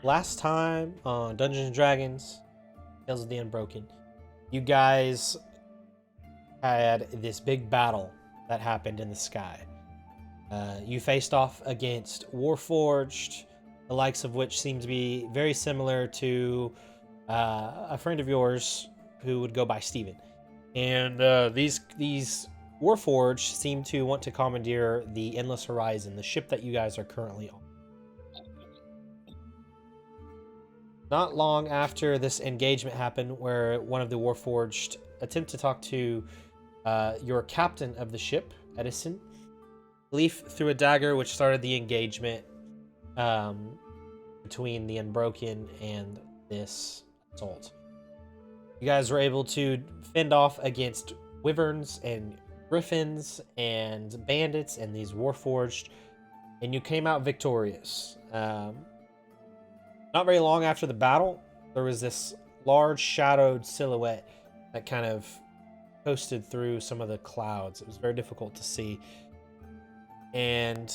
last time on Dungeons and Dragons, Tales of the Unbroken, you guys had this big battle that happened in the sky. You faced off against warforged, the likes of which seem to be very similar to a friend of yours who would go by Steven. And these warforged seem to want to commandeer the Endless Horizon, the ship that you guys are currently on. Not long after this engagement happened, where one of the warforged attempt to talk to your captain of the ship, Edison, Leaf threw a dagger, which started the engagement between the Unbroken and this assault. You guys were able to fend off against wyverns and griffins and bandits and these warforged, and you came out victorious. Not very long after the battle, there was this large shadowed silhouette that kind of coasted through some of the clouds. It was very difficult to see. And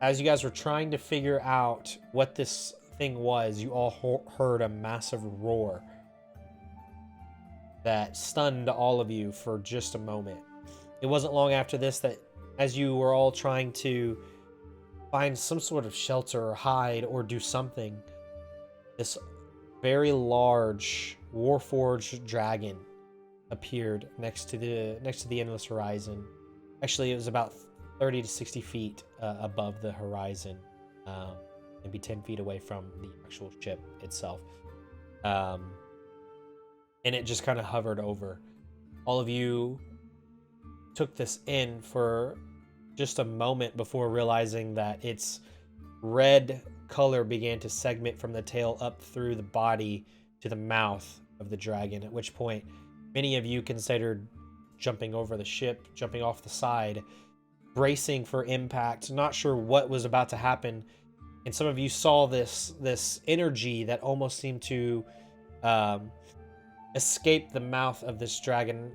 as you guys were trying to figure out what this thing was, you all heard a massive roar that stunned all of you for just a moment. It wasn't long after this that, as you were all trying to find some sort of shelter or hide or do something, this very large warforged dragon appeared next to the Endless Horizon. Actually, it was about 30 to 60 feet above the horizon, maybe 10 feet away from the actual ship itself. And it just kind of hovered over. All of you took this in for just a moment before realizing that its red color began to segment from the tail up through the body to the mouth of the dragon, at which point many of you considered jumping over the ship, jumping off the side, bracing for impact, not sure what was about to happen. And some of you saw this energy that almost seemed to escape the mouth of this dragon.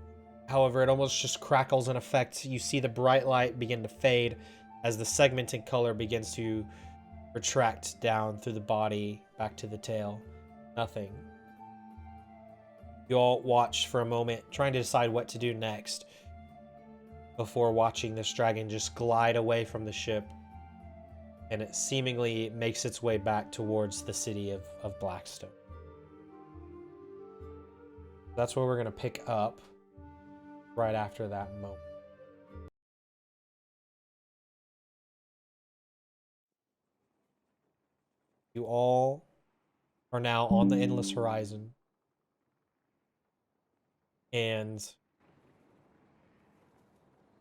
However, it almost just crackles in effect. You see the bright light begin to fade as the segmented color begins to retract down through the body back to the tail. Nothing. You all watch for a moment, trying to decide what to do next, before watching this dragon just glide away from the ship, and it seemingly makes its way back towards the city of Blackstone. That's where we're going to pick up right after that moment. You all are now on the Endless Horizon, and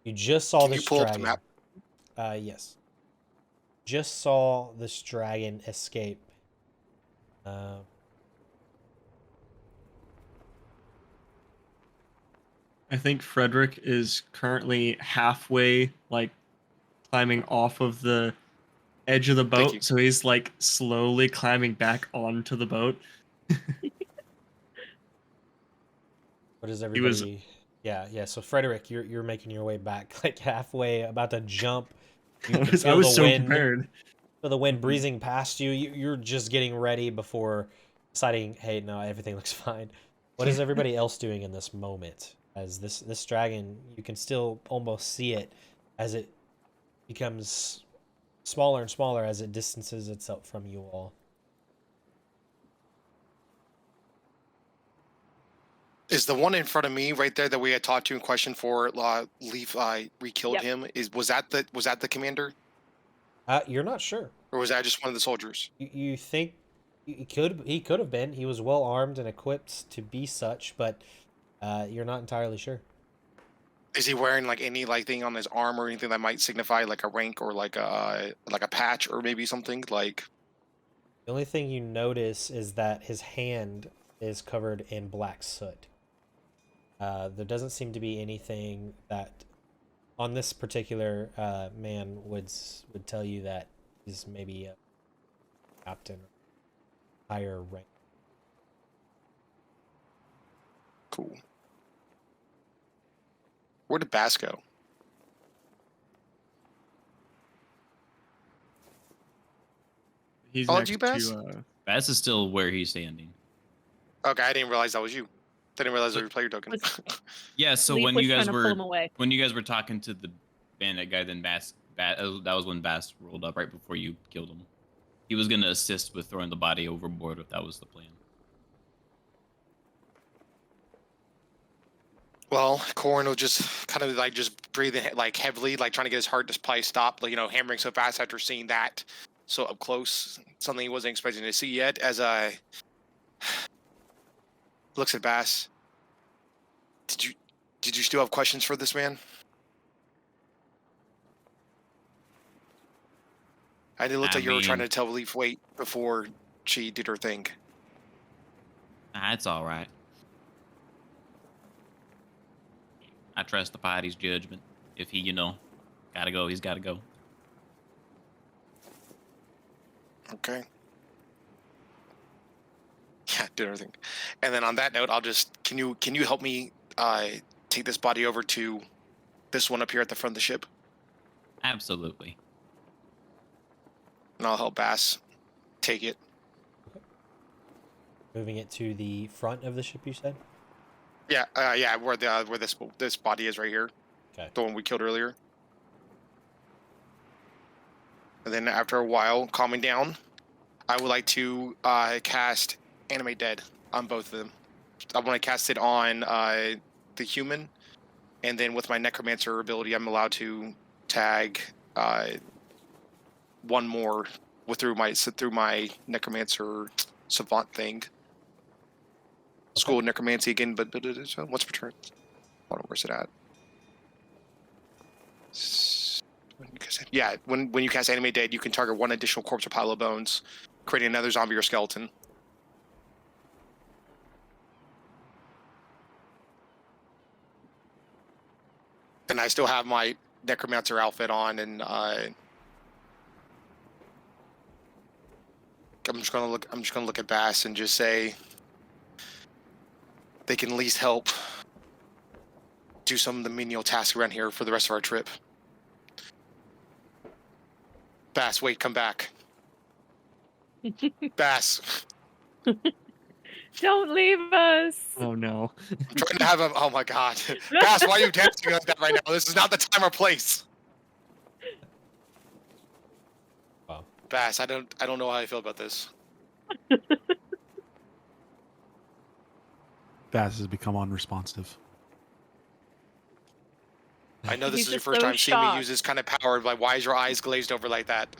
you just saw Can you this pull up the dragon. map? Yes. Just saw this dragon escape. I think Frederick is currently halfway, like, climbing off of the edge of the Thank you. boat, so he's, like, slowly climbing back onto the boat. What is He was... everybody? Yeah. So Frederick, you're making your way back, like halfway, about to jump. You can I feel was the so wind. prepared. Feel the wind Mhm. breezing past you. You're just getting ready before deciding, hey, no, everything looks fine. What is everybody else doing in this moment? As this dragon, you can still almost see it as it becomes smaller and smaller as it distances itself from you all. Is the one in front of me right there that we had talked to in question for Leaf re-killed Yep. him? Was that the commander, You're not sure. or was that just one of the soldiers? You think he could have been. He was well armed and equipped to be such, but you're not entirely sure. Is he wearing like any like thing on his arm or anything that might signify like a rank or like a patch or maybe something like? The only thing you notice is that his hand is covered in black soot. There doesn't seem to be anything that on this particular man would tell you that he's maybe a captain or higher rank. Cool. Where did Bass go? He's Oh, next you, Bass? to Bass is still where he's standing. Okay, I didn't realize that was you. Didn't realize that So- was your player token. Yeah, so Leaf when was you guys trying to pull were him away. talking to the bandit guy, then Bass that was when Bass rolled up right before you killed him. He was gonna assist with throwing the body overboard if that was the plan. Well, Corin will just kind of like just breathing like heavily, like trying to get his heart to probably stop, like, hammering so fast after seeing that so up close, something he wasn't expecting to see yet. As I looks at Bass, did you still have questions for this man? I did look like you were trying to tell Leaf wait before she did her thing. That's all right. I trust the party's judgment. If he, gotta go, he's gotta go. Okay. Yeah, did everything. And then on that note, I'll just can you help me take this body over to this one up here at the front of the ship? Absolutely. And I'll help Bass take it. Moving it to the front of the ship, you said? Yeah, where this body is right here. Okay. The one we killed earlier. And then after a while, calming down, I would like to cast Animate Dead on both of them. I want to cast it on the human, and then with my Necromancer ability, I'm allowed to tag one more through my Necromancer Savant thing. School of Necromancy again, but what's per turn? Hold on, where's it at? Yeah, when you cast Animate Dead, you can target one additional corpse or pile of bones, creating another zombie or skeleton. And I still have my Necromancer outfit on, and I'm just gonna look at Bass and just say they can at least help do some of the menial tasks around here for the rest of our trip. Bass, wait, come back. Bass. Don't leave us. Oh no. I'm trying to have a. Oh my God, Bass, why are you dancing like that right now? This is not the time or place. Wow. Bass, I don't know how I feel about this. Bass has become unresponsive. I know this He's is your just first so time seeing me shocked. use this kind of power. Like, why is your eyes glazed over like that?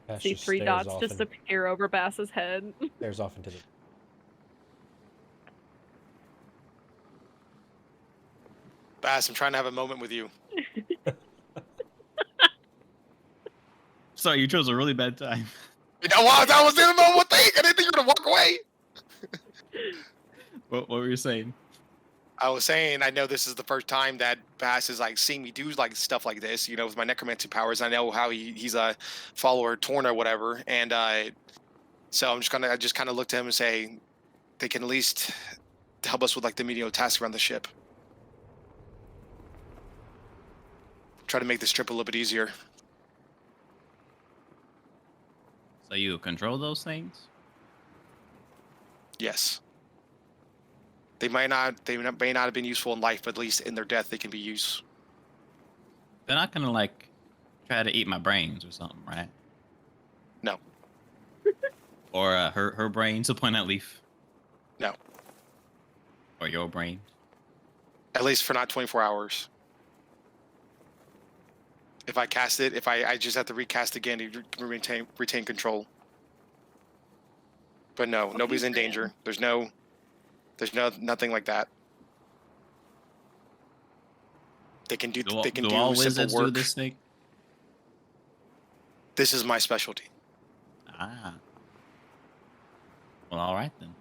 Bass See just 3 stares dots off just and- appear over Bass's head. stares off into the. Bass, I'm trying to have a moment with you. Sorry, you chose a really bad time. You know what? That was the normal thing. I didn't think you were gonna walk away. What were you saying? I was saying, I know this is the first time that Bass is like seeing me do like stuff like this, with my necromancy powers. I know how he's a follower, Torn or whatever, and so I just kind of look to him and say, they can at least help us with like the menial tasks around the ship. Try to make this trip a little bit easier. So you control those things? Yes. They may not have been useful in life, but at least in their death they can be used. They're not gonna like try to eat my brains or something, right? No. Or her brains to point at Leaf. No. Or your brain. At least for not 24 hours. If I cast it, if I just have to recast again to retain control. But no, nobody's in danger. There's nothing like that. They can do Do simple all wizards work. do this thing? This is my specialty. Ah. Well, all right then.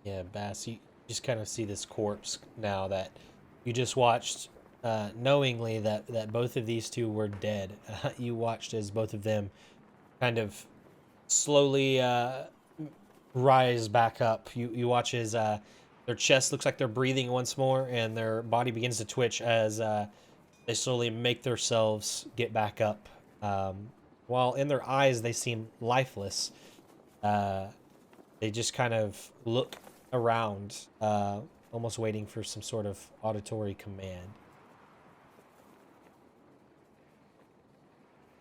Yeah, Bass, you just kind of see this corpse now that you just watched, knowingly that both of these two were dead. You watched as both of them kind of slowly rise back up. You watch as their chest looks like they're breathing once more, and their body begins to twitch as They slowly make themselves get back up. While in their eyes they seem lifeless, they just kind of look around, almost waiting for some sort of auditory command.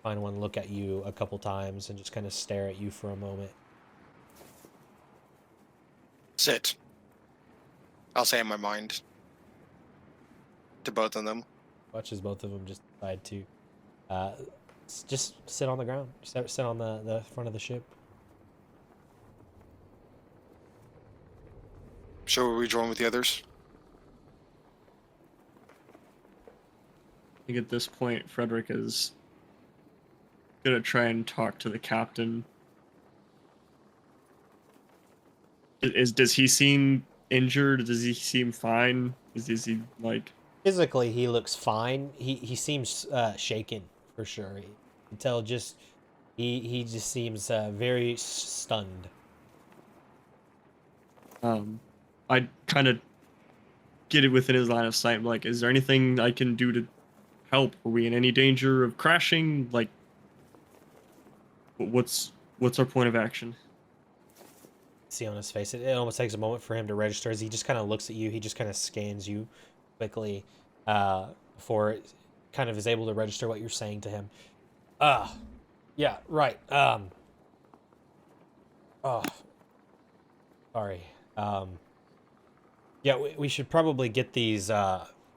Find one look at you a couple times and just kind of stare at you for a moment. Sit. I'll say in my mind. To both of them. Watch as both of them just decide to just sit on the ground. Sit on the front of the ship. So will we join with the others? I think at this point, Frederick is gonna try and talk to the captain. Does he seem injured? Does he seem fine? Is he like? Physically, he looks fine. He seems shaken for sure. You can tell just he just seems very stunned. I kind of get it within his line of sight. I'm like, is there anything I can do to help? Are we in any danger of crashing? Like, what's our point of action? See on his face, it almost takes a moment for him to register as he just kind of looks at you. He just kind of scans you quickly before it kind of is able to register what you're saying to him. Yeah, right. Oh, sorry. Yeah, we should probably get these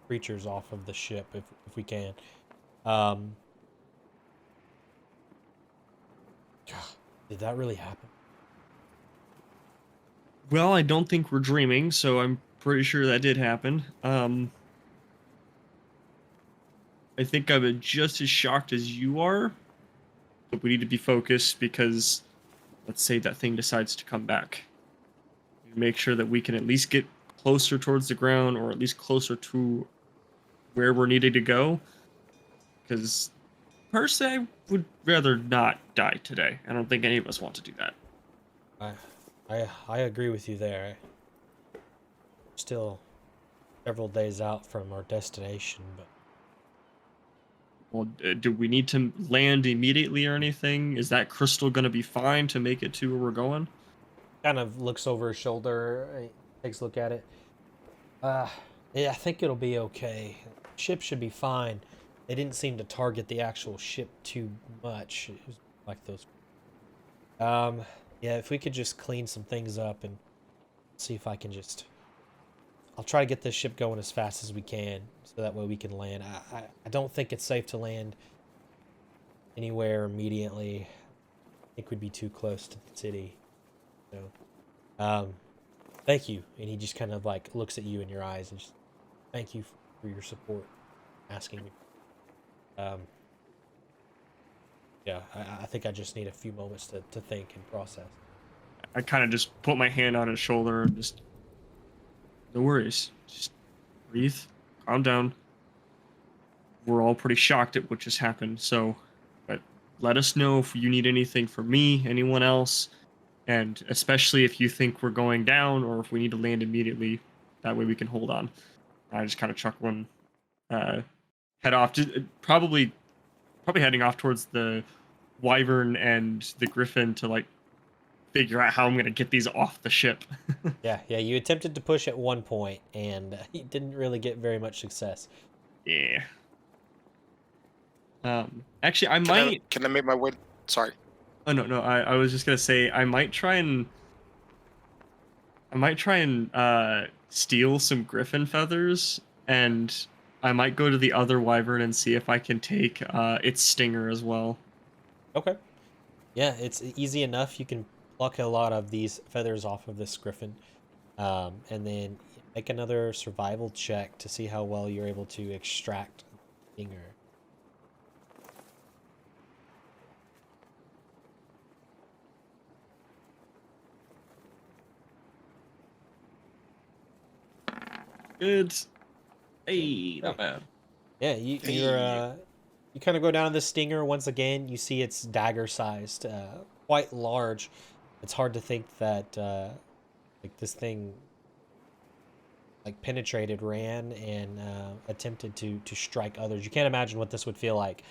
creatures off of the ship if we can. God, did that really happen? Well, I don't think we're dreaming, so I'm pretty sure that did happen. I think I'm just as shocked as you are, but we need to be focused because let's say that thing decides to come back. Make sure that we can at least get closer towards the ground or at least closer to where we're needed to go. Because personally, I would rather not die today. I don't think any of us want to do that. I agree with you there. Still several days out from our destination, but Well, do we need to land immediately or anything? Is that crystal going to be fine to make it to where we're going? kind of looks over his shoulder, takes a look at it. Yeah, I think it'll be okay. Ship should be fine. They didn't seem to target the actual ship too much. It was like those. Yeah, if we could just clean some things up and see if I can just. I'll try to get this ship going as fast as we can, so that way we can land. I don't think it's safe to land anywhere immediately. I think we'd be too close to the city. So, thank you. And he just kind of like looks at you in your eyes and just thank you for your support, asking me. Yeah, I think I just need a few moments to think and process. I kind of just put my hand on his shoulder and just, no worries. Just breathe, calm down. We're all pretty shocked at what just happened, so but let us know if you need anything from me, anyone else, and especially if you think we're going down or if we need to land immediately. That way we can hold on. I just kind of chuckle and head off. Probably heading off towards the Wyvern and the Griffin to like figure out how I'm gonna get these off the ship. Yeah, you attempted to push at one point and you didn't really get very much success. Yeah. Actually, I might. Can I make my way? Sorry. Oh no. I was just gonna say I might try and steal some griffin feathers, and I might go to the other wyvern and see if I can take its stinger as well. Okay. Yeah, it's easy enough. You can pluck a lot of these feathers off of this griffin, and then make another survival check to see how well you're able to extract the stinger. Good. Hey, not bad. Yeah, you kind of go down to the stinger once again. You see it's dagger sized, quite large. It's hard to think that like this thing like penetrated Ran and attempted to strike others. You can't imagine what this would feel like.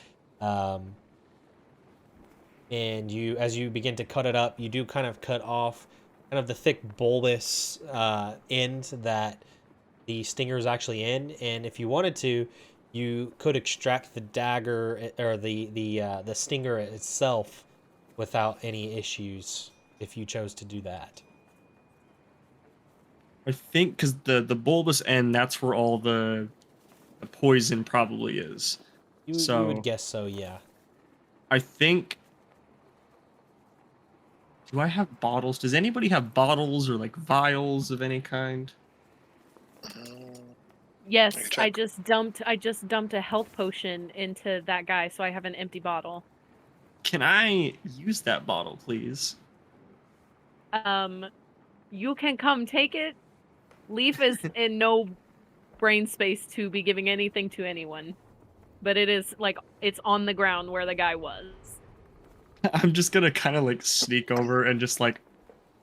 And you, as you begin to cut it up, you do kind of cut off kind of the thick bulbous end that the stinger is actually in. And if you wanted to, you could extract the dagger or the stinger itself without any issues if you chose to do that. I think because the bulbous end, that's where all the poison probably is. You would guess so, yeah. I think. Do I have bottles? Does anybody have bottles or like vials of any kind? Yes, I I just dumped a health potion into that guy, so I have an empty bottle. Can I use that bottle, please? You can come take it. Leaf is in no brain space to be giving anything to anyone. But it is like it's on the ground where the guy was. I'm just gonna kind of like sneak over and just like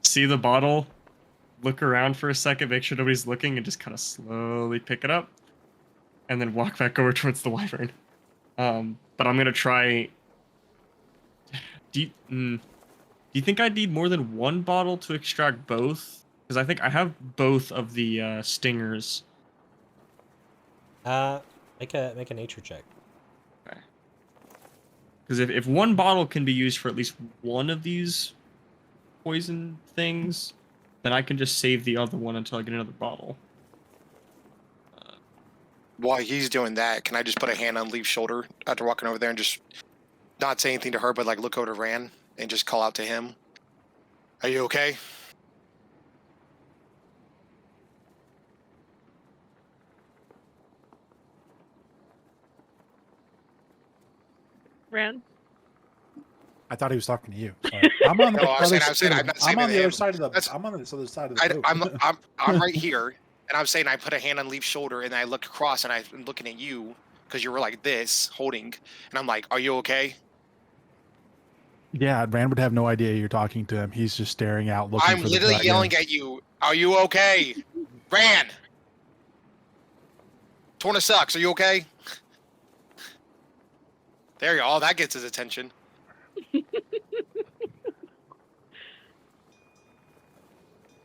see the bottle, look around for a second, make sure nobody's looking, and just kind of slowly pick it up, and then walk back over towards the wyvern. But I'm gonna try. Do you think I need more than one bottle to extract both? Because I think I have both of the stingers. Make a nature check. Okay. Because if one bottle can be used for at least one of these poison things, then I can just save the other one until I get another bottle. While he's doing that, can I just put a hand on Leaf's shoulder after walking over there and just not say anything to her, but like look over to Ran and just call out to him? Are you okay? Ran? I thought he was talking to you. Sorry. I'm on the No, I'm other saying side. I'm not saying I'm on to the other him. side of the. That's- I'm on the other side of the boat. I'm right here, and I'm saying I put a hand on Leaf's shoulder, and I look across, and I'm looking at you because you were like this, holding, and I'm like, "Are you okay?" Yeah, Rand would have no idea you're talking to him. He's just staring out, looking I'm for the literally dragon. yelling at you. Are you okay, Ran? Torna sucks. Are you okay? There you go. Oh, that gets his attention.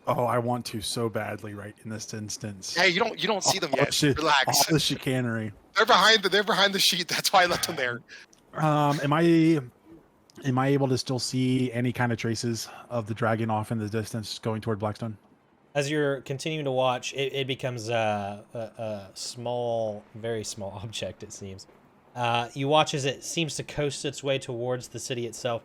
Oh, I want to so badly right in this instance. Hey, you don't see them All yet. the Relax. All the chicanery. They're behind the sheet. That's why I left them there. Am I able to still see any kind of traces of the dragon off in the distance going toward Blackstone? As you're continuing to watch, it becomes a small, very small object, it seems. You watch as it seems to coast its way towards the city itself.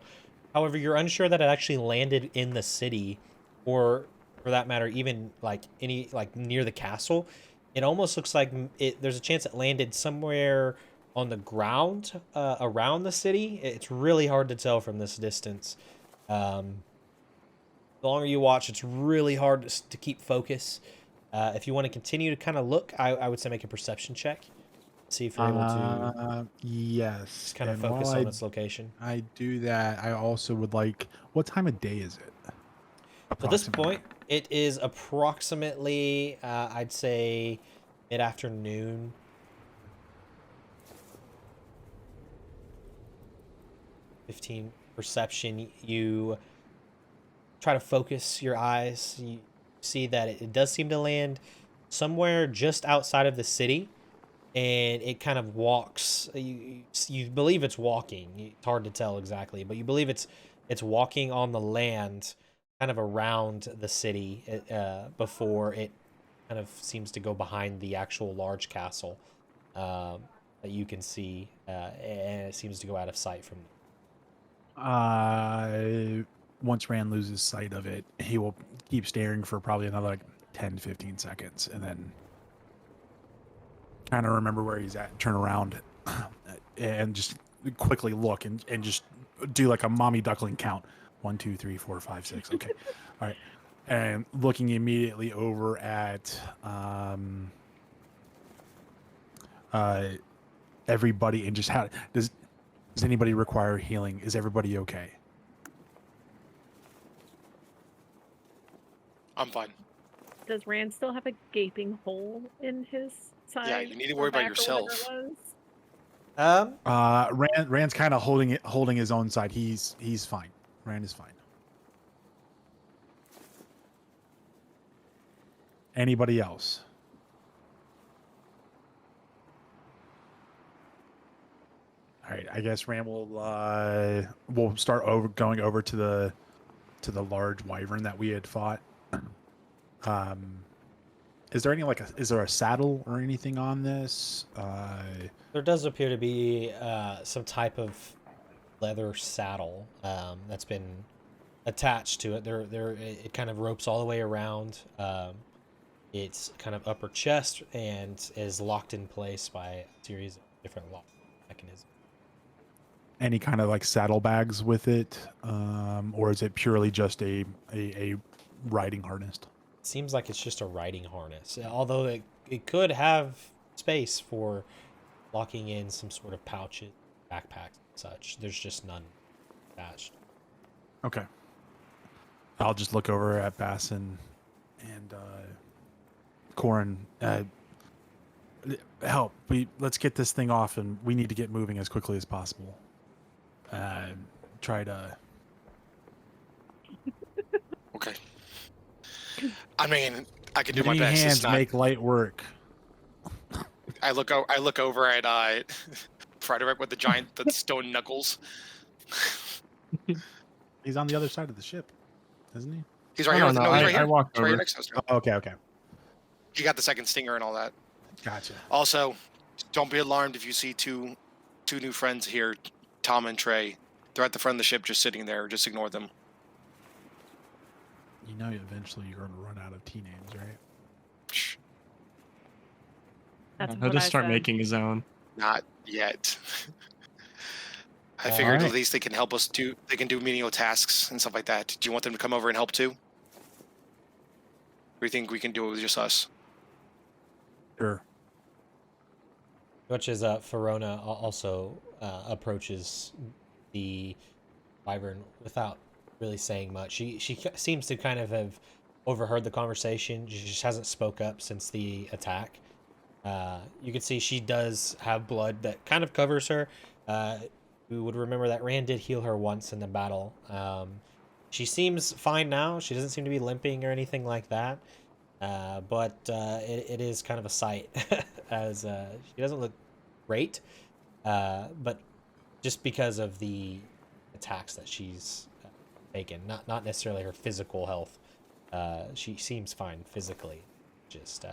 However, you're unsure that it actually landed in the city, or for that matter, even like near the castle. It almost looks like there's a chance it landed somewhere on the ground around the city. It's really hard to tell from this distance. The longer you watch, it's really hard to keep focus. If you want to continue to kind of look, I would say make a perception check. See if you're able to yes. just kind of And focus while on its location. I do that, I also would like, what time of day is it? At this Approximately. point, it is approximately, I'd say, mid-afternoon. Perception. You try to focus your eyes. You see that it does seem to land somewhere just outside of the city, and it kind of walks. You believe it's walking. It's hard to tell exactly, but you believe it's walking on the land, kind of around the city before it kind of seems to go behind the actual large castle that you can see, and it seems to go out of sight from. Once Rand loses sight of it, he will keep staring for probably another like 10, 15 seconds, and then kind of remember where he's at and turn around and just quickly look and just do like a mommy duckling count. 1, 2, 3, 4, 5, 6. Okay. All right. And looking immediately over at everybody and just how does anybody require healing? Is everybody okay? I'm fine. Does Rand still have a gaping hole in his side? Yeah, you need to or worry about back or whatever yourself. it was? Rand's kind of holding his own side. He's fine. Rand is fine. Anybody else? All right, I guess Rand will start going over to the large wyvern that we had fought. Is there is there a saddle or anything on this? There does appear to be some type of leather saddle that's been attached to it. It kind of ropes all the way around. It's kind of upper chest and is locked in place by a series of different lock mechanisms. Any kind of saddlebags with it, or is it purely just a riding harness? It seems like it's just a riding harness, although it could have space for locking in some sort of pouches, backpacks, and such. There's just none attached. Okay. I'll just look over at Bass and Corin. Help! Let's get this thing off, and we need to get moving as quickly as possible. Try to. Okay. I mean, I can do my Many best. hands It's not, make light work. I look over at Frederick with the stone knuckles. He's on the other side of the ship, isn't he? He's right here. No, No, he's right here. I walked He's right here over. next to us. Oh, okay. He got the second stinger and all that. Gotcha. Also, don't be alarmed if you see two new friends here, Tom and Trey. They're at the front of the ship, just sitting there. Just ignore them. You know, eventually you're going to run out of T names, right? Shh, That's He'll what just I start said. making his own. not yet. I figured Alright. at least they can help us do. They can do menial tasks and stuff like that. Do you want them to come over and help too? Or do you think we can do it with just us? Sure. Much as Farona also approaches the wyvern without really saying much. She seems to kind of have overheard the conversation. She just hasn't spoke up since the attack. You can see she does have blood that kind of covers her. We would remember that Rand did heal her once in the battle. She seems fine now. She doesn't seem to be limping or anything like that. But it is kind of a sight as she doesn't look great. But just because of the attacks that she's taken, not necessarily her physical health. She seems fine physically. Just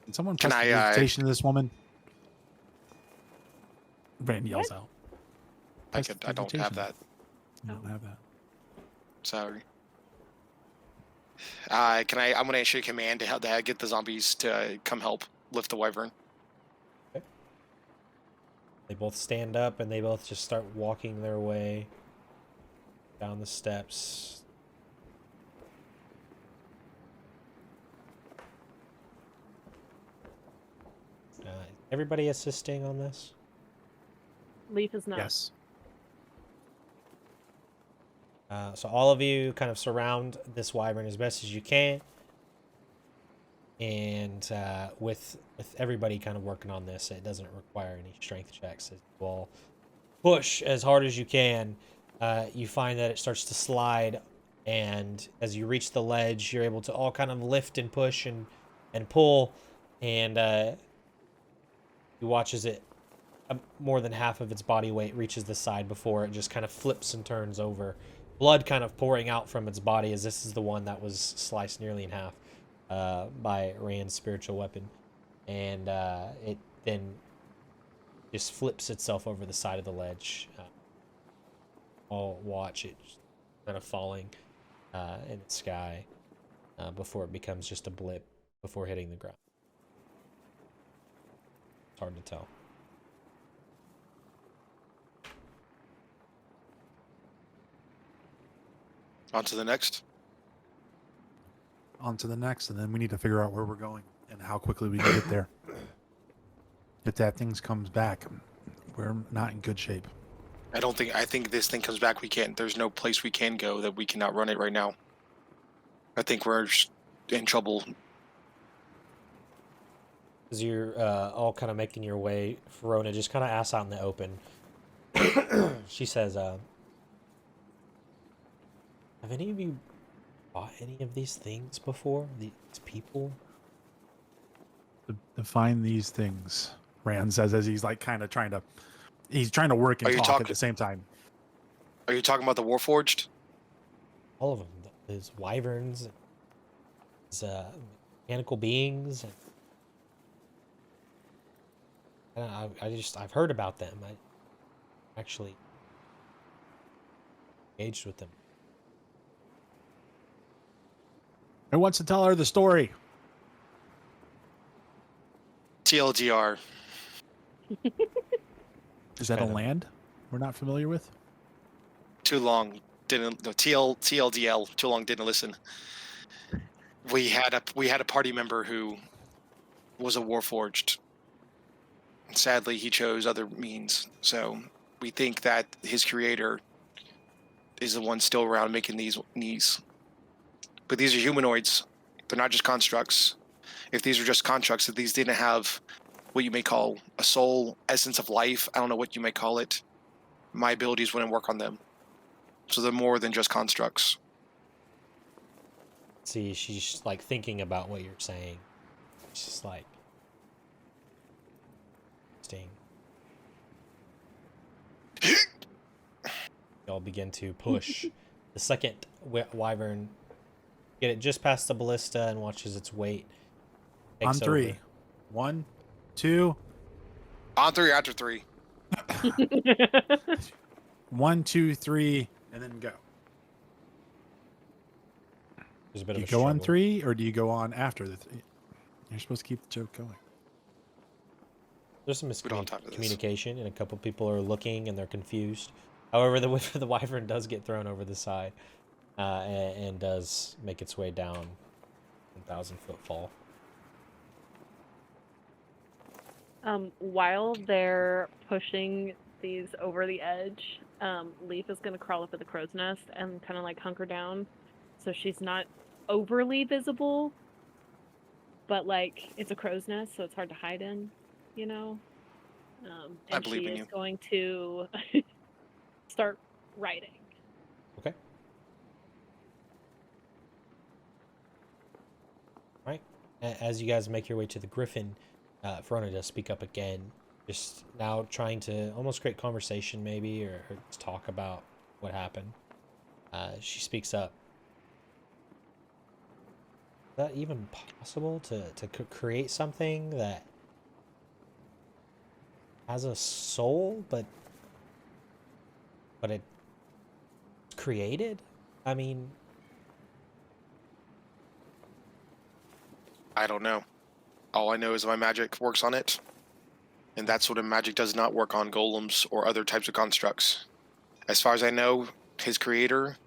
Can someone Can press I, the visitation of this woman? Rand yells out. I Press the don't have visitation. that. You don't have that. Sorry. I'm gonna issue a command to help get the zombies to come help lift the wyvern. they both stand up and they both just start walking their way down the steps. Everybody assisting on this? Leaf is not. Yes. So all of you kind of surround this wyvern as best as you can, and with everybody kind of working on this, it doesn't require any strength checks. As you all push as hard as you can, you find that it starts to slide, and as you reach the ledge, you're able to all kind of lift and push and pull, and you watch as it more than half of its body weight reaches the side before it just kind of flips and turns over. Blood kind of pouring out from its body, as this is the one that was sliced nearly in half by Rand's spiritual weapon. And it then just flips itself over the side of the ledge. I'll watch it kind of falling in the sky before it becomes just a blip before hitting the ground. It's hard to tell. On to the next. On to the next, and then we need to figure out where we're going and how quickly we can get there. If that thing comes back, we're not in good shape. I think this thing comes back. We can't. There's no place we can go that we cannot run it right now. I think we're in trouble. As you're all kind of making your way, Verona just kind of asks out in the open. She says, "Have any of you bought any of these things before? These people?" Define these things. Rand says as he's like kind of trying to, he's trying to work and Are you talk at talking- the same time. Are you talking about the warforged? All of them. There's wyverns. There's mechanical beings. And I've heard about them. I actually engaged with them. Who wants to tell her the story? TLDR. Is that a Kind of. land we're not familiar with? Too long. Didn't no, TLDL. Too long. Didn't listen. We had a party member who was a warforged. Sadly, he chose other means. So we think that his creator is the one still around making these. But these are humanoids. They're not just constructs. If these were just constructs, if these didn't have what you may call a soul, essence of life, I don't know what you may call it, my abilities wouldn't work on them. So they're more than just constructs. See, she's like thinking about what you're saying. It's just like, sting. Y'all begin to push the second wyvern. Get it just past the ballista and watches its weight. On takes three. over. 1, 2, On three, after three. 1, 2, 3, and then go. There's a bit Do of you a go on struggle. 3 or do you go on after the 3? You're supposed to keep the joke going. There's some We don't have time for this. miscommunication, and a couple people are looking and they're confused. However, the wyvern does get thrown over the side, and does make its way down 1,000-foot fall. While they're pushing these over the edge, Leaf is gonna crawl up at the crow's nest and kind of like hunker down, so she's not overly visible. But like it's a crow's nest, so it's hard to hide in, you know. I And believe she in is you. going to start writing. Okay. Right. As you guys make your way to the griffin, Verona does speak up again, just now trying to almost create conversation maybe, or just talk about what happened. She speaks up. Is that even possible to create something that has a soul, but it's created? I mean, I don't know. All I know is my magic works on it. And that sort of magic does not work on golems or other types of constructs. As far as I know, his creator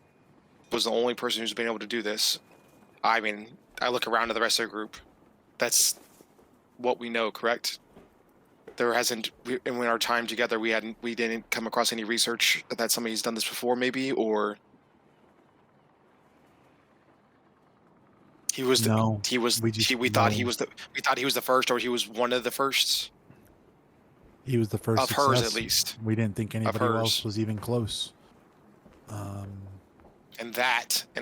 was the only person who's been able to do this. I mean, I look around to the rest of the group. That's what we know, correct? There hasn't, in our time together, we didn't come across any research that somebody's done this before, maybe, or he was the No, he was we just we thought he know. was the first, or he was one of the firsts He was the first of hers, success. at least. We didn't think anybody hers. else was even close. And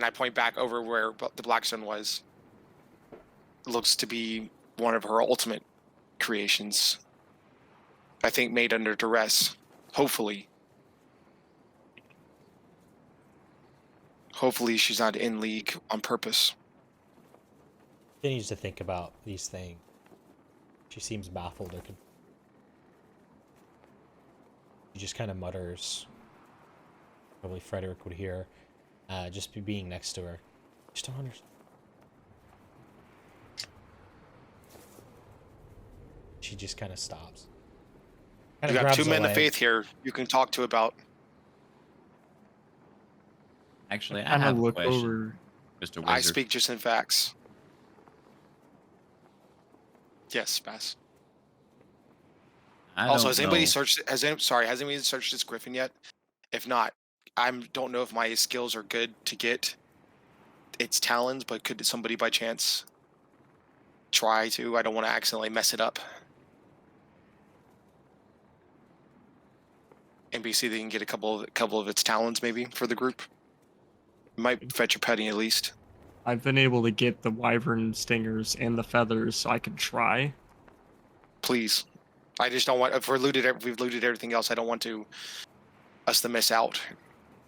I point back over where the Blackstone was, looks to be one of her ultimate creations. I think made under duress. Hopefully. Hopefully she's not in league on purpose. continues to think about these things. She seems baffled or she just kind of mutters. Probably Frederick would hear, just being next to her. Just don't understand. She just kind of stops. You Kinda got grabs two a men of leg. faith here you can talk to about. Actually, I Kind have of a look question, over. Mr. Wizard. I speak just in facts. Yes, Bass. I Also, don't has anybody know. searched? Has anybody searched this griffin yet? If not, I don't know if my skills are good to get its talons, but could somebody by chance try to? I don't want to accidentally mess it up. NBC, they can get a couple of its talons maybe for the group. Might fetch a penny at least. I've been able to get the wyvern stingers and the feathers, so I can try. Please, I just don't want. If we've looted everything else, I don't want us to miss out.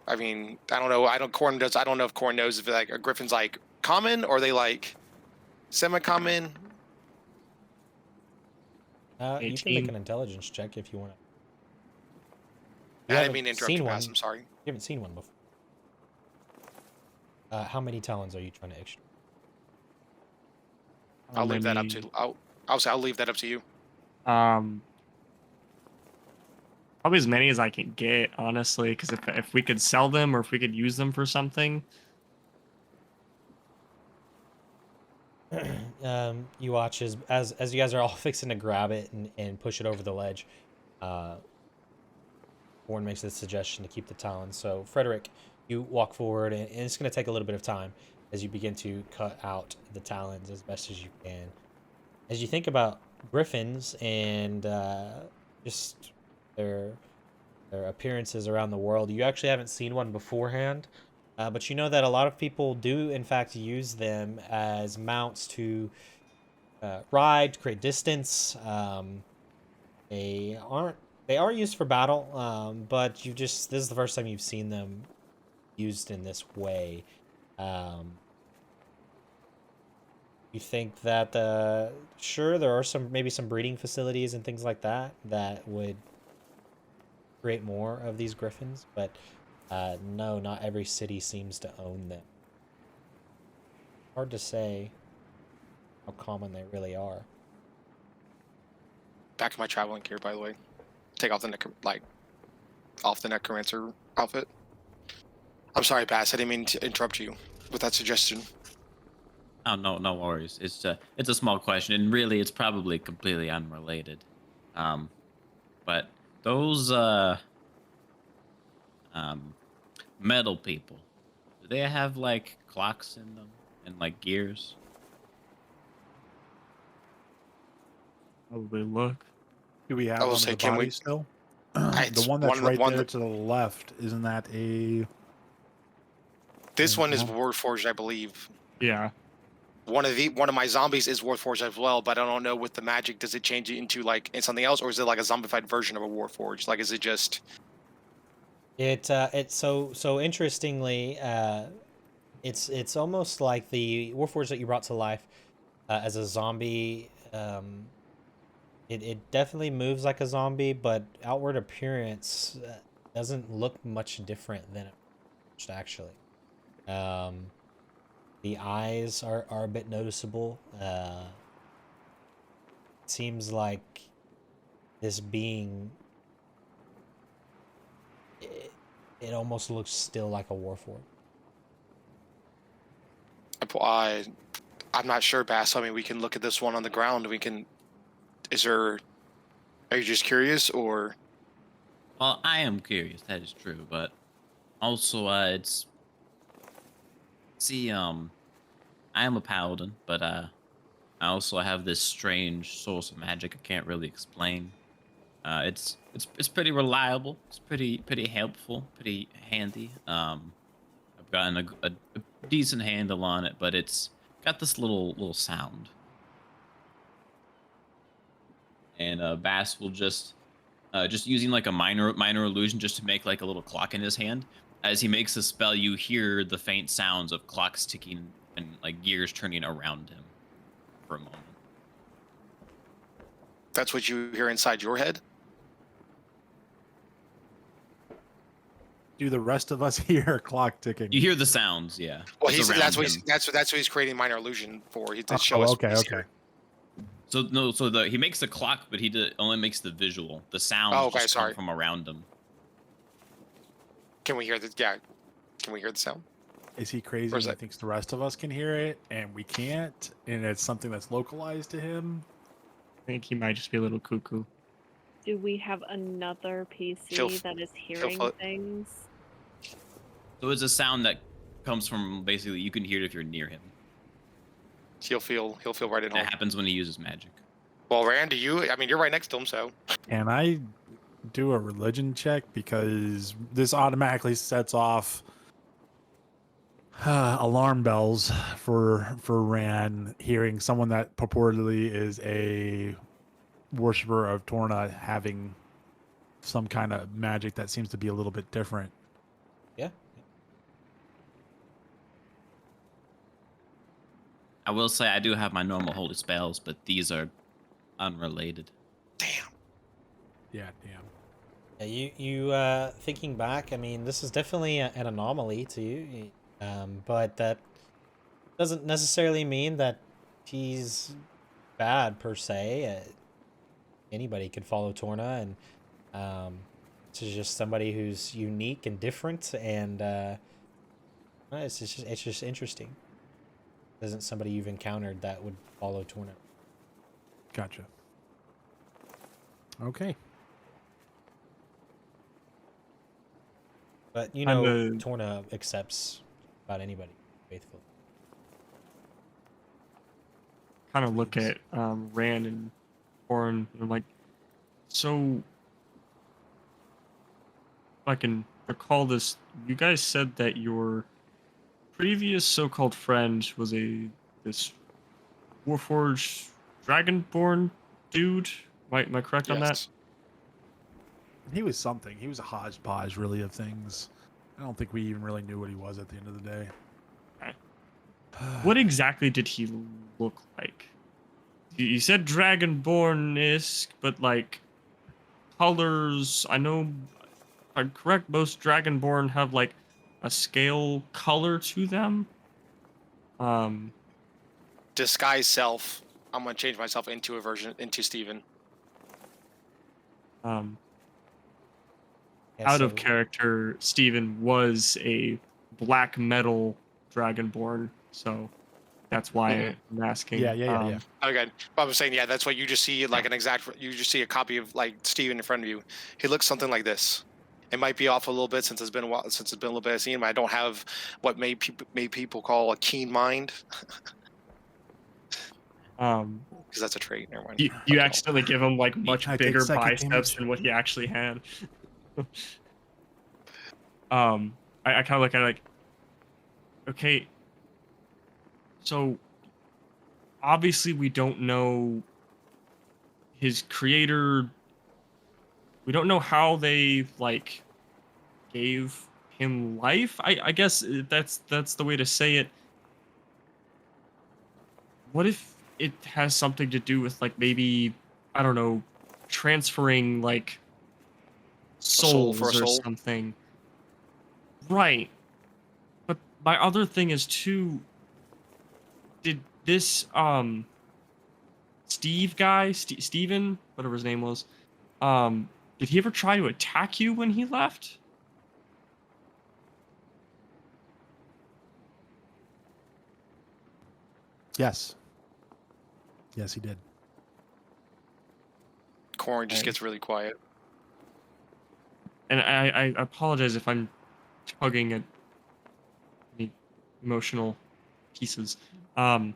I mean, I don't know. I don't know if Corn knows if like a griffin's like common or they like semi-common. You can make 18. an intelligence check if you want to. I didn't mean to interrupt you, Bass. I'm sorry. You haven't seen one before. How many talons are you trying to extract? I'll leave that up to. I'll leave that up to you. Probably as many as I can get, honestly, because if we could sell them or if we could use them for something. You watch as you guys are all fixing to grab it and push it over the ledge. Warren makes the suggestion to keep the talons. So Frederick, you walk forward, and it's going to take a little bit of time as you begin to cut out the talons as best as you can. As you think about griffins and just their appearances around the world, you actually haven't seen one beforehand, but you know that a lot of people do in fact use them as mounts to ride, to create distance. They are used for battle, but this is the first time you've seen them used in this way. You think that sure, there are maybe some breeding facilities and things like that would create more of these griffins, but no, not every city seems to own them. Hard to say how common they really are. Back in my traveling gear, by the way. Take off the necromancer outfit. I'm sorry, Bass. I didn't mean to interrupt you with that suggestion. Oh, no worries. It's a small question, and really, it's probably completely unrelated. But those metal people, do they have like clocks in them and like gears? Probably look. Do we have I will one say, of the can we- bodies still? It's The one that's one of the- right one there that- to the left, isn't that a... This one is Mhm. warforged, I believe. Yeah. One of my zombies is warforged as well, but I don't know with the magic. Does it change it into like in something else, or is it like a zombified version of a warforged? Like, is it just? It's so interestingly, it's almost like the warforged that you brought to life as a zombie. It definitely moves like a zombie, but outward appearance doesn't look much different than it actually. The eyes are a bit noticeable. Seems like this being, it almost looks still like a warforged. I'm not sure, Bass. I mean, we can look at this one on the ground. We can. Are you just curious, or? Well, I am curious. That is true, but also, I am a paladin, but I also have this strange source of magic I can't really explain. It's pretty reliable. It's pretty helpful, pretty handy. I've gotten a decent handle on it, but it's got this little sound. And Bass will just using like a minor illusion just to make like a little clock in his hand. As he makes a spell, you hear the faint sounds of clocks ticking and like gears turning around him for a moment. That's what you hear inside your head? Do the rest of us hear a clock ticking? You hear the sounds, yeah. Well, It's around that's what him. that's what he's creating minor illusion for. He to Oh, show us. okay, what he's okay. hearing. So he makes the clock, but he only makes the visual. The sounds Oh, okay, just come sorry. from around him. Can we hear the? Yeah. Can we hear the sound? Is he crazy? Where's He that? thinks the rest of us can hear it and we can't, and it's something that's localized to him. I think he might just be a little cuckoo. Do Do we have another PC She'll f- that is she'll hearing fo- things? So it's a sound that comes from basically you can hear it if you're near him. he'll feel right at home. That happens when he uses magic. Well, Randy, you're right next to him, so Can I do a religion check? Because this automatically sets off alarm bells for Ran hearing someone that purportedly is a worshiper of Torna having some kind of magic that seems to be a little bit different. Yeah. I will say I do have my normal holy spells, but these are unrelated. damn. Yeah, damn. Yeah, you thinking back, I mean, this is definitely an anomaly to you, but that doesn't necessarily mean that he's bad per se. Anybody could follow Torna, and this is just somebody who's unique and different, and it's just interesting. Isn't somebody you've encountered that would follow Torna? Gotcha. Okay. But you I'm know, a- Torna accepts about anybody faithful. Kind of look at Rand and Orin, and I'm like, so if I can recall this, you guys said that your previous so-called friend was this warforged dragonborn dude. Am I correct on that? Yes. He was something. He was a hodgepodge, really, of things. I don't think we even really knew what he was at the end of the day. Okay. What exactly did he look like? You said dragonborn-esque, but like colors. I know, if I'm correct, most dragonborn have like a scale color to them. Disguise self. I'm gonna change myself into Steven. Yeah, Out of so- character, Steven was a black metal dragonborn, so that's why I'm asking. Yeah. Okay, but I was saying, yeah, that's what you just see, like you just see a copy of like Steven in front of you. He looks something like this. It might be off a little bit since it's been a while, since it's been a little bit I've seen him. I don't have what made people call a keen mind, because that's a trait. Never mind. You accidentally give him like much I take bigger second biceps damage. than what he actually had. I kind of look at it like, okay, so obviously we don't know his creator. We don't know how they like gave him life. I guess that's the way to say it. What if it has something to do with like maybe, I don't know, transferring like soul souls for a or soul? something? Right. But my other thing is too, did this Steve guy, Steven, whatever his name was, did he ever try to attack you when he left? Yes. Yes, he did. Corin just Okay. gets really quiet. And I apologize if I'm tugging at any emotional pieces. I'm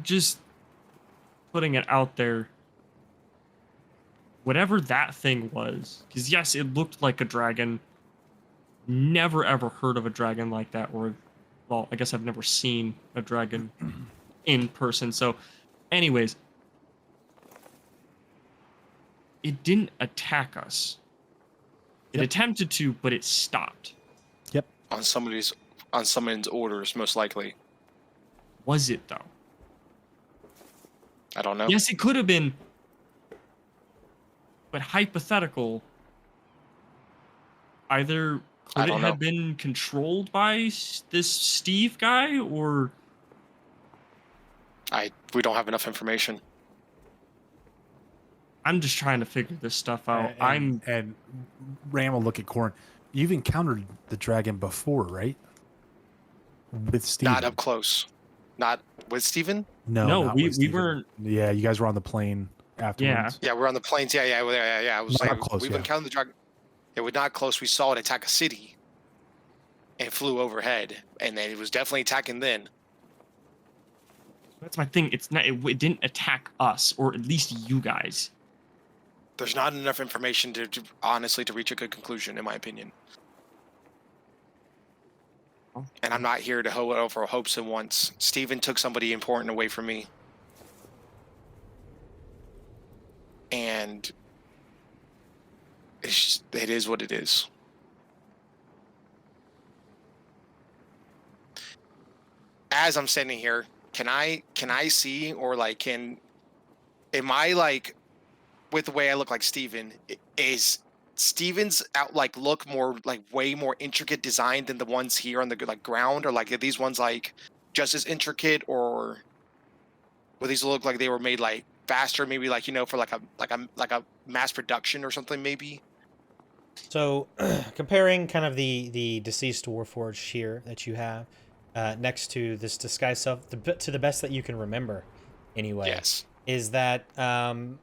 just putting it out there. Whatever that thing was, because yes, it looked like a dragon. Never ever heard of a dragon like that, or, well, I guess I've never seen a dragon in person. So, anyways, it didn't attack us. It Yep. attempted to, but it stopped. On someone's orders, most likely. Was it though? I don't know. Yes, it could have been. But hypothetical. Either I could it don't have know. been controlled by this Steve guy, or We don't have enough information. I'm just trying to figure this stuff out. And Ram will look at Corn. You've encountered the dragon before, right? With Steve. Not up close. Not with Steven? No, No, not we with Steven. weren't. Yeah, you guys were on the plane. afterwards? Yeah, we're on the plains. Yeah. I was Not saying close, we've yeah. encountered the dragon. It was not close. We saw it attack a city and flew overhead, and then it was definitely attacking then. That's my thing. It's not. It didn't attack us, or at least you guys. There's not enough information to honestly to reach a good conclusion, in my opinion. And I'm not here to hold over hopes and wants. Steven took somebody important away from me. And it is what it is. As I'm standing here, can I see, or like am I like, with the way I look like Steven, is Steven's out like look more like way more intricate design than the ones here on the like ground, or like are these ones like just as intricate, or will these look like they were made like faster, maybe like for like a mass production or something maybe? So, comparing kind of the deceased warforged here that you have next to this disguised self, to the best that you can remember, anyway. Yes. Is that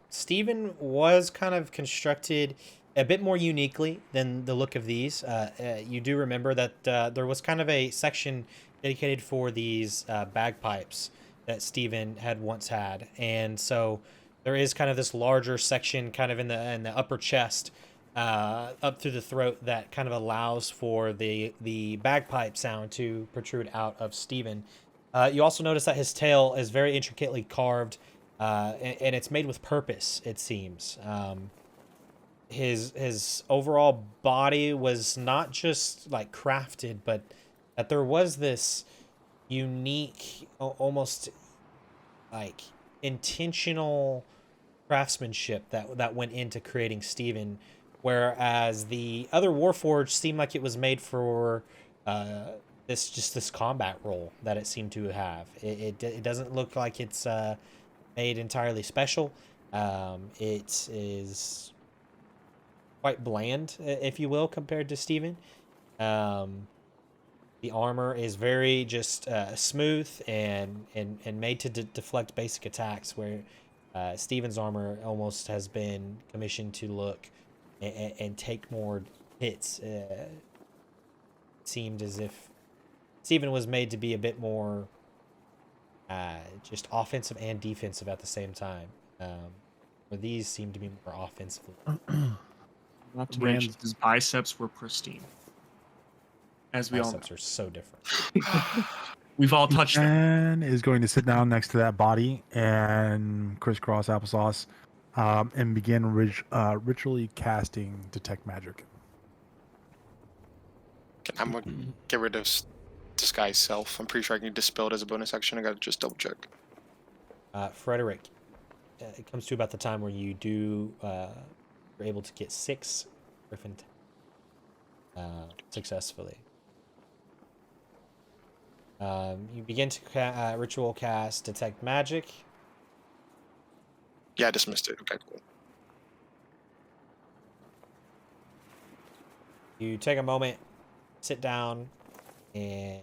Steven was kind of constructed a bit more uniquely than the look of these. You do remember that there was kind of a section dedicated for these bagpipes that Steven had once had, and so there is kind of this larger section kind of in the upper chest up through the throat that kind of allows for the bagpipe sound to protrude out of Steven. You also notice that his tail is very intricately carved, and it's made with purpose, it seems. His overall body was not just like crafted, but that there was this unique, almost like intentional craftsmanship that went into creating Steven, whereas the other Warforged seemed like it was made for this combat role that it seemed to have. It doesn't look like it's made entirely special. It is quite bland, if you will, compared to Steven. The armor is very just smooth and made to deflect basic attacks, where Steven's armor almost has been commissioned to look and take more hits. It seemed as if Steven was made to be a bit more just offensive and defensive at the same time. Where these seem to be more offensively. Not to mention his biceps were pristine. As we Biceps are so different. We've all touched them. And is going to sit down next to that body and crisscross applesauce and begin ritually casting detect magic. I'm gonna get rid of disguise self. I'm pretty sure I can dispel it as a bonus action. I gotta just double check. Frederick, it comes to about the time where you do you're able to get 6 griffin successfully. You begin to ritual cast detect magic. Yeah, I dismissed it. Okay, cool. You take a moment, sit down, and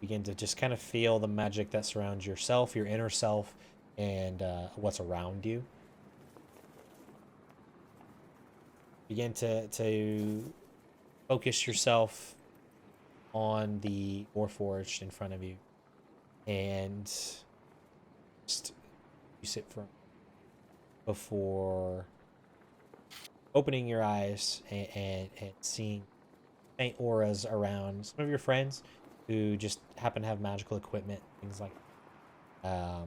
begin to just kind of feel the magic that surrounds yourself, your inner self, and what's around you. Begin to focus yourself on the warforged in front of you, and just you sit for before opening your eyes and seeing faint auras around some of your friends who just happen to have magical equipment, things like that.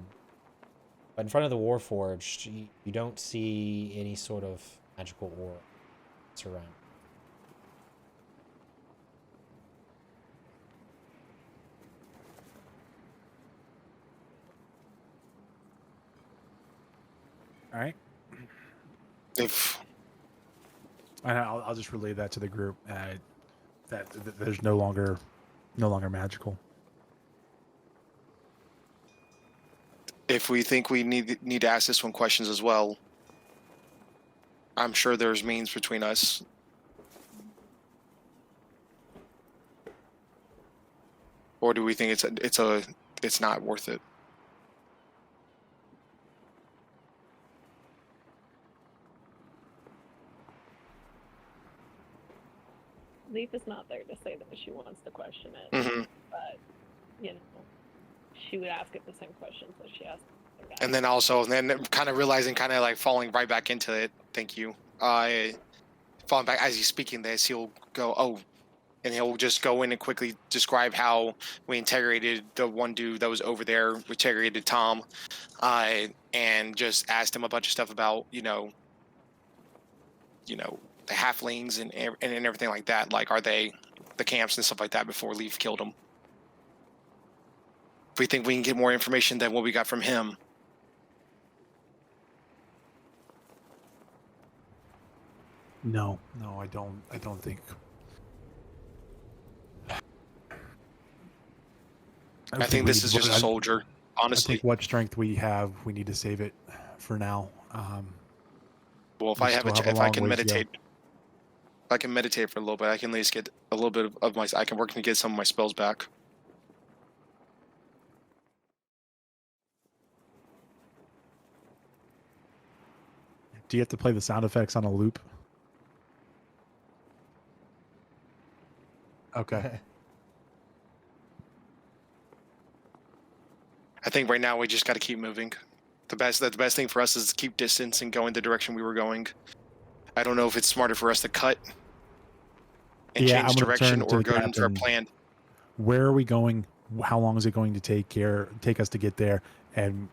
But in front of the warforged, you don't see any sort of magical aura surround. All right. If And I'll just relay that to the group. That there's no longer magical. if we think we need to ask this one questions as well, I'm sure there's means between us. Or do we think it's not worth it? Leaf is not there to say that she wants to question it, Hmm. but you know, she would ask it the same questions that she asked the other guy. And then also, and then kind of realizing, kind of like falling right back into it. Thank you. Falling back as he's speaking this, he'll go, oh, and he'll just go in and quickly describe how we interrogated the one dude that was over there, we interrogated Tom, and just asked him a bunch of stuff about, the halflings and everything like that. Like, are they the camps and stuff like that before Leaf killed him? If we think we can get more information than what we got from him. No, I don't. I don't think. I think this is just a soldier, I honestly. think what strength we have, we need to save it for now. Well, if we I have still have a if I long can ways to go. meditate, if I can meditate for a little bit, I can at least get a little bit of my. I can work to get some of my spells back. Do you have to play the sound effects on a loop? Okay. I think right now we just got to keep moving. The best thing for us is to keep distance and go in the direction we were going. I don't know if it's smarter for us to cut and Yeah, change I'm gonna direction turn to or the go into our captain. plan. Where are we going? How long is it going to take us to get there? And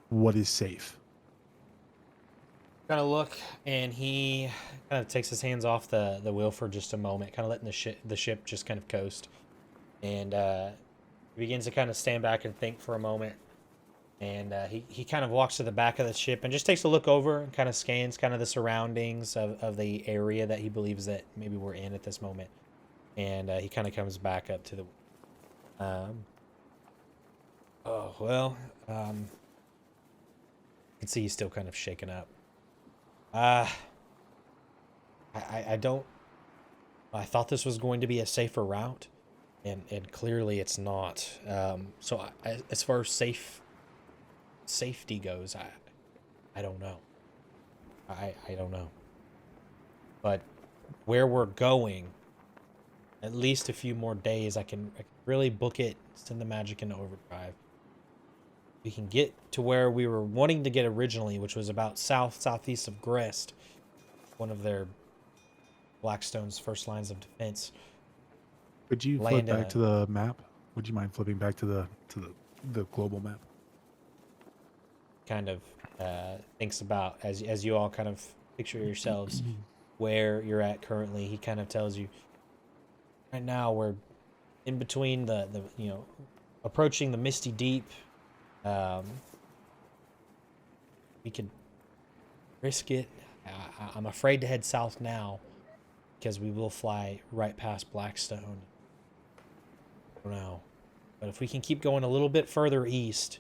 what is safe? Kind of look, and he kind of takes his hands off the wheel for just a moment, kind of letting the ship just kind of coast, and he begins to kind of stand back and think for a moment, and he kind of walks to the back of the ship and just takes a look over and kind of scans kind of the surroundings of the area that he believes that maybe we're in at this moment, and he kind of comes back up to the oh well, you can see he's still kind of shaken up. I don't. I thought this was going to be a safer route, and clearly it's not. So as far as safety goes, I don't know. I don't know. But where we're going, at least a few more days, I can really book it, send the magic into overdrive. We can get to where we were wanting to get originally, which was about southeast of Grest, one of their Blackstone's first lines of defense. Could you flip Land back to the map? Would you mind flipping back to the global map? Kind of thinks about as you all kind of picture yourselves where you're at currently. He kind of tells you right now we're in between the approaching the Misty Deep. We could risk it. I'm afraid to head south now because we will fly right past Blackstone. I don't know. But if we can keep going a little bit further east,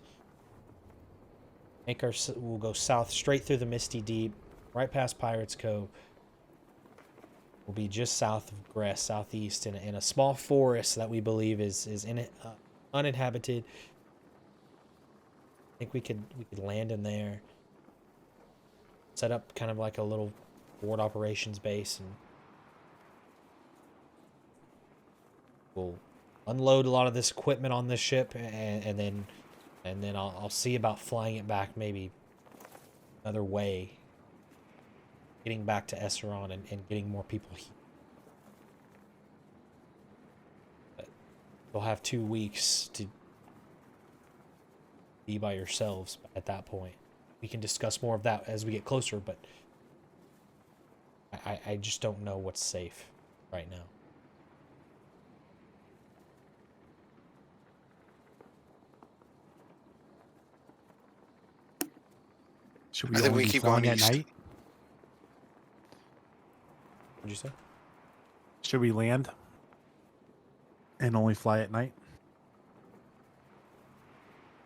we'll go south straight through the Misty Deep, right past Pirates Cove. We'll be just south of Gress, southeast, in a small forest that we believe is uninhabited. I think we could land in there, set up kind of like a little forward operations base, and we'll unload a lot of this equipment on this ship, and then I'll see about flying it back maybe another way, getting back to Esseron and getting more people here. But you'll have 2 weeks to be by yourselves at that point. We can discuss more of that as we get closer, but I just don't know what's safe right now. Should we I think only we be keep flying going at east. night? What'd you say? Should we land and only fly at night?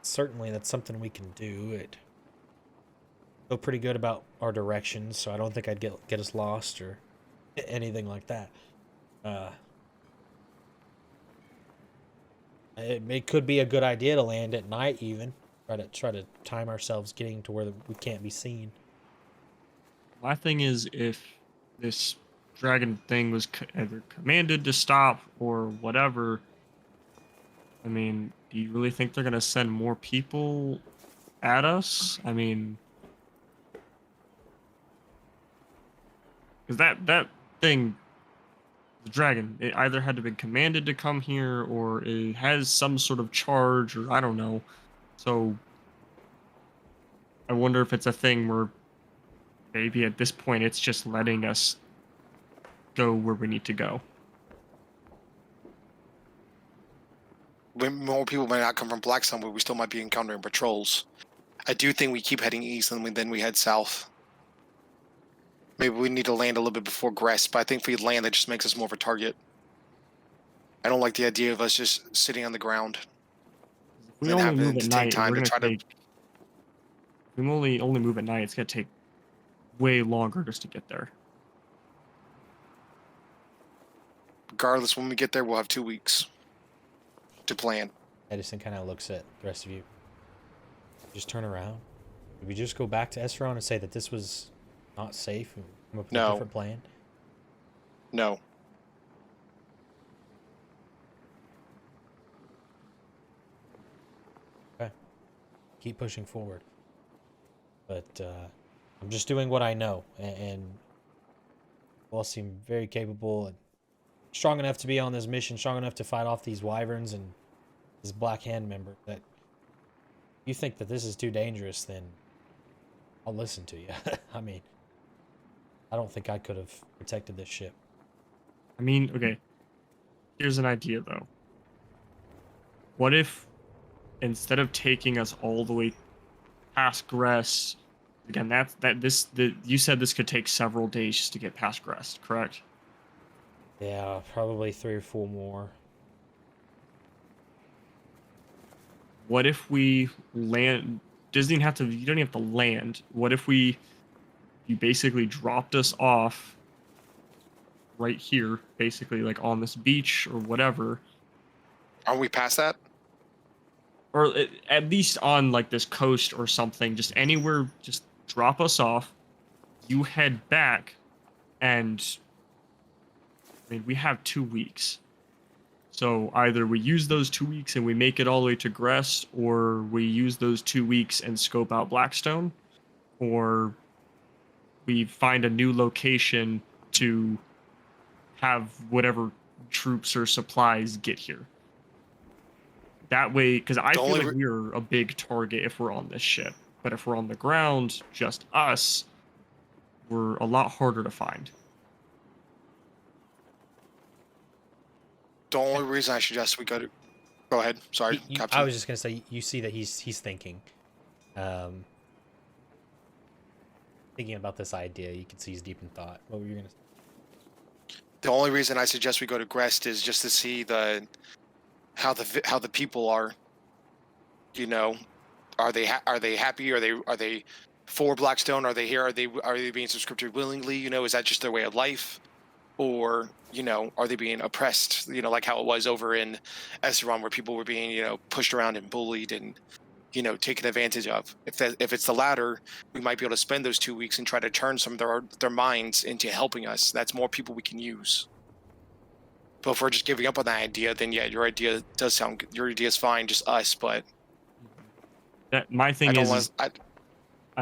Certainly, that's something we can do. It feel pretty good about our directions, so I don't think I'd get us lost or anything like that. It could be a good idea to land at night, even try to time ourselves getting to where we can't be seen. My thing is, if this dragon thing was either commanded to stop or whatever. I mean, do you really think they're gonna send more people at us? I mean, because that thing, the dragon, it either had to have been commanded to come here or it has some sort of charge, or I don't know. So I wonder if it's a thing where maybe at this point it's just letting us go where we need to go. More people might not come from Blackstone, but we still might be encountering patrols. I do think we keep heading east and then we head south. Maybe we need to land a little bit before Grest, but I think if we land, that just makes us more of a target. I don't like the idea of us just sitting on the ground. If we And only having move to at take night, time we're to gonna try to- take. If we only move at night, it's gonna take way longer just to get there. Regardless, when we get there, we'll have 2 weeks to plan. Edison kind of looks at the rest of you. Just turn around. Did we just go back to Esferon and say that this was not safe and come up with a No. different plan? No. Okay. Keep pushing forward. But I'm just doing what I know, and you all seem very capable and strong enough to be on this mission, strong enough to fight off these wyverns and this Black Hand member. That you think that this is too dangerous, then I'll listen to you. I mean, I don't think I could have protected this ship. I mean, okay. Here's an idea though. What if instead of taking us all the way past Grest, again, you said this could take several days just to get past Grest, correct? Yeah, probably 3 or 4 more. What if we land? Doesn't even have to. You don't even have to land. What if you basically dropped us off right here, basically like on this beach or whatever, Aren't we past that? or at least on like this coast or something, just anywhere, just drop us off. You head back, and I mean we have 2 weeks. So either we use those 2 weeks and we make it all the way to Grest, or we use those 2 weeks and scope out Blackstone, or we find a new location to have whatever troops or supplies get here. That way, because I feel like we're a big target if we're on this ship, but if we're on the ground, just us, we're a lot harder to find. The only reason I suggest we go ahead. Sorry, Captain. I was just gonna say, you see that he's thinking, thinking about this idea. You can see he's deep in thought. What were you gonna say? The only reason I suggest we go to Grest is just to see how the people are. You know, are they happy? Are they for Blackstone? Are they here? Are they being subscribed willingly? You know, is that just their way of life, or you know, are they being oppressed? You know, like how it was over in Esferon, where people were being pushed around and bullied and taken advantage of. If it's the latter, we might be able to spend those 2 weeks and try to turn some of their minds into helping us. That's more people we can use. But if we're just giving up on that idea, then yeah, your idea does sound good. Your idea is fine, just us. But My thing I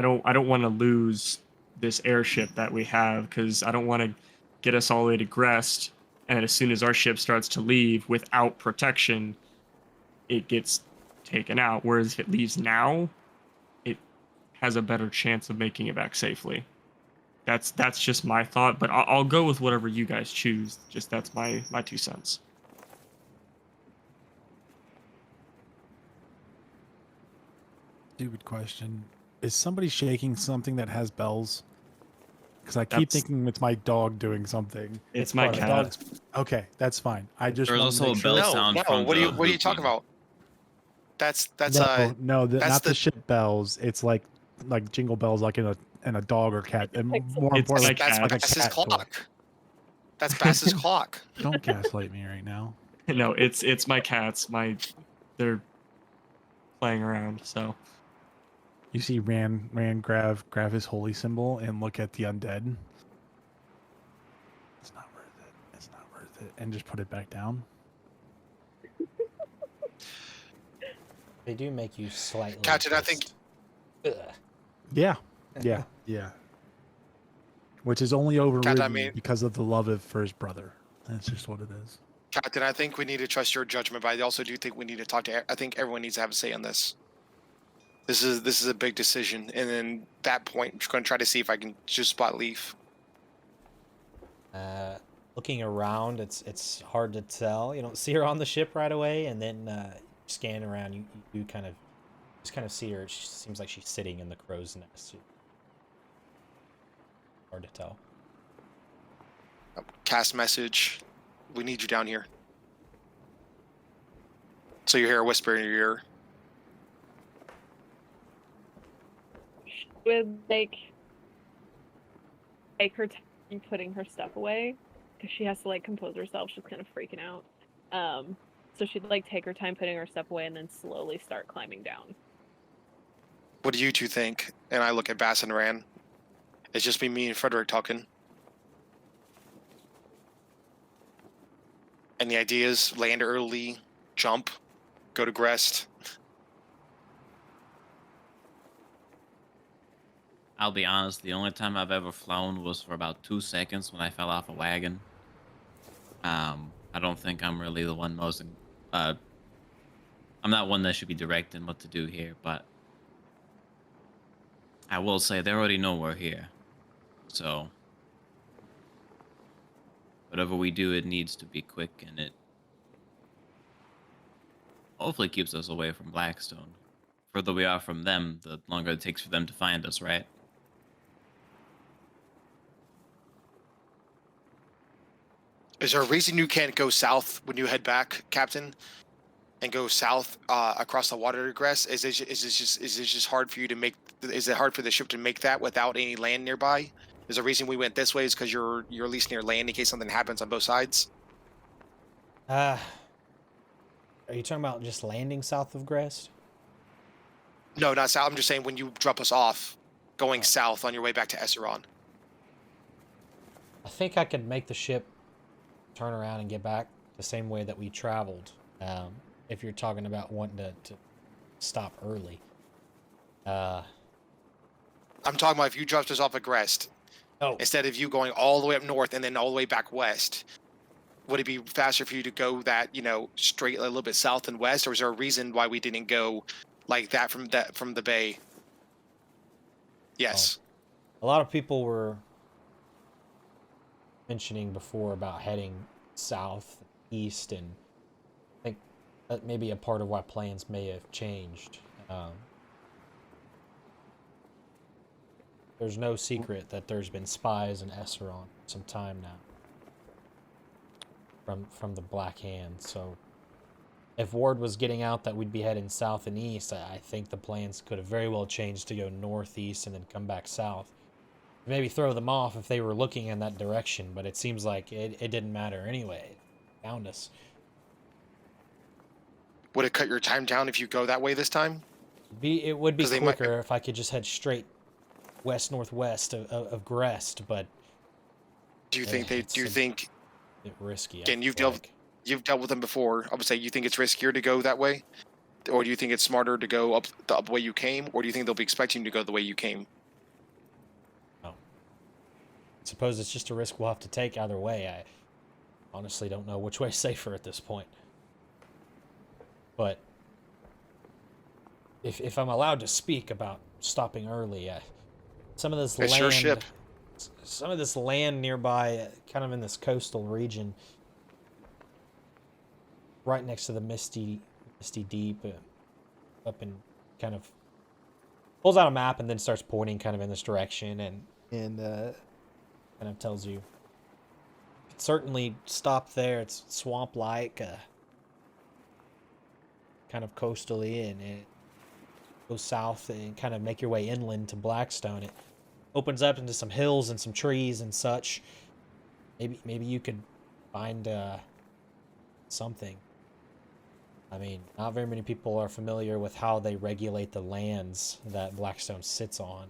don't want to lose this airship that we have, because I don't want to get us all the way to Grest, and as soon as our ship starts to leave without protection, it gets taken out. Whereas if it leaves now, it has a better chance of making it back safely. That's just my thought, but I'll go with whatever you guys choose. Just that's my 2 cents. Stupid question. Is somebody shaking something that has bells? Because I keep That's- thinking it's my dog doing something. It's my part of cat. Okay, that's fine. I just There's want to also make a sure. bell no, sound no. from What are the you talking hooping. about? That's no, that's not the the- ship bells. It's like jingle bells, like in a dog or cat. And more It's importantly, like that's cat. Bass's cat toy. clock. That's Bass's clock. Don't gaslight me right now. No, it's my cats. They're playing around. So You see Rand grab his holy symbol and look at the undead. It's and just put it back down. They do make you slightly. Captain, I think- Ugh. Yeah, yeah. Which is only overridden mean- because of the love for his brother. That's just what it is. Captain, I think we need to trust your judgment, but I also do think we need to talk to. I think everyone needs to have a say on this. This is a big decision, and then that point, I'm just going to try to see if I can just spot Leaf. Looking around, it's hard to tell. You don't see her on the ship right away, and then scan around. You kind of see her. She seems like she's sitting in the crow's nest. Hard to tell. Cast message. We need you down here. So you hear a whisper in your ear. She would like take her time putting her stuff away because she has to like compose herself. She's kind of freaking out. So she'd like take her time putting her stuff away and then slowly start climbing down. What do you two think? And I look at Bass and Ran. It's just me and Frederick talking. And the idea is land early, jump, go to Grest. I'll be honest, the only time I've ever flown was for about 2 seconds when I fell off a wagon. I don't think I'm really the one most... I'm not one that should be directing what to do here, but... I will say they already know we're here. So... whatever we do, it needs to be quick, and it... hopefully keeps us away from Blackstone. The further we are from them, the longer it takes for them to find us, right? Is there a reason you can't go south when you head back, Captain, and go south across the water to Grest? Is it just hard for you to make? Is it hard for the ship to make that without any land nearby? Is the reason we went this way is because you're at least near land in case something happens on both sides? Are you talking about just landing south of Grest? No, not south. I'm just saying when you drop us off, going south on your way back to Esseron. I think I could make the ship turn around and get back the same way that we traveled. If you're talking about wanting to stop early. I'm talking about if you dropped us off at Grest, instead of you going all the way up north and then all the way back west, would it be faster for you to go that, straight a little bit south and west, or is there a reason why we didn't go like that from the bay? Yes. A lot of people were mentioning before about heading south, east, and I think that may be a part of why plans may have changed. There's no secret that there's been spies in Esseron for some time now. From the Black Hand, so if word was getting out that we'd be heading south and east, I think the plans could have very well changed to go northeast and then come back south. Maybe throw them off if they were looking in that direction, but it seems like it didn't matter anyway. It found us. Would it cut your time down if you go that way this time? It would be 'Cause they might- quicker if I could just head straight west-northwest of Grest, but Do you think it's a think bit risky. Again, I you've feel dealt like. you've dealt with them before. I would say you think it's riskier to go that way, or do you think it's smarter to go up the way you came, or do you think they'll be expecting you to go the way you came? I suppose it's just a risk we'll have to take either way. I honestly don't know which way's safer at this point. But if I'm allowed to speak about stopping early, some of this It's land, your ship. some of this land nearby, kind of in this coastal region, right next to the Misty Deep, up in kind of pulls out a map and then starts pointing kind of in this direction and kind of tells you certainly stop there. It's swamp-like, kind of coastally, and it goes south and kind of make your way inland to Blackstone. It opens up into some hills and some trees and such. Maybe you could find something. I mean, not very many people are familiar with how they regulate the lands that Blackstone sits on.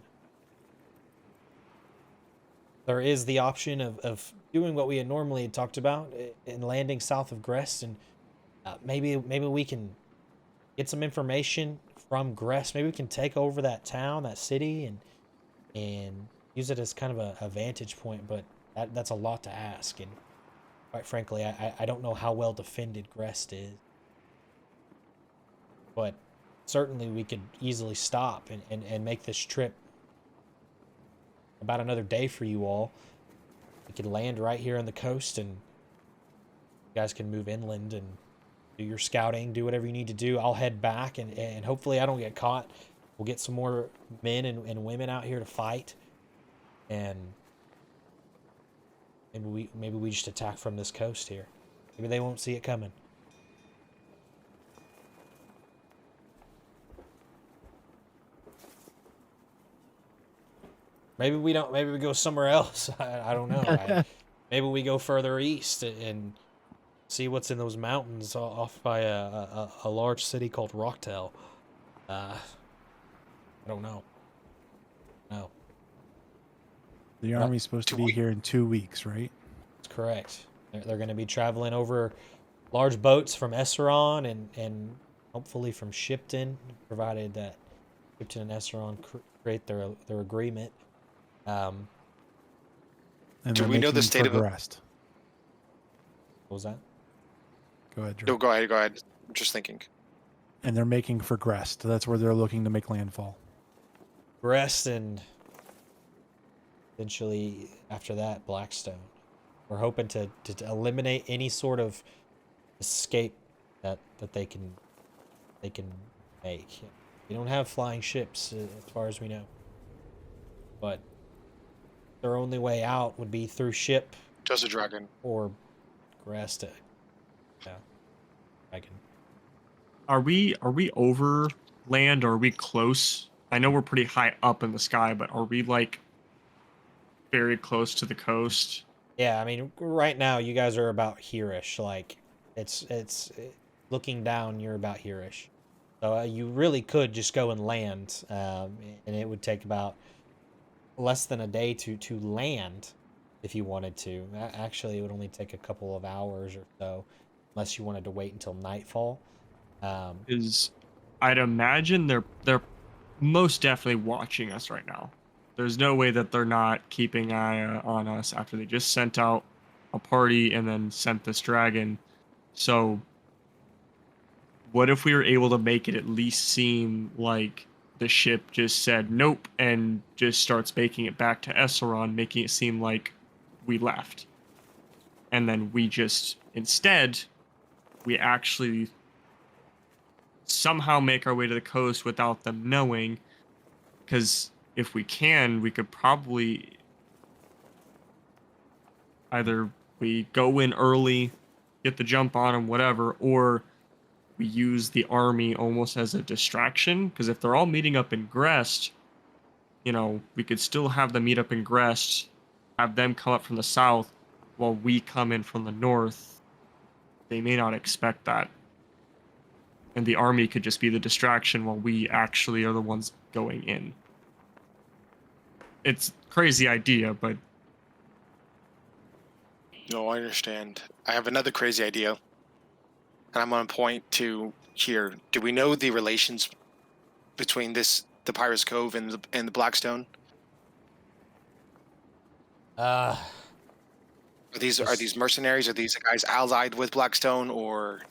There is the option of doing what we had normally had talked about and landing south of Grest, and maybe we can get some information from Grest. Maybe we can take over that town, that city, and use it as kind of a vantage point. But that's a lot to ask, and quite frankly, I don't know how well defended Grest is. But certainly we could easily stop and make this trip about another day for you all. We could land right here on the coast, and you guys can move inland and do your scouting, do whatever you need to do. I'll head back, and hopefully I don't get caught. We'll get some more men and women out here to fight, and maybe we just attack from this coast here. Maybe they won't see it coming. Maybe we don't. Maybe we go somewhere else. I don't know. Maybe we go further east and see what's in those mountains off by a large city called Rocktail. I don't know. No. The army's supposed to be here in 2 weeks, right? That's correct. They're going to be traveling over large boats from Esseron and hopefully from Shipton, provided that Shipton and Esseron create their agreement. And Do we know the state of Grest? What was that? Go ahead, Drew. No, go ahead. I'm just thinking. And they're making for Grest. That's where they're looking to make landfall. Grest, and eventually after that, Blackstone. We're hoping to eliminate any sort of escape that they can make. We don't have flying ships as far as we know, but their only way out would be through ship. Just a dragon. Or Grest. Yeah, dragon. Are we over land? Or are we close? I know we're pretty high up in the sky, but are we like very close to the coast? Yeah, I mean, right now you guys are about here-ish. Like, it's looking down, you're about here-ish. So you really could just go and land, and it would take about less than a day to land if you wanted to. Actually, it would only take a couple of hours or so, unless you wanted to wait until nightfall. I'd imagine they're most definitely watching us right now. There's no way that they're not keeping an eye on us after they just sent out a party and then sent this dragon. So what if we were able to make it at least seem like the ship just said nope and just starts making it back to Esseron, making it seem like we left. And then we just, instead, we actually somehow make our way to the coast without them knowing. Because if we can, we could probably either we go in early, get the jump on them, whatever, or we use the army almost as a distraction. Because if they're all meeting up in Grest, you know, we could still have them meet up in Grest, have them come up from the south while we come in from the north. They may not expect that. And the army could just be the distraction while we actually are the ones going in. It's a crazy idea, but... No, I understand. I have another crazy idea. And I'm on point to here. Do we know the relations between the Pirates Cove and the Blackstone? Are these mercenaries? Are these guys allied with Blackstone, or?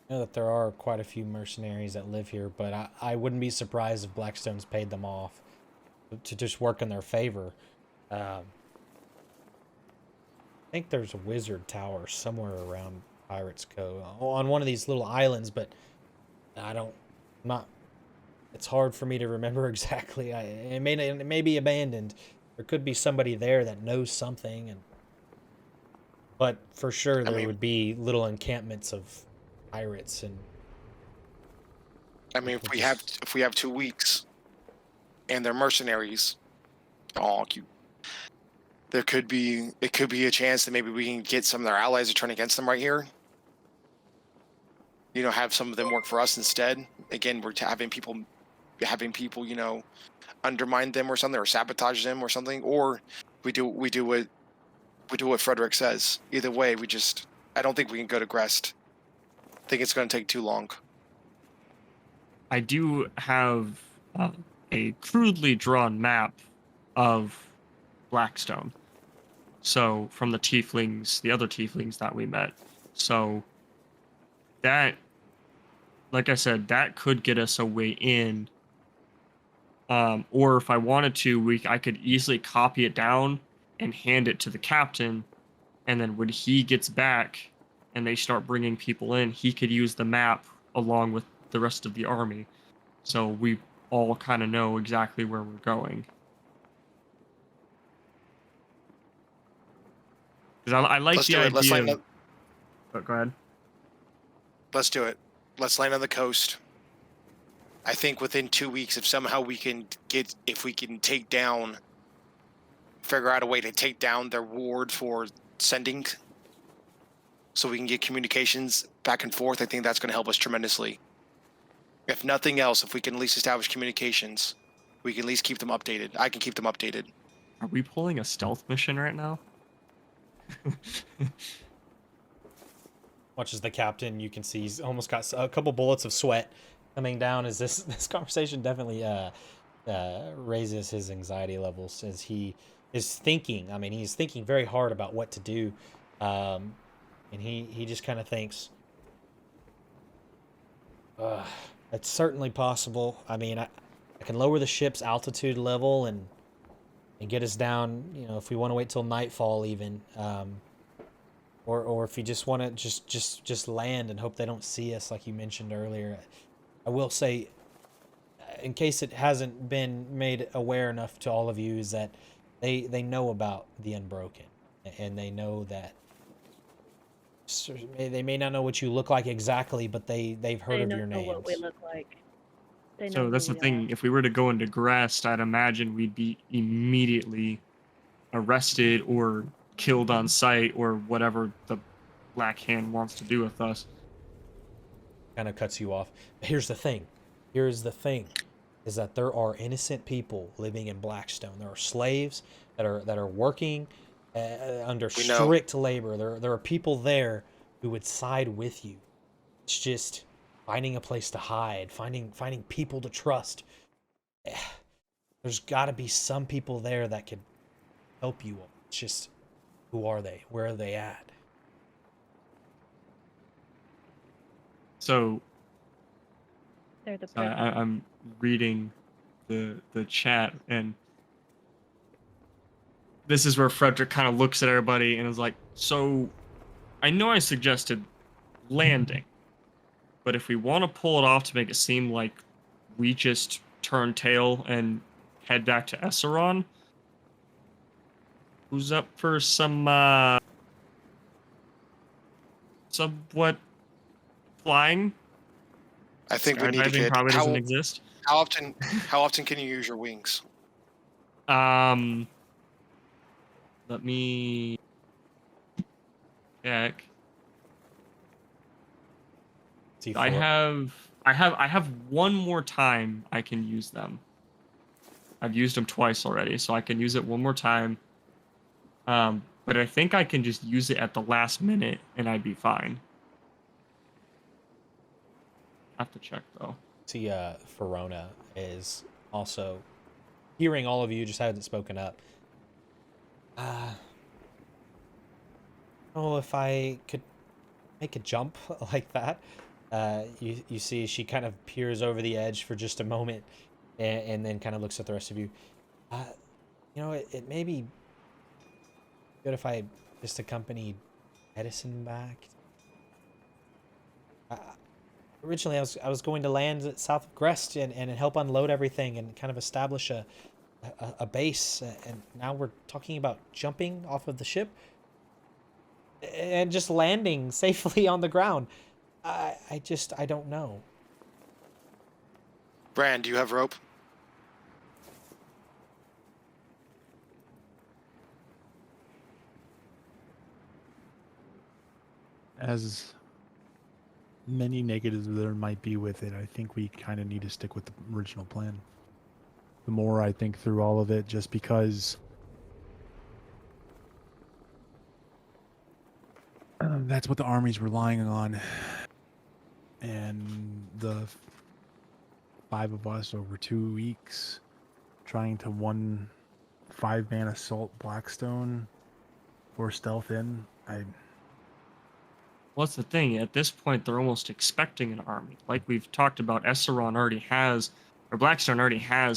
I know that there are quite a few mercenaries that live here, but I wouldn't be surprised if Blackstone's paid them off to just work in their favor. I think there's a wizard tower somewhere around Pirates Cove on one of these little islands, but it's hard for me to remember exactly. It may be abandoned. There could be somebody there that knows something, but for sure there would be little encampments of pirates. And I mean, if we have 2 weeks, and they're mercenaries, it could be a chance that maybe we can get some of their allies to turn against them right here. You know, have some of them work for us instead. Again, we're having people, you know, undermine them or something, or sabotage them or something. Or we do what we do what Frederick says. Either way, I don't think we can go to Grest. I think it's going to take too long. I do have a crudely drawn map of Blackstone. So from the other tieflings that we met. So that, like I said, that could get us a way in. Or if I wanted to, I could easily copy it down and hand it to the captain. And then when he gets back and they start bringing people in, he could use the map along with the rest of the army. So we all kind of know exactly where we're going. Because I like Let's the do it. Let's idea. land But go ahead. Let's do it. Let's land on the coast. I think within 2 weeks, if somehow we can figure out a way to take down their ward for sending, so we can get communications back and forth, I think that's going to help us tremendously. If nothing else, if we can at least establish communications, we can at least keep them updated. I can keep them updated. Are we pulling a stealth mission right now? Watch as the captain, you can see he's almost got a couple bullets of sweat coming down as this conversation definitely raises his anxiety levels as he is thinking. I mean, he's thinking very hard about what to do, and he just kind of thinks, it's certainly possible. I mean, I can lower the ship's altitude level and get us down, you know, if we want to wait till nightfall even, or if you just want to just land and hope they don't see us like you mentioned earlier. I will say, in case it hasn't been made aware enough to all of you, is that they know about the Unbroken, and they know that they may not know what you look like exactly, but they've heard of your names. They know what we look like. They know So that's who the we thing. are. If we were to go into Grest, I'd imagine we'd be immediately arrested or killed on sight or whatever the Black Hand wants to do with us. Kind of cuts you off. Here's the thing. Is that there are innocent people living in Blackstone. There are slaves that are working under strict labor. There are people there who would side with you. It's just finding a place to hide, finding people to trust. There's got to be some people there that could help you. It's just, who are they? Where are they at? So They're the I'm reading the chat, and this is where Frederick kind of looks at everybody and is like, so I know I suggested landing, but if we want to pull it off to make it seem like we just turn tail and head back to Esseron, who's up for some somewhat flying? I think we need to Skydiving get. probably doesn't exist. How often can you use your wings? Let me check. I have one more time I can use them. I've used them twice already, so I can use it one more time. But I think I can just use it at the last minute and I'd be fine. I have to check though. See, Verona is also hearing all of you, just hasn't spoken up. Oh, if I could make a jump like that. You see she kind of peers over the edge for just a moment and then kind of looks at the rest of you. You know, it may be good if I just accompanied Edison back. Originally, I was going to land south of Grest and help unload everything and kind of establish a base. And now we're talking about jumping off of the ship and just landing safely on the ground. I don't know. Brand, do you have rope? As many negatives there might be with it, I think we kind of need to stick with the original plan. The more I think through all of it, just because That's what the army's relying on. And the 5 of us over 2 weeks trying to 5-man assault Blackstone or stealth in. What's the thing? At this point, they're almost expecting an army. Like we've talked about, Blackstone already has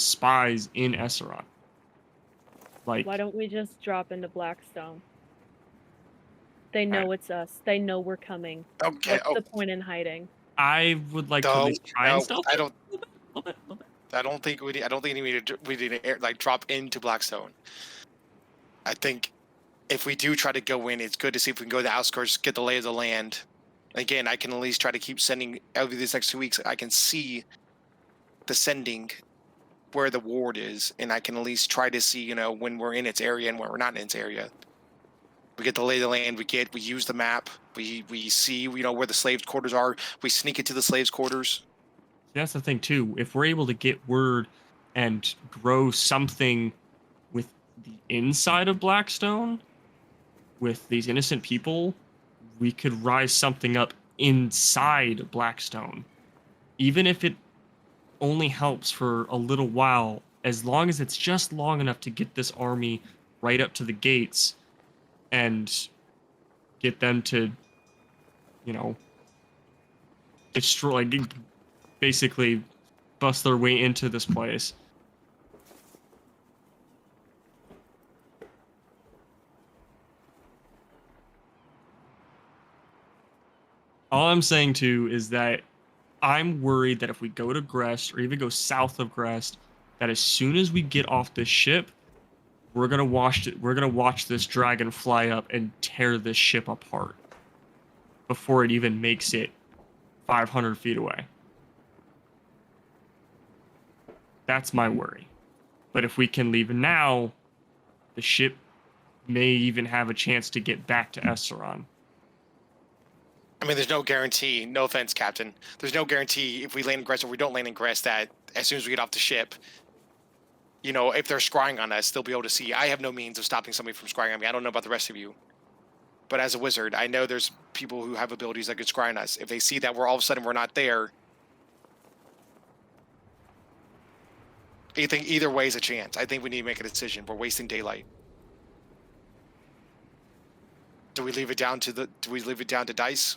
spies in Esseron. Like, Why don't we just drop into Blackstone? They know it's us. They know we're coming. Okay. What's the point in hiding? I would like to at No, least try and no, stealth I it. don't. A little bit. I don't think we need. I don't think we need to like drop into Blackstone. I think if we do try to go in, it's good to see if we can go to the outskirts, get the lay of the land. Again, I can at least try to keep sending over these next 2 weeks. I can see the sending where the ward is, and I can at least try to see, when we're in its area and when we're not in its area. We get the lay of the land. We use the map. We see, where the slaves' quarters are. We sneak into the slaves' quarters. That's the thing too. If we're able to get word and grow something with the inside of Blackstone, with these innocent people, we could rise something up inside Blackstone. Even if it only helps for a little while, as long as it's just long enough to get this army right up to the gates and get them to, destroy, basically bust their way into this place. All I'm saying too is that I'm worried that if we go to Grest or even go south of Grest, that as soon as we get off this ship, we're gonna watch this dragon fly up and tear this ship apart before it even makes it 500 feet away. That's my worry. But if we can leave now, the ship may even have a chance to get back to Esseron. I mean, there's no guarantee. No offense, Captain. There's no guarantee if we land in Grest or we don't land in Grest that as soon as we get off the ship, if they're scrying on us, they'll be able to see. I have no means of stopping somebody from scrying on me. I don't know about the rest of you. But as a wizard, I know there's people who have abilities that could scry on us. If they see that all of a sudden we're not there, either way is a chance. I think we need to make a decision. We're wasting daylight. Do we leave it down to dice?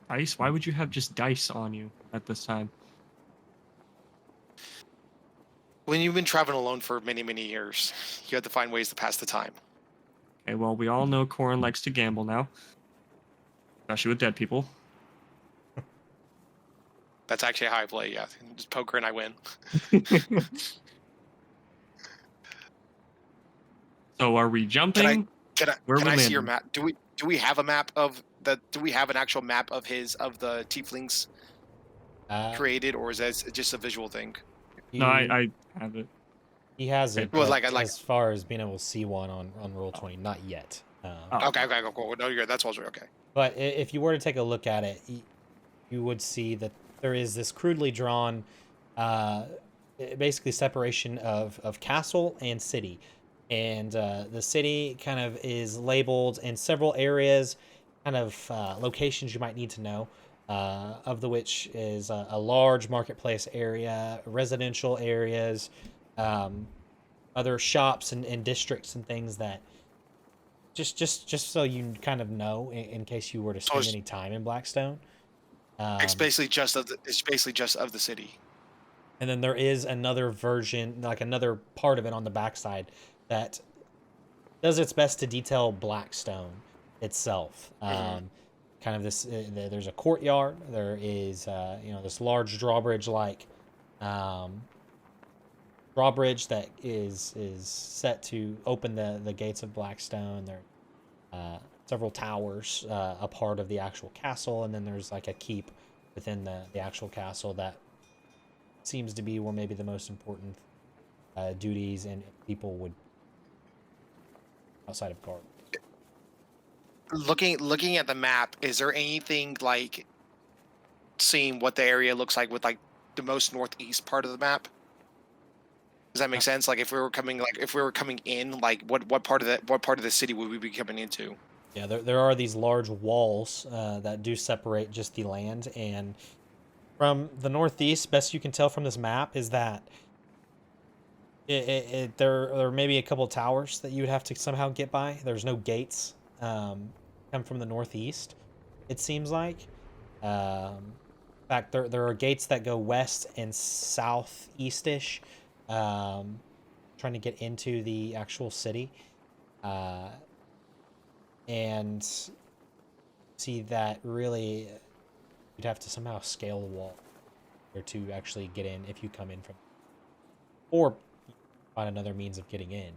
Dice? Why would you have just dice on you at this time? When you've been traveling alone for many, many years, you have to find ways to pass the time. Okay, well, we all know Corin likes to gamble now. Especially with dead people. That's actually how I play, yeah. Just poker and I win. So are we jumping? Can I see your map? Do we have a map of do we have an actual map of the tieflings created, or is that just a visual thing? No, I have it. He has it. Well, as far as being able to see one on Roll20, not yet. Okay, cool. No, that's also okay. But if you were to take a look at it, you would see that there is this crudely drawn, basically separation of castle and city. And the city kind of is labeled in several areas, kind of locations you might need to know, of the which is a large marketplace area, residential areas, other shops and districts and things that just so you kind of know in case you were to spend any time in Blackstone. It's basically just of the city. And then there is another version, like another part of it on the backside that does its best to detail Blackstone itself. Kind of this, there's a courtyard. There is, this large drawbridge drawbridge that is set to open the gates of Blackstone. There are several towers, a part of the actual castle, and then there's like a keep within the actual castle that seems to be where maybe the most important duties and people would outside of guard. Looking at the map, is there anything like seeing what the area looks like with like the most northeast part of the map? Does that make sense? Like if we were coming in, like what part of the city would we be coming into? Yeah, there are these large walls that do separate just the land, and from the northeast, best you can tell from this map is that there may be a couple towers that you would have to somehow get by. There's no gates come from the northeast, it seems like. In fact, there are gates that go west and southeastish, trying to get into the actual city. And see that really you'd have to somehow scale the wall or to actually get in if you come in from, or find another means of getting in.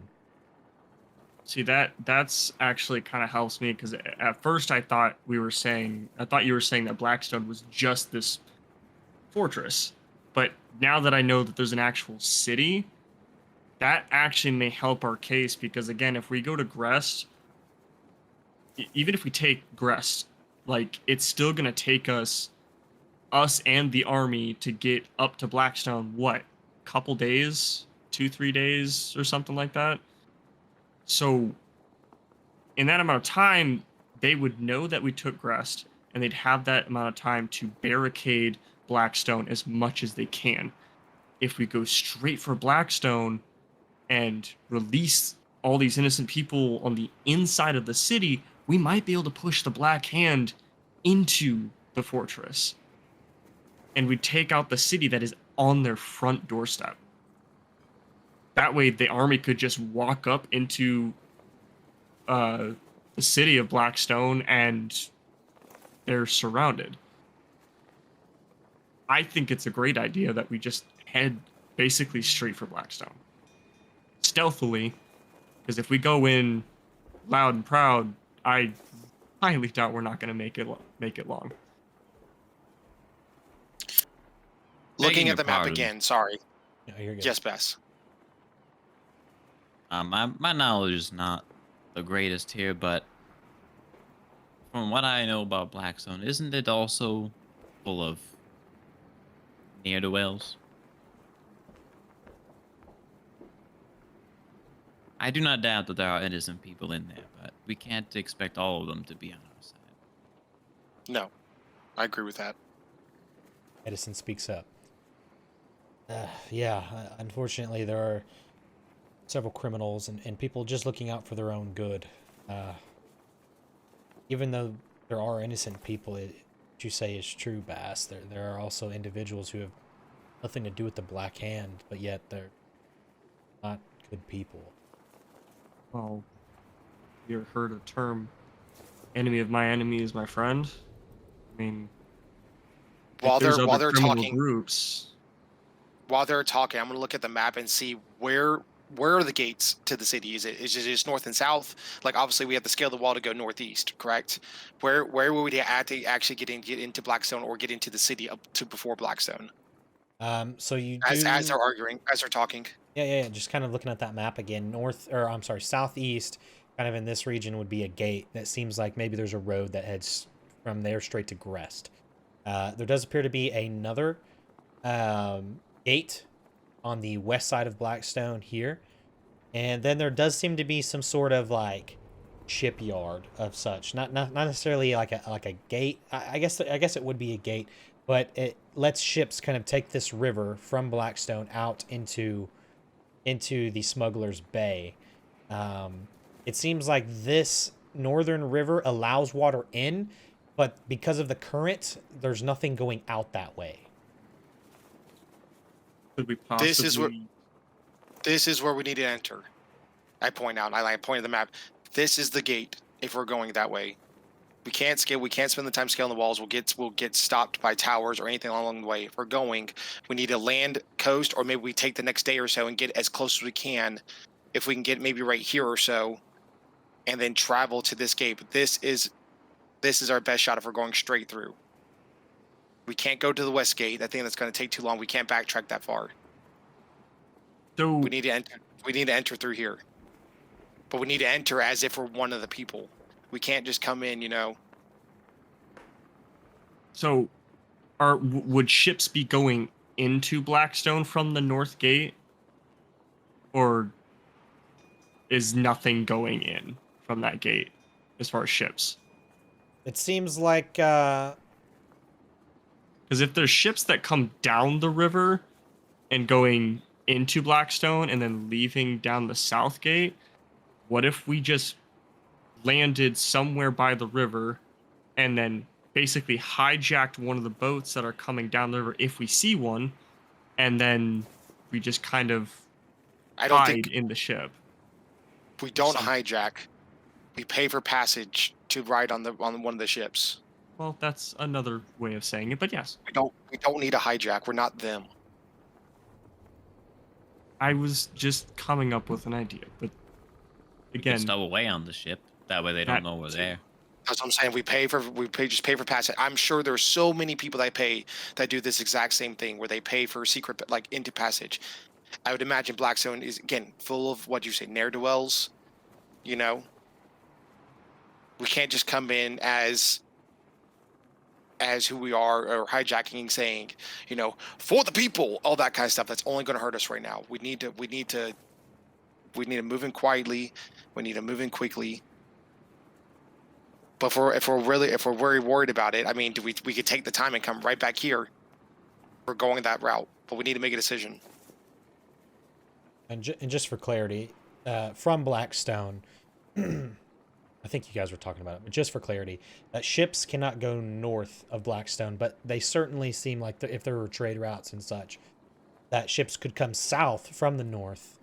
See, that's actually kind of helps me, because at first I thought you were saying that Blackstone was just this fortress, but now that I know that there's an actual city, that actually may help our case, because again, if we go to Grest, even if we take Grest, like it's still gonna take us and the army to get up to Blackstone. What, couple days, 2-3 days, or something like that. So, in that amount of time, they would know that we took Grest, and they'd have that amount of time to barricade Blackstone as much as they can. If we go straight for Blackstone and release all these innocent people on the inside of the city, we might be able to push the Black Hand into the fortress. And we take out the city that is on their front doorstep. That way, the army could just walk up into the city of Blackstone, and they're surrounded. I think it's a great idea that we just head basically straight for Blackstone. Stealthily, because if we go in loud and proud, I highly doubt we're not going to make it long. Looking Begging at the your map pardon. again. Sorry. No, you're good. Yes, Bess. My knowledge is not the greatest here, but from what I know about Blackstone, isn't it also full of ne'er-do-wells? I do not doubt that there are innocent people in there, but we can't expect all of them to be on our side. No, I agree with that. Edison speaks up. Yeah, unfortunately, there are several criminals and people just looking out for their own good. Even though there are innocent people, what you say is true, Bass. There are also individuals who have nothing to do with the Black Hand, but yet they're not good people. Well, you ever heard a term, enemy of my enemy is my friend? I mean, While there's they're other criminal talking, groups. I'm going to look at the map and see where are the gates to the city. Is it just north and south? Like obviously we have to scale the wall to go northeast, correct? Where would we have to actually get into Blackstone or get into the city up to before Blackstone? So you As do, they're arguing, as they're talking. yeah. Just kind of looking at that map again. Southeast, kind of in this region would be a gate that seems like maybe there's a road that heads from there straight to Grest. There does appear to be another gate on the west side of Blackstone here, and then there does seem to be some sort of like shipyard of such. Not necessarily like a gate. I guess it would be a gate, but it lets ships kind of take this river from Blackstone out into the Smuggler's Bay. It seems like this northern river allows water in, but because of the current, there's nothing going out that way. Could we possibly... This is where we need to enter. I point out. I point at the map. This is the gate. If we're going that way, we can't scale. We can't spend the time scaling the walls. We'll get stopped by towers or anything along the way. If we're going, we need to land coast, or maybe we take the next day or so and get as close as we can. If we can get maybe right here or so, and then travel to this gate. But this is our best shot if we're going straight through. We can't go to the west gate. I think that's going to take too long. We can't backtrack that far. So we need to enter. We need to enter through here. But we need to enter as if we're one of the people. We can't just come in, you know. So, would ships be going into Blackstone from the north gate? or is nothing going in from that gate as far as ships? It seems like Because if there's ships that come down the river and going into Blackstone and then leaving down the south gate, what if we just landed somewhere by the river and then basically hijacked one of the boats that are coming down the river if we see one, and then we just kind of I don't hide think in the ship? we don't some- hijack. We pay for passage to ride on one of the ships. Well, that's another way of saying it, but yes. We don't need a hijack. We're not them. I was just coming up with an idea, but We again, could stow away on the ship. That way they That don't know we're too. there. That's what I'm saying. Just pay for passage. I'm sure there's so many people that pay that do this exact same thing where they pay for secret like into passage. I would imagine Blackstone is again full of what you say ne'er-do-wells. You know, we can't just come in as who we are or hijacking and saying, you know, for the people, all that kind of stuff. That's only going to hurt us right now. We need to move in quietly. We need to move in quickly. But if we're very worried about it, I mean, we could take the time and come right back here. We're going that route, but we need to make a decision. And just for clarity, from Blackstone, I think you guys were talking about it, but just for clarity, ships cannot go north of Blackstone, but they certainly seem like if there were trade routes and such, that ships could come south from the north.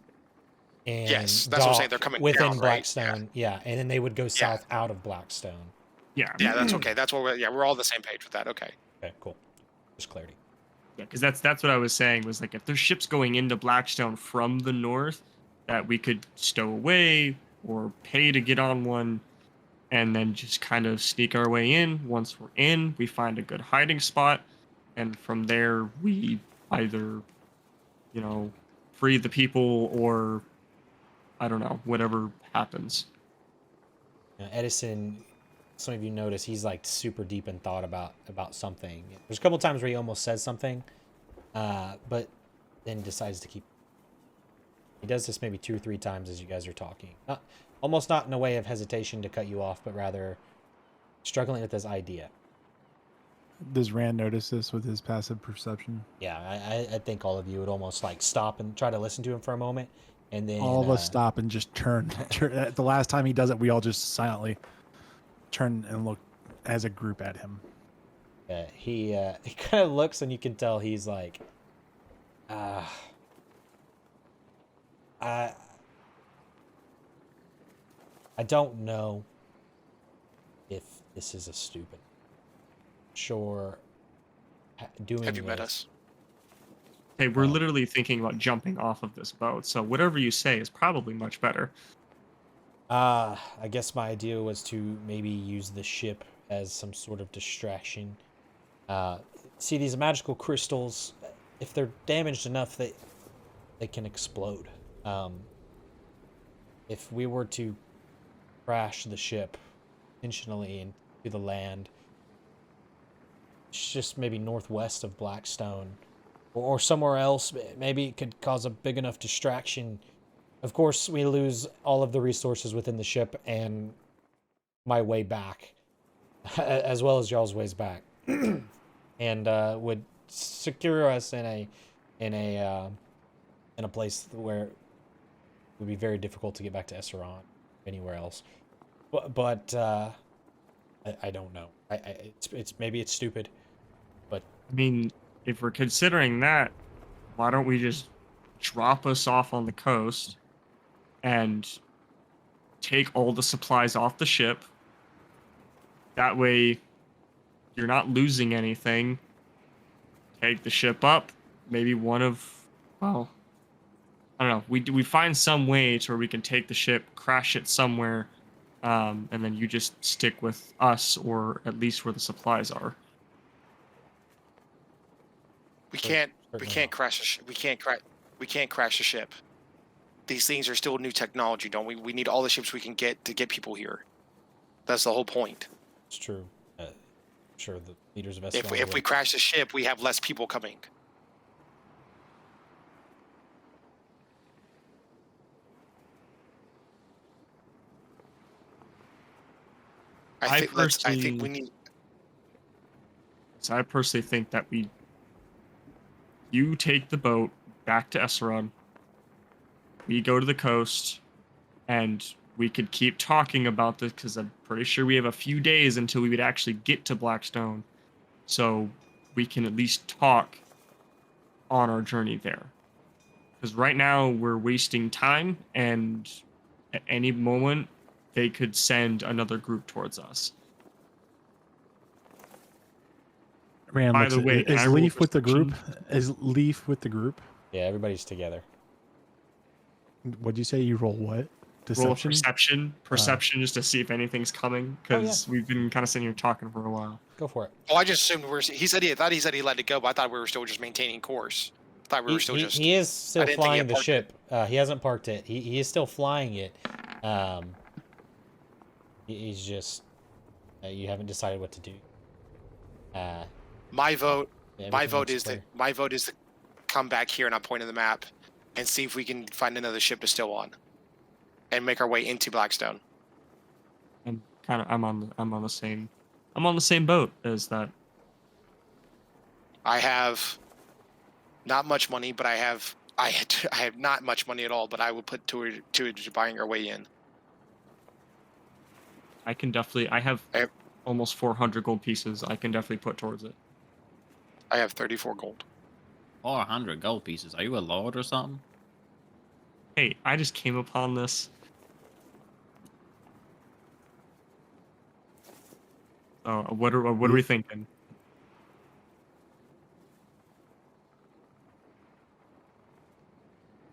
And Yes, that's what I'm saying. They're coming within down, right? Blackstone, yeah, and then they would go south out of Blackstone. yeah, Yeah, that's okay. That's what we're all on the same page with that. Okay. Okay, cool. Just clarity. Yeah, because that's what I was saying was like if there's ships going into Blackstone from the north that we could stow away or pay to get on one and then just kind of sneak our way in. Once we're in, we find a good hiding spot, and from there we either, you know, free the people or I don't know, whatever happens. Edison, some of you notice he's like super deep in thought about something. There's a couple times where he almost says something, but then decides to keep. He does this maybe 2 or 3 times as you guys are talking. Almost not in a way of hesitation to cut you off, but rather struggling with his idea. Does Rand notice this with his passive perception? Yeah, I think all of you would almost like stop and try to listen to him for a moment, and then All of us stop and just turn. The last time he does it, we all just silently turn and look as a group at him. He kind of looks, and you can tell he's like, I don't know if this is a stupid. Sure, doing. Have you met this- us? Hey, we're literally thinking about jumping off of this boat, so whatever you say is probably much better. I guess my idea was to maybe use the ship as some sort of distraction. See, these magical crystals, if they're damaged enough, they can explode. If we were to crash the ship intentionally into the land, it's just maybe northwest of Blackstone, or somewhere else, maybe it could cause a big enough distraction. Of course, we lose all of the resources within the ship and my way back, as well as y'all's ways back, and would secure us in a place where it would be very difficult to get back to Esseron, anywhere else. But I don't know. It's maybe it's stupid, but I mean, if we're considering that, why don't we just drop us off on the coast and take all the supplies off the ship? That way, you're not losing anything. Take the ship up. Maybe I don't know. We find some way to where we can take the ship, crash it somewhere, and then you just stick with us, or at least where the supplies are. We can't certainly crash we can't crash the ship. These things are still new technology, don't we? We need all the ships we can get to get people here. That's the whole point. it's true. I'm sure the leaders of Esseron If we would- crash the ship, we have less people coming. I think we need. So I personally think that you take the boat back to Esseron. We go to the coast, and we could keep talking about this because I'm pretty sure we have a few days until we would actually get to Blackstone. So we can at least talk on our journey there. Because right now we're wasting time, and at any moment they could send another group towards us. Ram, By the way, can is I roll Leaf with the group? perception? Is Leaf with the group? Yeah, everybody's together. What'd you say? You roll what? Roll a Deception? perception just to see if anything's coming, because we've been kind of sitting here talking for a while. Go for it. Oh, I just assumed he said he let it go, but I thought we were still just maintaining course. I thought we were still just. He is still I didn't think he flying had the parked ship. He hasn't parked it. He is still flying it. He's just you haven't decided what to do. My vote. Yeah, My everything vote looks is my vote is to come back here, and I'm pointing the map, and see if we can find another ship to still on, and make our way into Blackstone. And kind of, I'm on the same boat as that. I have not much money, but I have not much money at all, but I will put to buying our way in. I have I- almost 400 gold pieces. I can definitely put towards it. I have 34 gold. 400 gold pieces. Are you a lord or something? Hey, I just came upon this. What are we thinking?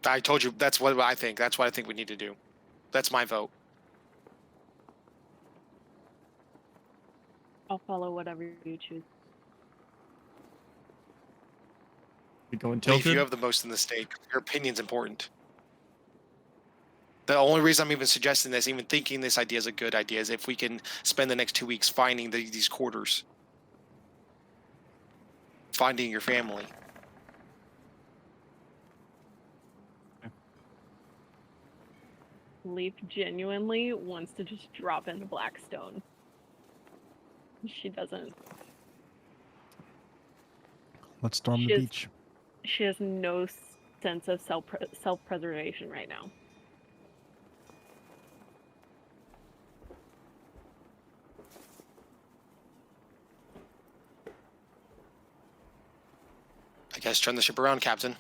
I told you that's what I think. That's what I think we need to do. That's my vote. I'll follow whatever you choose. We going Leaf, tilted? you have the most in the stake. Your opinion's important. The only reason I'm even suggesting this, even thinking this idea is a good idea, is if we can spend the next 2 weeks finding these quarters, finding your family. Leaf genuinely wants to just drop into Blackstone. She doesn't. Let's storm She the is- beach. She has no sense of self-preservation right now. I guess turn the ship around, Captain.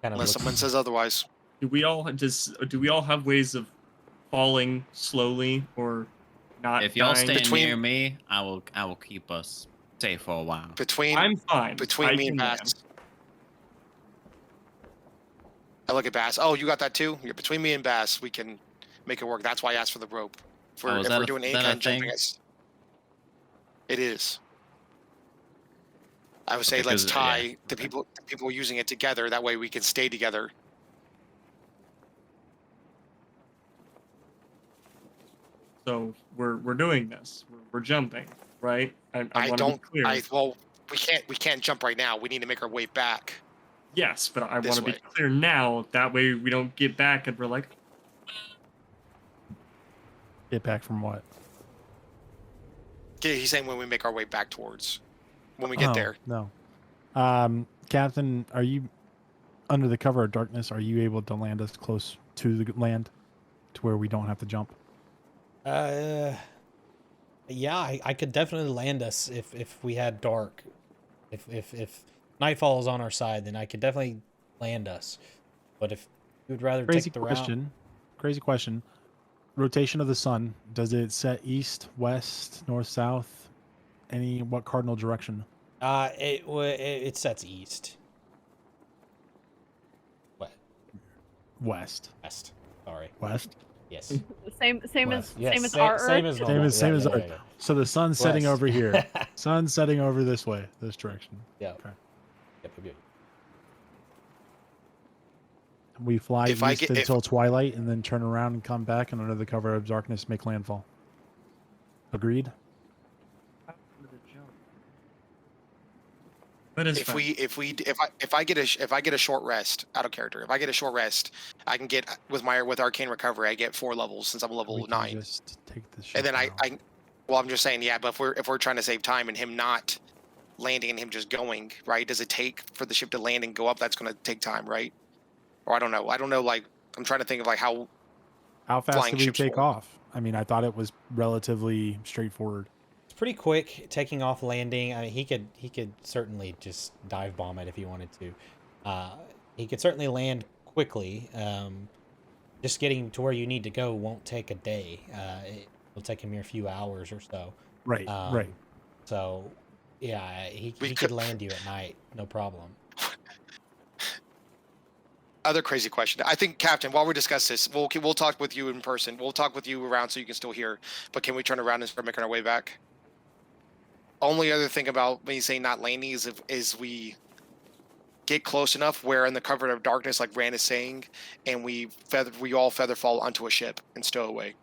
Kind of Unless looks- someone says otherwise. Do we all have ways of falling slowly or not If y'all dying? stand Between- near me, I will keep us safe for a while. Between I'm fine. between me and can Bass. I look at Bass. Oh, you got that too? Yeah, between me and Bass, we can make it work. That's why I asked for the rope. If Oh, is if that we're a- doing any that a kind of jumping, thing? it is. I would say Okay, let's 'cause, tie yeah, the okay. people using it together. That way we can stay together. So we're doing this. We're jumping, right? I I want to don't. be clear. Well, we can't jump right now. We need to make our way back. Yes, but I This want to be way. clear now. That way we don't get back and we're like, Get back from what? He's saying when we make our way back towards, when we get Oh, there. No. Captain, are you under the cover of darkness? Are you able to land us close to the land to where we don't have to jump? Yeah, I could definitely land us if we had dark. If nightfall is on our side, then I could definitely land us. But if you would rather Crazy take the question. Crazy question. Rotation of the sun. Does it set east, west, north, south? What cardinal direction? route, it sets east. What? West. West. Sorry. West. Yes. Same West. as Yes, same as same- our same Earth. as normal. Same as Yeah, our- yeah, yeah. So the sun's setting West. over here. Sun's setting over this way, this direction. Yeah. Okay. Yep. We fly If I east get- until twilight and then turn around and come back and under the cover of darkness make landfall. Agreed? That is If fine. if I get a short rest out of character, if I get a short rest, I can get with arcane recovery, I get 4 levels since I'm We level can 9. just take the ship And then now. well, I'm just saying, yeah, but if we're trying to save time and him not landing and him just going, right? Does it take for the ship to land and go up? That's going to take time, right? Or I don't know. I don't know. Like, I'm trying to think of like how How fast flying did we ships take work. off? I mean, I thought it was relatively straightforward. It's pretty quick taking off, landing. I mean, he could certainly just dive bomb it if he wanted to. He could certainly land quickly. Just getting to where you need to go won't take a day. It'll take him a few hours or so. Right, right. So, yeah, he We could could- land you at night, no problem. Other crazy question. I think, Captain, while we discuss this, we'll talk with you in person. We'll talk with you around so you can still hear. But can we turn around and start making our way back? Only other thing about me saying not landing is we get close enough where in the cover of darkness, like Rand is saying, and we all feather fall onto a ship and stow away.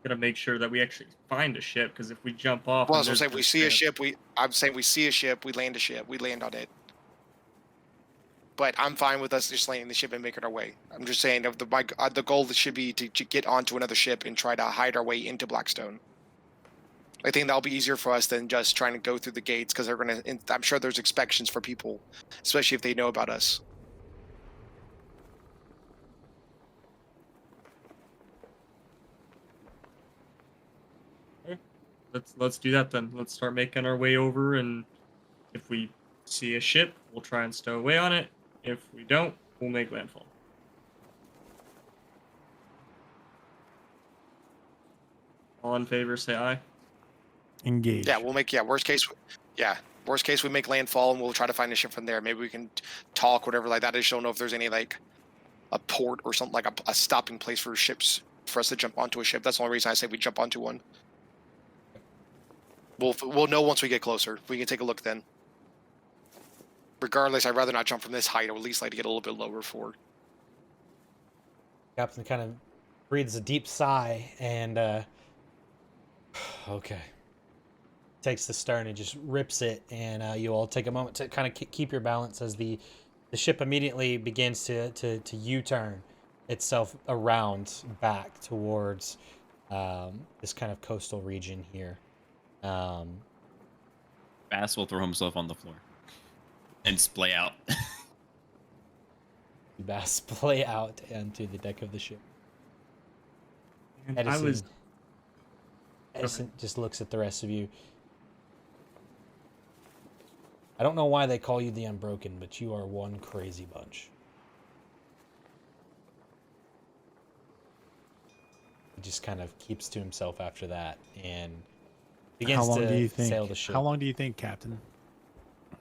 Gotta make sure that we actually find a ship, because if we jump off, Well, and as I'm saying, there's we no see a ship. I'm saying we see a ship. We land a ship. We land on it. But I'm fine with us just landing the ship and making our way. I'm just saying the goal should be to get onto another ship and try to hide our way into Blackstone. I think that'll be easier for us than just trying to go through the gates, because they're gonna. I'm sure there's inspections for people, especially if they know about us. Let's do that then. Let's start making our way over, and if we see a ship, we'll try and stow away on it. If we don't, we'll make landfall. All in favor, say aye. Engage. Yeah, we'll make. Yeah, worst case. Yeah, worst case we make landfall and we'll try to find a ship from there. Maybe we can talk, whatever like that. I just don't know if there's any like a port or something like a stopping place for ships for us to jump onto a ship. That's the only reason I say we jump onto one. We'll know once we get closer. We can take a look then. Regardless, I'd rather not jump from this height. I would at least like to get a little bit lower for. Captain kind of breathes a deep sigh and okay. Takes the stern and just rips it, and you all take a moment to kind of keep your balance as the ship immediately begins to U-turn itself around back towards this kind of coastal region here. Bass will throw himself on the floor and splay out. Bass play out onto the deck of the ship. And Edison just looks at the rest of you. I don't know why they call you the Unbroken, but you are one crazy bunch. He just kind of keeps to himself after that and begins How long to do you think? sail the ship. How long do you think, Captain?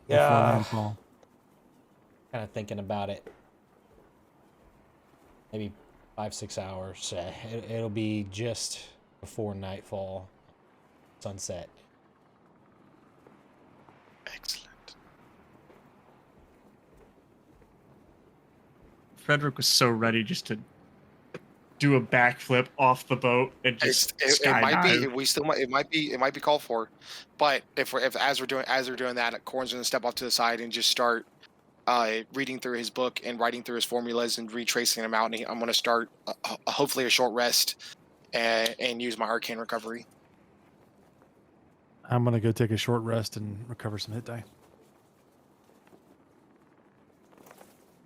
Yeah. Before landfall? Kind of thinking about it. Maybe 5-6 hours. It'll be just before nightfall, sunset. Excellent. Frederick was so ready just to do a backflip off the boat and just It might be. skydive. We still might. It might be called for. But if as we're doing that, Corn's gonna step off to the side and just start reading through his book and writing through his formulas and retracing them out. And I'm gonna start hopefully a short rest and use my arcane recovery. I'm gonna go take a short rest and recover some hit die.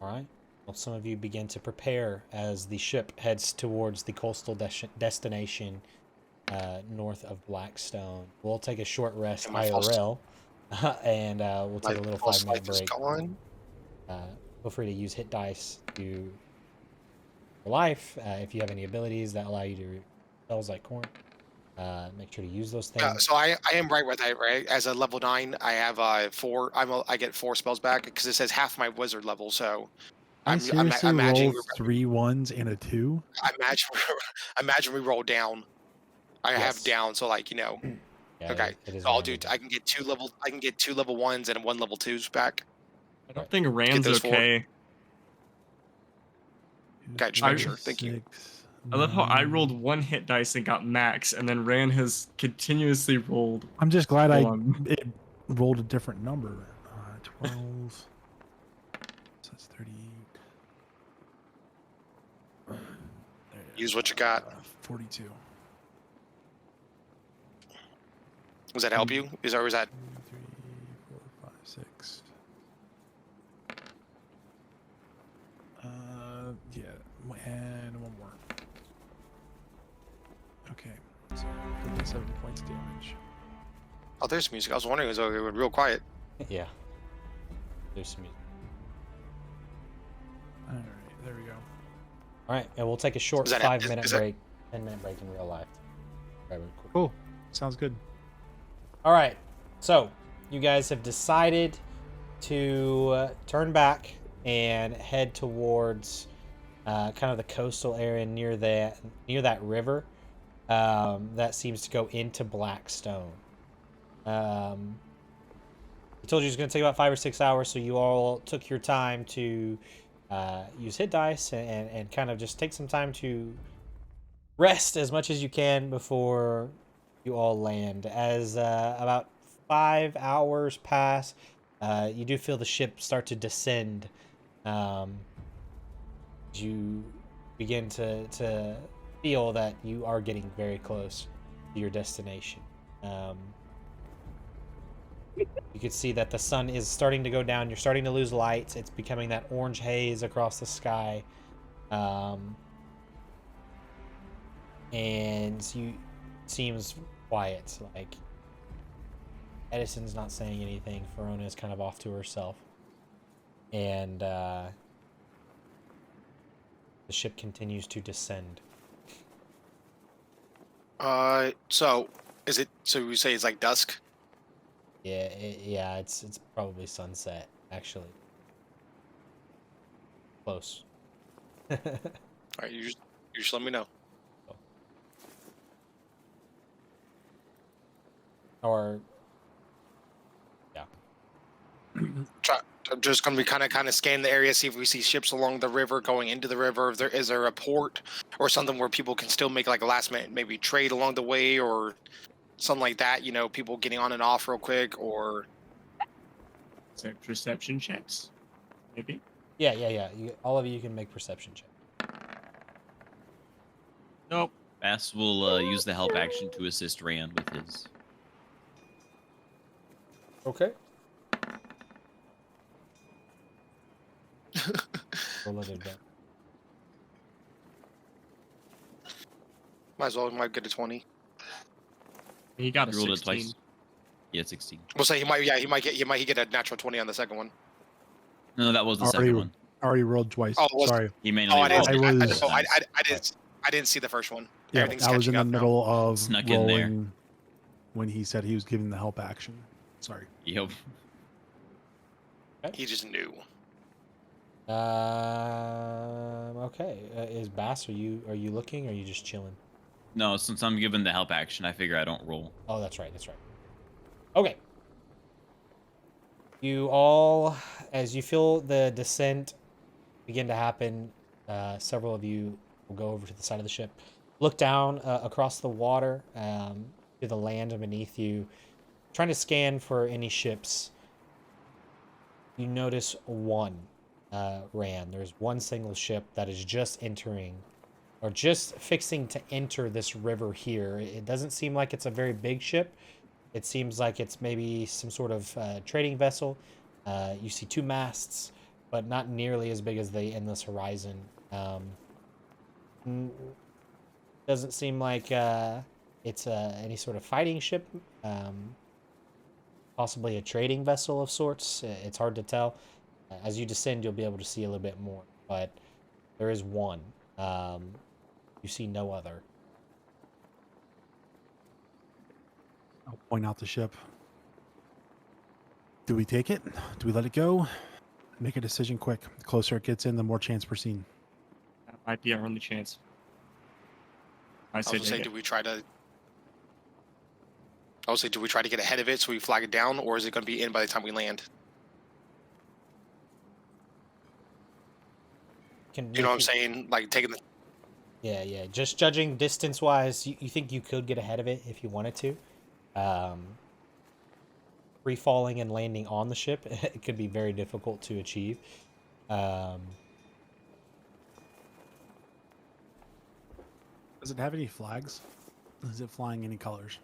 All right. Well, some of you begin to prepare as the ship heads towards the coastal destination north of Blackstone. We'll take a short rest And my false- IRL, and we'll take a little false 5-minute life is break. gone. Feel free to use hit dice to for life. If you have any abilities that allow you to spells like Corn, make sure to use those things. Yeah, so I am right with that, right? As a level 9, I have 4. I get 4 spells back because it says half my wizard level. So I I'm seriously imagining rolled 3 1s and a 2. I imagine we roll down. I Yes. have down, so like Yeah, okay. it is So I'll do. random. I can get 2 level 1s and 1 level 2s back. I don't think Rand's those 4. okay. Okay, just make sure. Thank you. 6, I love how I 9. rolled 1 hit dice and got max, and then Rand has continuously rolled. I'm just glad Hold on. it rolled a different number. 12. So that's 38. Use what you got. 42. Does that help you? Is that 2, 3, 4, 5, 6. Yeah, and one more. Okay, so 57 points damage. Oh, there's music. I was wondering, it was real quiet. Yeah. There's some music. All right, there we go. All right, and we'll take a short Is that- 5-minute is that- break, 10-minute break in real life. Very quick. Cool. Sounds good. All right, so you guys have decided to turn back and head towards kind of the coastal area near that river that seems to go into Blackstone. He told you it was going to take about 5 or 6 hours, so you all took your time to use hit dice and kind of just take some time to rest as much as you can before you all land. As about 5 hours pass, you do feel the ship start to descend. You begin to feel that you are getting very close to your destination. You can see that the sun is starting to go down. You're starting to lose light. It's becoming that orange haze across the sky. And seems quiet. Like Edison's not saying anything. Verona is kind of off to herself. And the ship continues to descend. So is it? So we say it's like dusk. Yeah, it's probably sunset, actually. Close. All right, you just let me know. Or yeah. I'm just gonna be kind of scan the area, see if we see ships along the river going into the river. If is there a port or something where people can still make like a last minute maybe trade along the way or something like that. You know, people getting on and off real quick or. So perception checks, maybe. Yeah. All of you can make perception check. Nope. Bass will use the help action to assist Rand with his. Okay. Roll it back. Might as well might get a 20. He got a He rolled it 16. twice. Yeah, 16. We'll say he might get a natural 20 on the second one. No, that was the Already- second one. Already rolled twice. Oh, was- Sorry. He mainly Oh, I didn't. rolled I it was- both I times. didn't see the first one. Yeah, Everything's I was in catching the up now. middle of Snuck in there. rolling when he said he was giving the help action. Sorry. Yep. He just knew. Okay. Is Bass? Are you looking? Or are you just chilling? No, since I'm given the help action, I figure I don't roll. Oh, that's right. Okay. You all, as you feel the descent begin to happen, several of you will go over to the side of the ship, look down across the water to the land beneath you, trying to scan for any ships. You notice one, Rand. There's one single ship that is just entering, or just fixing to enter this river here. It doesn't seem like it's a very big ship. It seems like it's maybe some sort of trading vessel. You see 2 masts, but not nearly as big as the Endless Horizon. Doesn't seem like it's any sort of fighting ship. Possibly a trading vessel of sorts. It's hard to tell. As you descend, you'll be able to see a little bit more. But there is one. You see no other. I'll point out the ship. Do we take it? Do we let it go? Make a decision quick. The closer it gets in, the more chance we're seen. That might be our only chance. I I was say gonna say, take do it. we try to? I would say, do we try to get ahead of it so we flag it down, or is it going to be in by the time we land? You know what I'm saying? Like taking the. Yeah. Just judging distance-wise, you think you could get ahead of it if you wanted to. free falling and landing on the ship, it could be very difficult to achieve. Does it have any flags? Is it flying any colors?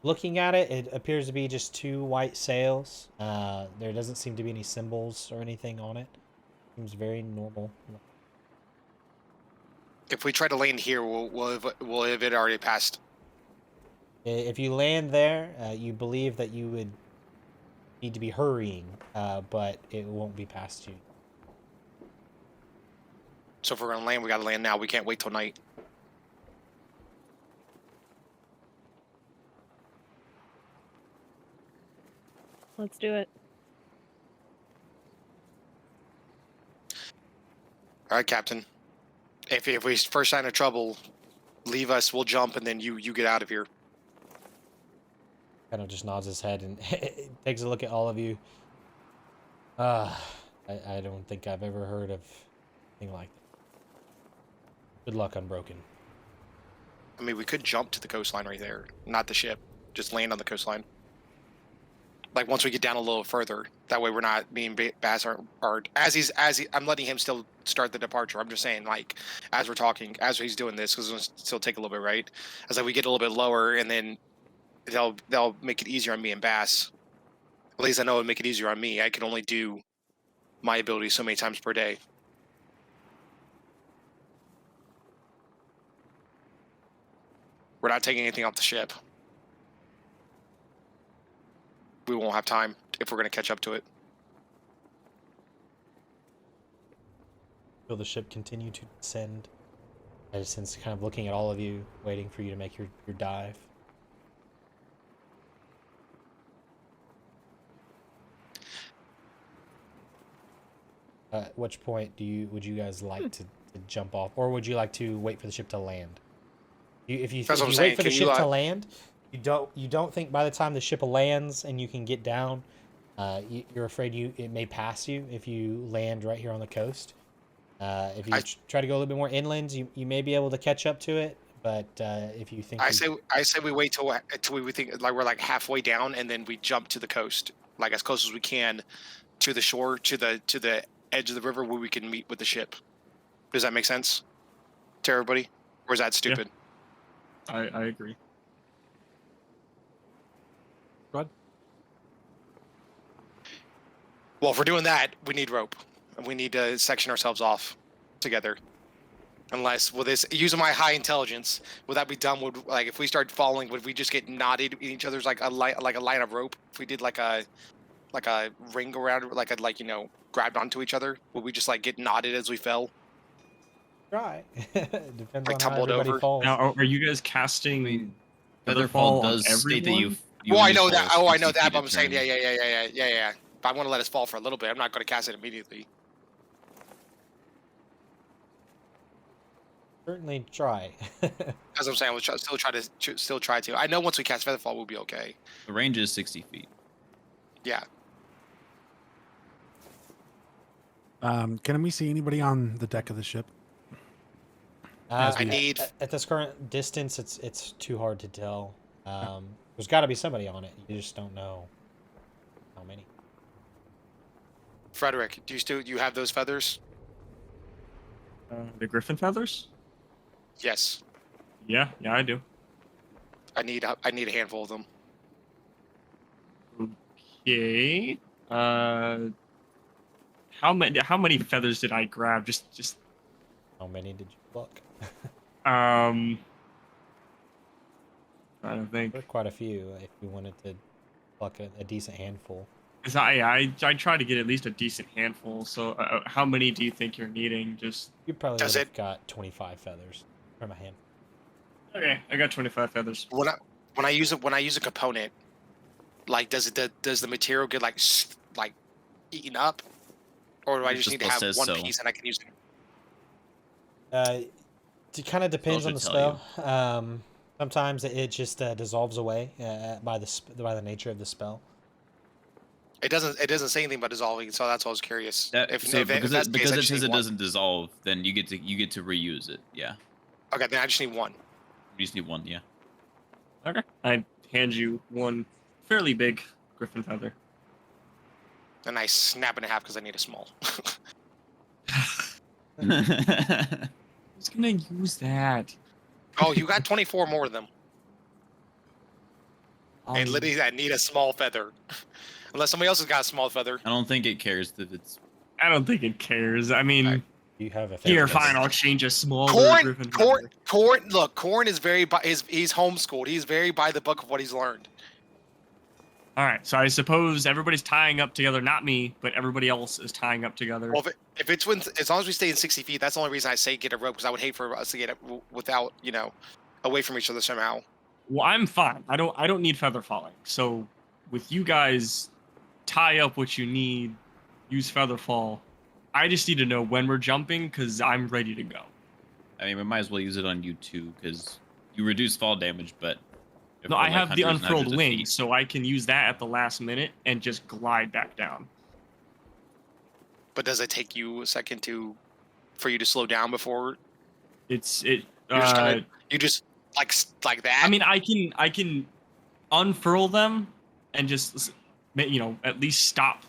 Looking at it, it appears to be just 2 white sails. There doesn't seem to be any symbols or anything on it. Seems very normal. If we try to land here, we'll have it already passed. If you land there, you believe that you would need to be hurrying, but it won't be past you. So if we're gonna land, we gotta land now. We can't wait till night. Let's do it. All right, Captain. If we first sign of trouble, leave us. We'll jump, and then you get out of here. Kind of just nods his head and takes a look at all of you. I don't think I've ever heard of anything like that. Good luck, Unbroken. I mean, we could jump to the coastline right there, not the ship. Just land on the coastline. Like once we get down a little further, that way we're not being Bass or I'm letting him still start the departure. I'm just saying, like, as we're talking, as he's doing this, because it'll still take a little bit, right? As like we get a little bit lower, and then they'll make it easier on me and Bass. At least I know it'll make it easier on me. I can only do my ability so many times per day. We're not taking anything off the ship. We won't have time if we're going to catch up to it. Will the ship continue to descend? Edison's kind of looking at all of you, waiting for you to make your dive. At which point would you guys like to jump off, or would you like to wait for the ship to land? If you wait for the ship to land, you don't think by the time the ship lands and you can get down, you're afraid it may pass you if you land right here on the coast. If you try to go a little bit more inland, you may be able to catch up to it. But if you think I say we wait till we think like we're like halfway down, and then we jump to the coast, like as close as we can to the shore, to the edge of the river where we can meet with the ship. Does that make sense to everybody, or is that stupid? Yeah. I agree. Go ahead. Well, if we're doing that, we need rope, and we need to section ourselves off together. Unless, with this, using my high intelligence, would that be dumb? Would, like, if we start falling, would we just get knotted in each other's like a line of rope? If we did like a ring around, like you know, grabbed onto each other, would we just like get knotted as we fell? Try. Depends Like on how tumbled everybody over? falls. Now, are you guys casting Featherfall on does state that everyone? Well, I know only that. fall Oh, I know 60 that. feet But a I'm saying, turn. yeah. But I want to let us fall for a little bit. I'm not going to cast it immediately. Certainly try. As I'm saying, we'll still try to. I know once we cast Featherfall, we'll be okay. The range is 60 feet. Yeah. Can we see anybody on the deck of the ship? I need. At this current distance, it's too hard to tell. There's got to be somebody on it. You just don't know how many. Frederick, do you have those feathers? The griffin feathers? Yes. Yeah, I do. I need a handful of them. Okay. How many feathers did I grab? Just. How many did you pluck? I don't think. There were quite a few. If you wanted to pluck a decent handful. 'Cause I try to get at least a decent handful. So how many do you think you're needing? Just You probably Does would have got 25 feathers from a hand. okay. I got 25 feathers. When I use a component, like does the material get like eaten up, or do I just need to have says one so. piece and I can use it? It kind of depends on the Spell spell. Sometimes it just dissolves away by the nature of the spell. It doesn't say anything about dissolving, so that's why I was curious. Because that's the it case, I just says need it one. doesn't dissolve, then you get to reuse it. Yeah, Okay, then I just need one. you just need one. Yeah. Okay. I hand you one fairly big griffin feather. And I snap it in half because I need a small. Who's gonna use that? Oh, you got 24 more of them. And Um, literally, I need a small feather. Unless somebody else has got a small feather. I don't think it cares if it's. I don't think it cares. I mean, Alright. You have a here, feather. fine. I'll change a small griffin Corn. feather. Look, Corn is he's homeschooled. He's very by the book of what he's learned. All right, so I suppose everybody's tying up together, not me, but everybody else is tying up together. Well, if it's as long as we stay in 60 feet, that's the only reason I say get a rope, because I would hate for us to get it without, away from each other somehow. Well, I'm fine. I don't need feather falling. So with you guys, tie up what you need, use feather fall. I just need to know when we're jumping because I'm ready to go. I mean, we might as well use it on you too, because you reduce fall damage, but. if No, we're I like have the hunters and unfurled hunters of wings, feet- so I can use that at the last minute and just glide back down. But does it take you a second for you to slow down before You're you just like that? I mean, I can unfurl them and just at least stop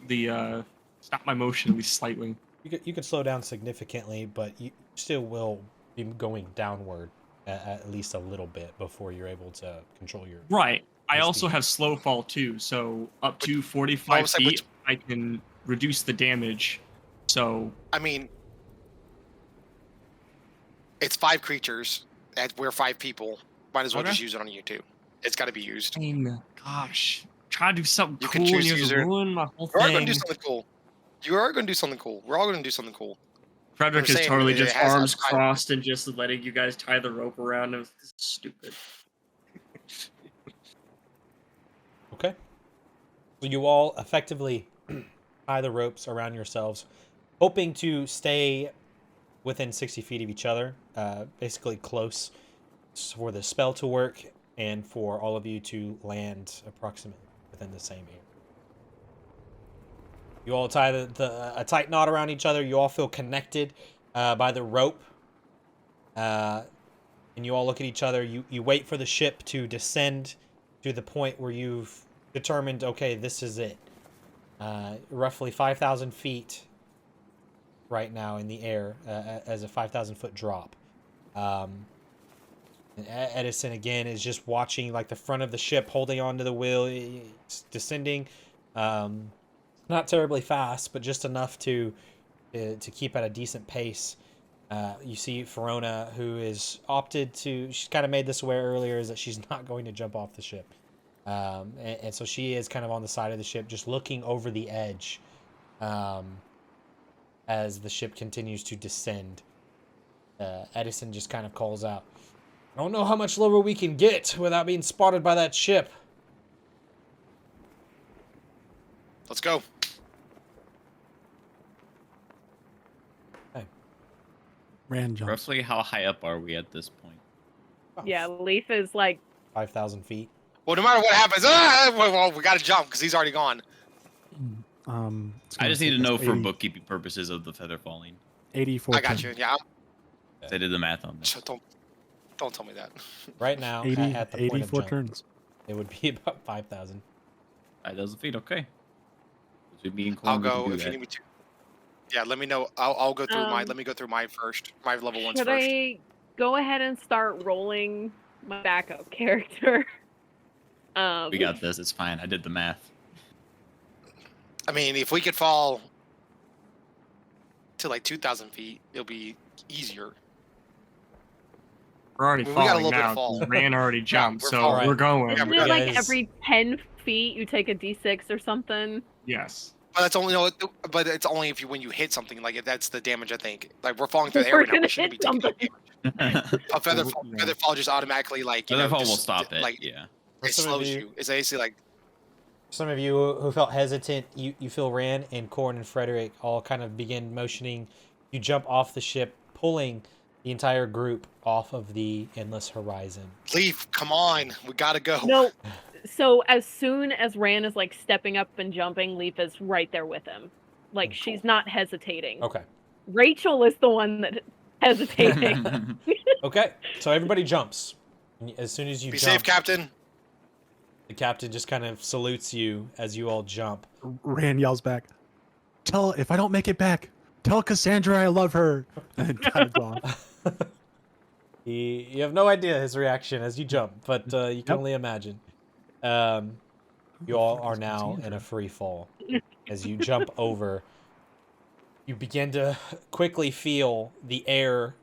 my motion at least slightly. You could slow down significantly, but you still will be going downward at least a little bit before you're able to control your. Right. I Your also speed. have slow fall too, so up to I 45 was like, feet, I can reduce the damage. So I mean, it's 5 creatures. We're 5 people. Might as well Okay. just use it on you too. It's got to be used. I mean, gosh, try to do something You cool can and choose you just user. ruin my whole You are going thing. to do something cool. You are going to do something cool. We're all going to do something cool. Frederick I'm is saying totally it just has arms a tie- crossed and just letting you guys tie the rope around him. This is stupid. Okay. So you all effectively tie the ropes around yourselves, hoping to stay within 60 feet of each other, basically close for the spell to work and for all of you to land approximately within the same area. You all tie a tight knot around each other. You all feel connected by the rope. And you all look at each other. You wait for the ship to descend to the point where you've determined, okay, this is it. Roughly 5,000 feet right now in the air as a 5,000 foot drop. And Edison again is just watching like the front of the ship holding onto the wheel. It's descending. Not terribly fast, but just enough to keep at a decent pace. You see Verona, who is opted to, she's kind of made this aware earlier, is that she's not going to jump off the ship. And so she is kind of on the side of the ship, just looking over the edge as the ship continues to descend. Edison just kind of calls out, I don't know how much lower we can get without being spotted by that ship. Let's go. Rand jumps. Roughly how high up are we at this point? Yeah, Leaf is like 5,000 feet. Well, no matter what happens, well, we got to jump because he's already gone. It's I gonna just need to take us know for 80 bookkeeping purposes of the feather falling. 84. I got you. Yeah. I did the math on that. So don't tell me that. Right now, 80, at the point of 84 jump, turns. it would be about 5,000. 5,000 feet, okay. Between me and I'll Corn, we can go do if you that. need me to. Yeah, let me know. I'll go through my. Um, Let me go through my first. My level ones should first. I go ahead and start rolling my backup character? We got this. It's fine. I did the math. I mean, if we could fall to like 2,000 feet, it'll be easier. We're already We got a falling little bit of now. fall. 'Cause Ran already jumped, we're so falling. we're going. Yeah, Isn't we it like guys- every 10 feet you take a d6 or something? Yes. But that's only but it's only if when you hit something. Like that's the damage. I think. Like we're falling through the air We're right now. We gonna shouldn't be hit taking something. damage. A feather Yeah. feather fall just automatically like Feather fall will just, stop it. Like Yeah. For it some of slows you- you. It's basically like Some of you who felt hesitant, you feel Rand and Corn and Frederick all kind of begin motioning. You jump off the ship, pulling the entire group off of the endless horizon. Leaf. Come on, we gotta go. No. So as soon as Ran is like stepping up and jumping, Leaf is right there with him. Like Cool. she's not hesitating. Okay. Rachel is the one that hesitating. Okay. So everybody jumps. And as soon as you Be jump, safe, Captain. The captain just kind of salutes you as you all jump. Rand yells back, if I don't make it back, tell Cassandra I love her. And kind of off. You have no idea his reaction as you jump, but you can Yep. only imagine. Who You the all fuck are is now in Cassandra? a free fall. As you jump over, you begin to quickly feel the air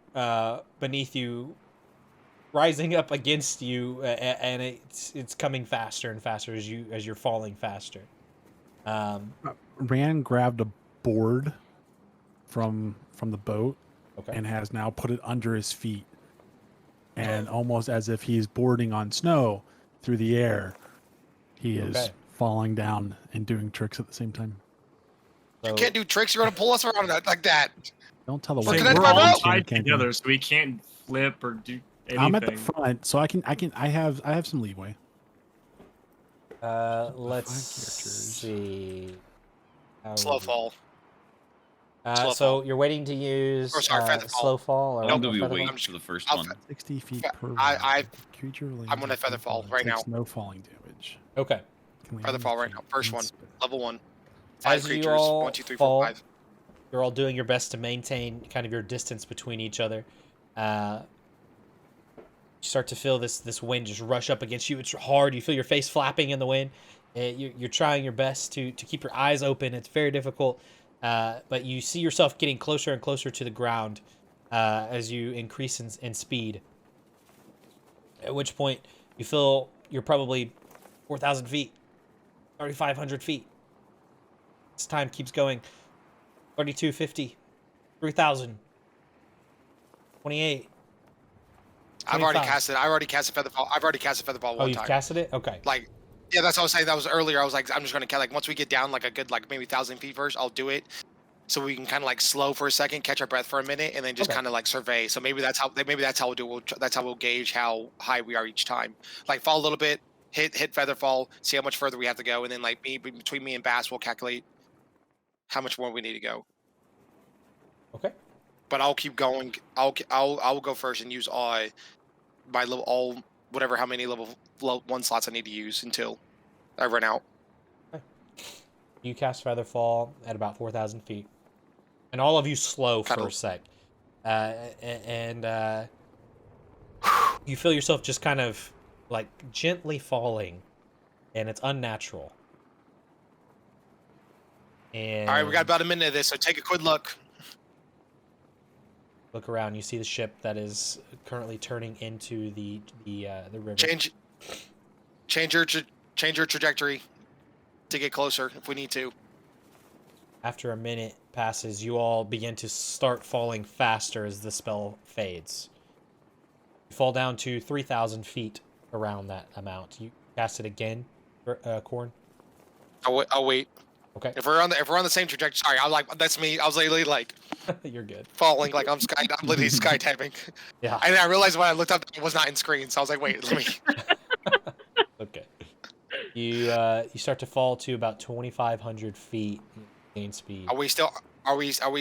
beneath you rising up against you, and it's coming faster and faster as you're falling faster. Rand grabbed a board from the boat Okay. and has now put it under his feet. And almost as if he's boarding on snow through the air, he is Okay. falling down and doing tricks at the same time. So, You can't do tricks. You're gonna pull us around like that. Don't tell the We're world. connected we're by all rope. tied Can't do together, it. so we can't flip or do anything. I'm at the front, so I have some leeway. let's 5 characters. see. How Slow would you- fall. Slow So fall. you're waiting to use Or sorry, feather fall. slow fall, or How long do no we feather wait fall? for the first I'll one? 60 feet Fe- per I- round. Creature I'm gonna feather fall right takes now. no falling damage. Okay. Can we Feather have fall right feet now. First and one. spit? Level 1. 5 As you creatures. all 1, 2, 3, fall, 4, 5. You're all doing your best to maintain kind of your distance between each other. You start to feel this wind just rush up against you. It's hard. You feel your face flapping in the wind. You're trying your best to keep your eyes open. It's very difficult, but you see yourself getting closer and closer to the ground as you increase in speed. At which point, you feel you're probably 4,000 feet, 3,500 feet. This time keeps going. 3,250, 3,000, 28. I've already 25. casted. I already casted feather fall. I've already casted feather fall Oh, one you've time. casted it? Okay. Like, yeah, that's what I was saying. That was earlier. I was like, I'm just gonna like once we get down like a good like maybe 1,000 feet first, I'll do it, so we can kind of like slow for a second, catch our breath for a minute, and then just Okay. kind of like survey. So maybe that's how we'll do. That's how we'll gauge how high we are each time. Like fall a little bit, hit feather fall, see how much further we have to go, and then like between me and Bass, we'll calculate how much more we need to go. Okay. But I'll keep going. I'll go first and use my level whatever how many level 1 slots I need to use until I run out. You cast Featherfall at about 4,000 feet. And all of you slow for Cuddle. a sec. And you feel yourself just kind of like gently falling. And it's unnatural. And All right, we got about a minute of this, so take a quick look. look around. You see the ship that is currently turning into the river. Change your trajectory to get closer if we need to. After a minute passes, you all begin to start falling faster as the spell fades. You fall down to 3,000 feet around that amount. You cast it again, Corn? I'll wait. Okay, If we're on the same trajectory, sorry, I was like that's me. I was literally like you're good. falling, like I'm literally skydiving. Yeah, And I realized when I looked up, it was not in screen, so I was like, wait, let me. okay. You start to fall to about 2,500 feet gain speed. Are we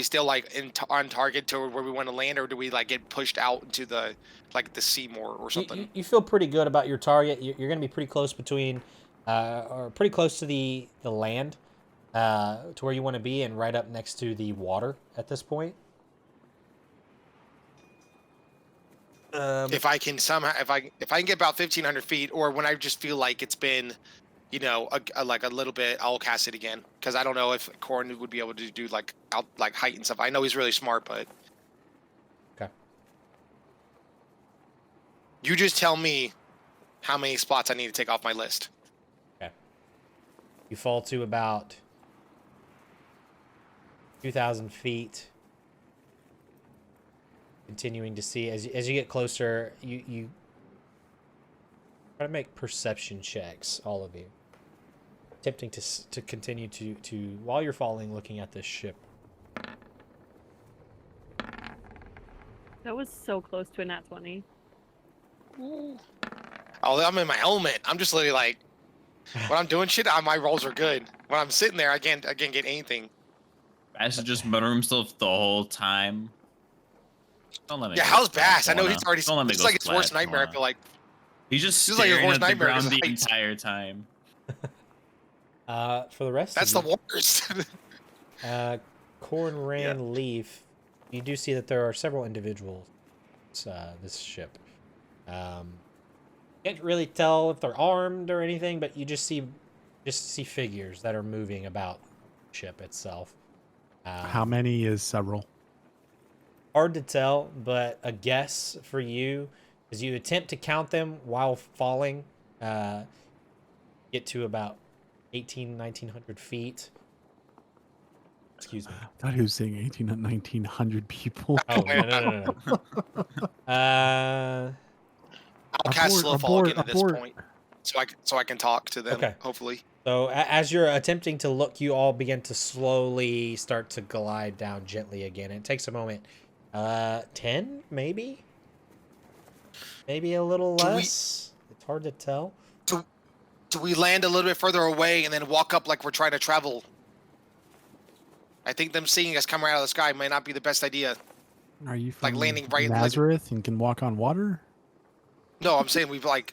still like on target to where we want to land, or do we like get pushed out into the sea more or something? You feel pretty good about your target. You're going to be pretty close between, or pretty close to the land, to where you want to be, and right up next to the water at this point. If I can somehow, if I can get about 1,500 feet, or when I just feel like it's been, like a little bit, I'll cast it again, because I don't know if Corn would be able to do like height and stuff. I know he's really smart, but Okay. you just tell me how many spots I need to take off my list. You fall to about 2,000 feet. Continuing to see as you get closer, you try to make perception checks, all of you. Attempting to continue to while you're falling, looking at this ship. That was so close to a nat 20. Oh, I'm in my element. I'm just literally like, when I'm doing shit, my rolls are good. When I'm sitting there, I can't get anything. Bass is just muttering himself the whole time. Don't let me. Yeah, go how's flat, Bass? I know he's Lorna. already. Don't let me It's go like its worst flat, nightmare. I Lorna. feel like. He's just This is like his staring worst at the nightmare, ground is the heights. entire time. For the rest That's of the you, worst. Corn, Ran, Leaf, you do see that there are several individuals. This ship. Can't really tell if they're armed or anything, but you just see figures that are moving about the ship itself. How many is several? Hard to tell, but a guess for you is you attempt to count them while falling. Get to about 1900 feet. Excuse me. I thought he was saying 18 to 1900 people. Oh, no. I'll cast slow fall abort, again at this abort. point, so I can talk to them. Okay. Hopefully. So as you're attempting to look, you all begin to slowly start to glide down gently again. It takes a moment. 10, maybe? Maybe a little Do we- less. It's hard to tell. Do we land a little bit further away and then walk up like we're trying to travel? I think them seeing us come right out of the sky might not be the best idea. Are you from Like landing right- Nazareth and can walk on water? No, I'm saying we've like,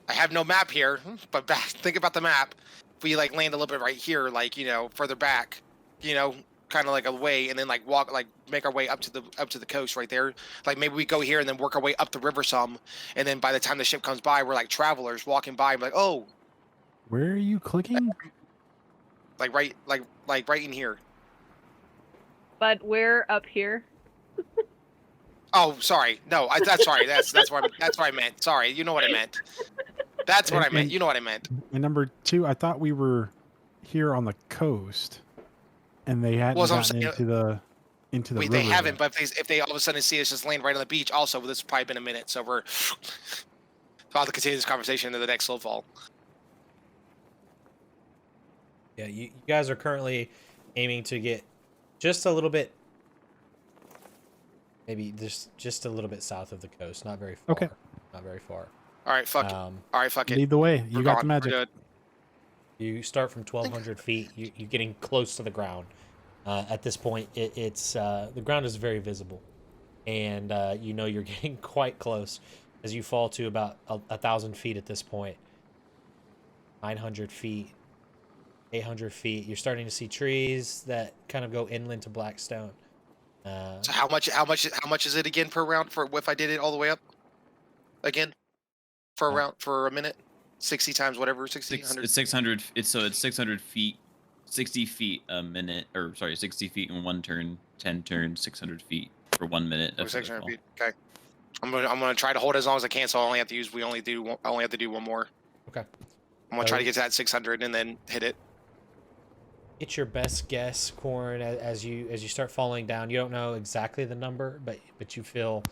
I have no map here, but think about the map. If we like land a little bit right here, like, you know, further back, you know, kind of like away, and then like walk, like make our way up to the coast right there. Like maybe we go here and then work our way up the river some, and then by the time the ship comes by, we're like travelers walking by, and like, oh, Where are you clicking? like right in here. But we're up here. Oh, sorry. No, that's sorry. That's what I meant. Sorry, you know what I meant. That's what I meant. You know what I meant. And number two, I thought we were here on the coast, and they hadn't Well, so I'm gotten saying- into the Wait, river they haven't, yet. but if they all of a sudden see us just land right on the beach, also, this has probably been a minute, so we're. So I'll have to continue this conversation into the next slow fall. Yeah, you guys are currently aiming to get just a little bit, maybe just a little bit south of the coast. Not very far. Okay. Not very far. All right, fuck it. All right, fuck it. Lead the way. You We're got the gone. magic. We're good. You start from 1,200 feet. You're getting close to the ground. At this point, it's the ground is very visible, and you know you're getting quite close as you fall to about 1,000 feet at this point. 900 feet, 800 feet. You're starting to see trees that kind of go inland to Blackstone. So how much is it again per round for if I did it all the way up? Again, for a round for a minute, 60 times whatever, 60, 100. It's 600. It's 600 feet, 60 feet a minute, or sorry, 60 feet in one turn, 10 turns, 600 feet for 1 minute. Or of 600 fall. feet. Okay. I'm gonna try to hold it as long as I can. So I only have to do one more. Okay. I'm gonna try to get to that 600 and then hit it. It's your best guess, Corn, as you start falling down. You don't know exactly the number, but you feel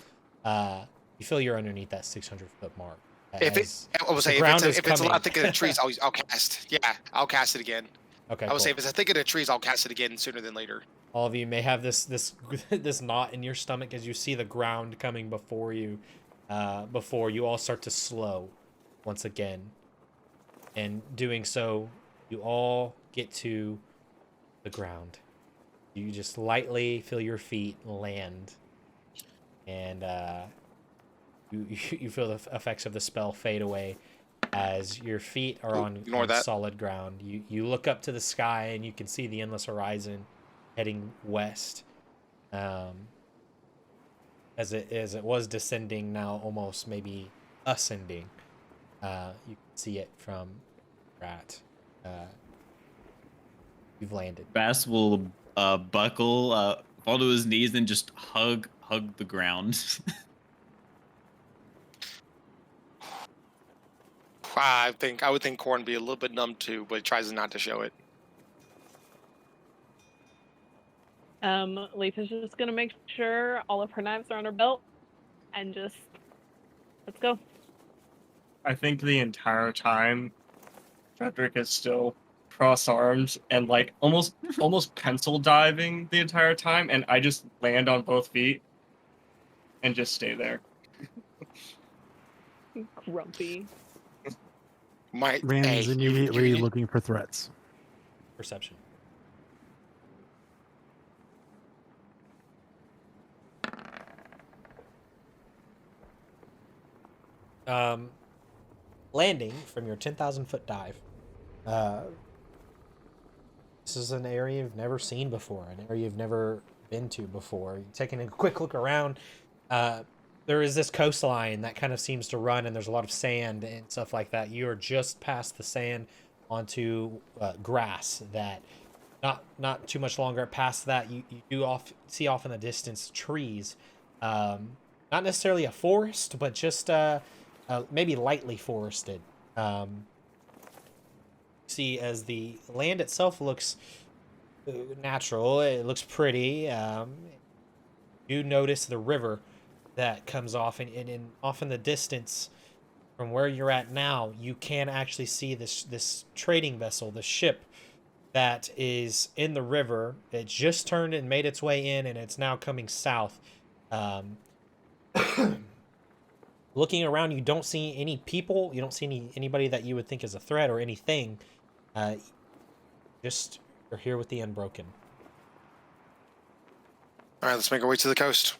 you're underneath that 600-foot mark. If it's a lot thicker than trees, I'll cast. Yeah, I'll cast it again. Okay. I would Cool. say if it's thicker than trees, I'll cast it again sooner than later. All of you may have this this knot in your stomach as you see the ground coming before you, before you all start to slow once again. And doing so, you all get to the ground. You just lightly feel your feet land, and you feel the effects of the spell fade away as your feet are on solid ground. You look up to the sky and you can see the endless horizon heading west, as it was descending, now almost maybe ascending. You can see it from Rat. You've landed. Bass will buckle, fall to his knees, and just hug the ground. I would think Corn would be a little bit numb too, but tries not to show it. Leaf is just gonna make sure all of her knives are on her belt, and just let's go. I think the entire time, Frederick is still cross arms and like almost pencil diving the entire time, and I just land on both feet and just stay there. Grumpy. Rand's immediately looking for threats. Perception. landing from your 10,000-foot dive. This is an area you've never seen before, an area you've never been to before. You're taking a quick look around. There is this coastline that kind of seems to run, and there's a lot of sand and stuff like that. You are just past the sand onto grass that not too much longer past that you do see off in the distance trees, not necessarily a forest, but just maybe lightly forested. See, as the land itself looks natural, it looks pretty. You notice the river that comes off, and off in the distance from where you're at now, you can actually see this trading vessel, the ship that is in the river. It just turned and made its way in, and it's now coming south. Looking around, you don't see any people. You don't see anybody that you would think is a threat or anything. Just you're here with the Unbroken. All right, let's make our way to the coast.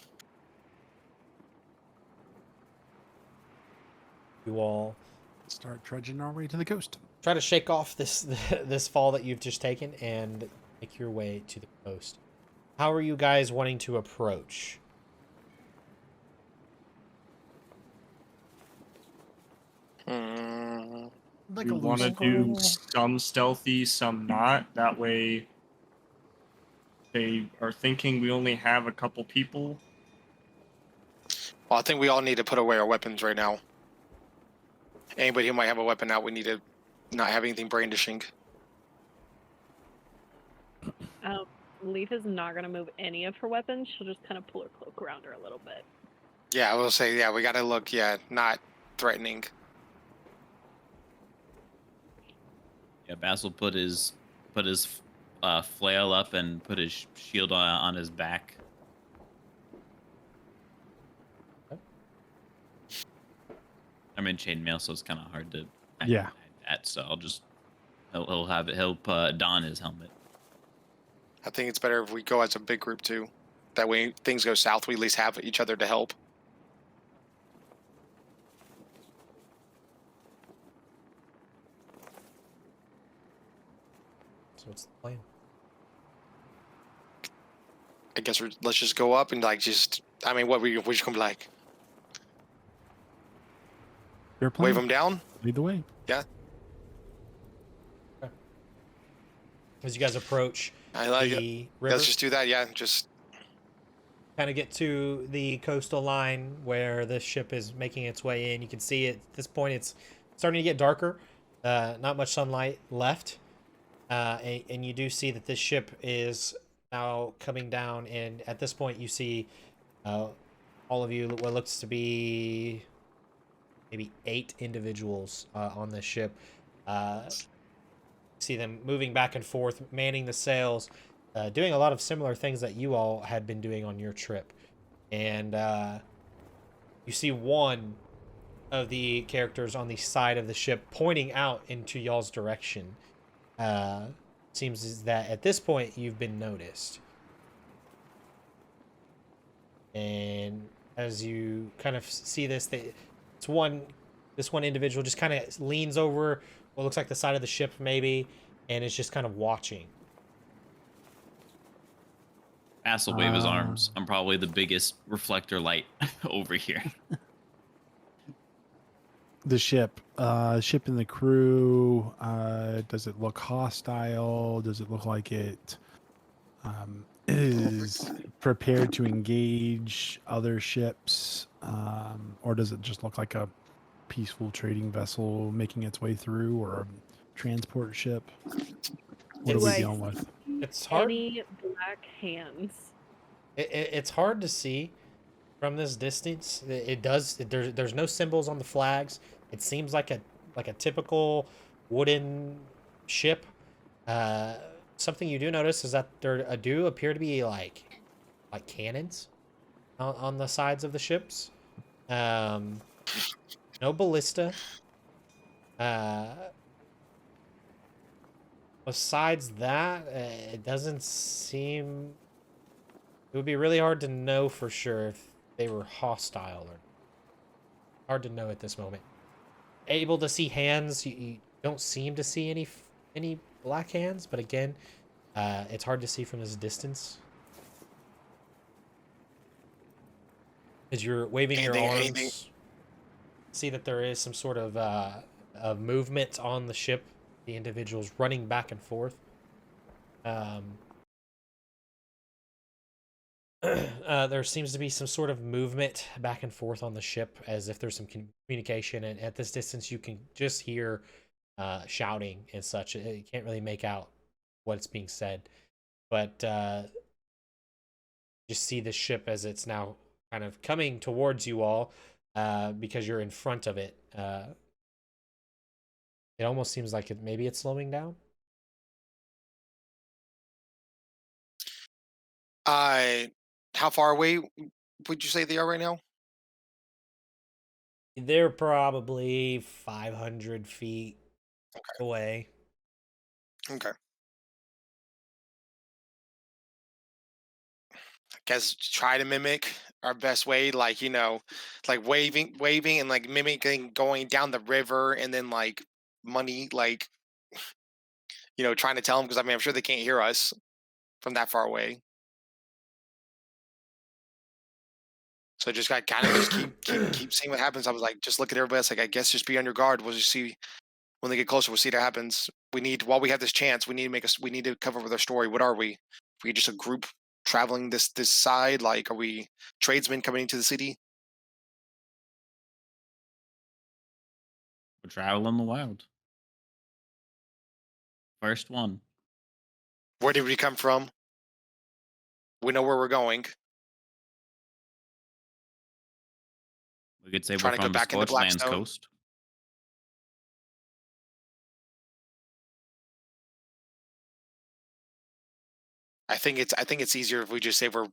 You all Start trudging our way to the coast. try to shake off this fall that you've just taken and make your way to the coast. How are you guys wanting to approach? Like We a want to loose do goal. some stealthy, some not. That way, they are thinking we only have a couple people. Well, I think we all need to put away our weapons right now. Anybody who might have a weapon out, we need to not have anything brandishing. Leaf is not going to move any of her weapons. She'll just kind of pull her cloak around her a little bit. Yeah, I will say, yeah, we got to look, not threatening. Yeah, Basil put his flail up and put his shield on his back. I'm in chainmail, so it's kind of hard to Yeah. hide that. So he'll don his helmet. I think it's better if we go as a big group too. That way, things go south, we at least have each other to help. So what's the plan? I guess let's just go up and what we just gonna be like? Your plan. Wave them down? Lead the way. As you guys approach I like it. the river, Let's just do that. Yeah, just kind of get to the coastal line where the ship is making its way in. You can see it at this point. It's starting to get darker. Not much sunlight left, and you do see that this ship is now coming down. And at this point, you see all of you what looks to be maybe 8 individuals on this ship. See them moving back and forth, manning the sails, doing a lot of similar things that you all had been doing on your trip. And you see one of the characters on the side of the ship pointing out into y'all's direction. Seems that at this point you've been noticed. And as you kind of see this one individual just kind of leans over what looks like the side of the ship maybe, and is just kind of watching. Basil wave his arms. I'm probably the biggest reflector light over here. The ship and the crew, does it look hostile? Does it look like it is prepared to engage other ships? Or does it just look like a peaceful trading vessel making its way through, or a transport ship? What are we dealing with? It's hard. Any black hands? It's hard to see from this distance. There's no symbols on the flags. It seems like a typical wooden ship. Something you do notice is that there do appear to be like cannons on the sides of the ships. No ballista. Besides that, it doesn't seem... It would be really hard to know for sure if they were hostile or... Hard to know at this moment. able to see hands. You don't seem to see any black hands, but again, it's hard to see from this distance. As you're waving your Anything. arms, see that there is some sort of movement on the ship. The individuals running back and forth. There seems to be some sort of movement back and forth on the ship, as if there's some communication. And at this distance, you can just hear shouting and such. You can't really make out what's being said, but just see the ship as it's now kind of coming towards you all, because you're in front of it. It almost seems like maybe it's slowing down. How far away would you say they are right now? They're probably 500 feet away. Okay. I guess try to mimic our best way, like like waving and like mimicking going down the river, and then like money, like trying to tell them, because I mean I'm sure they can't hear us from that far away. So just got kind of just keep seeing what happens. I was like, just look at everybody else. Like, I guess just be on your guard. We'll just see when they get closer. We'll see what happens. While we have this chance, we need to cover with our story. What are we? Are we just a group traveling this side? Like, are we tradesmen coming into the city? We're traveling the wild. First one. Where did we come from? We know where we're going. We could say we're Trying to go from the back into Scorchlands Blackstone. coast. I think it's easier if we just say we're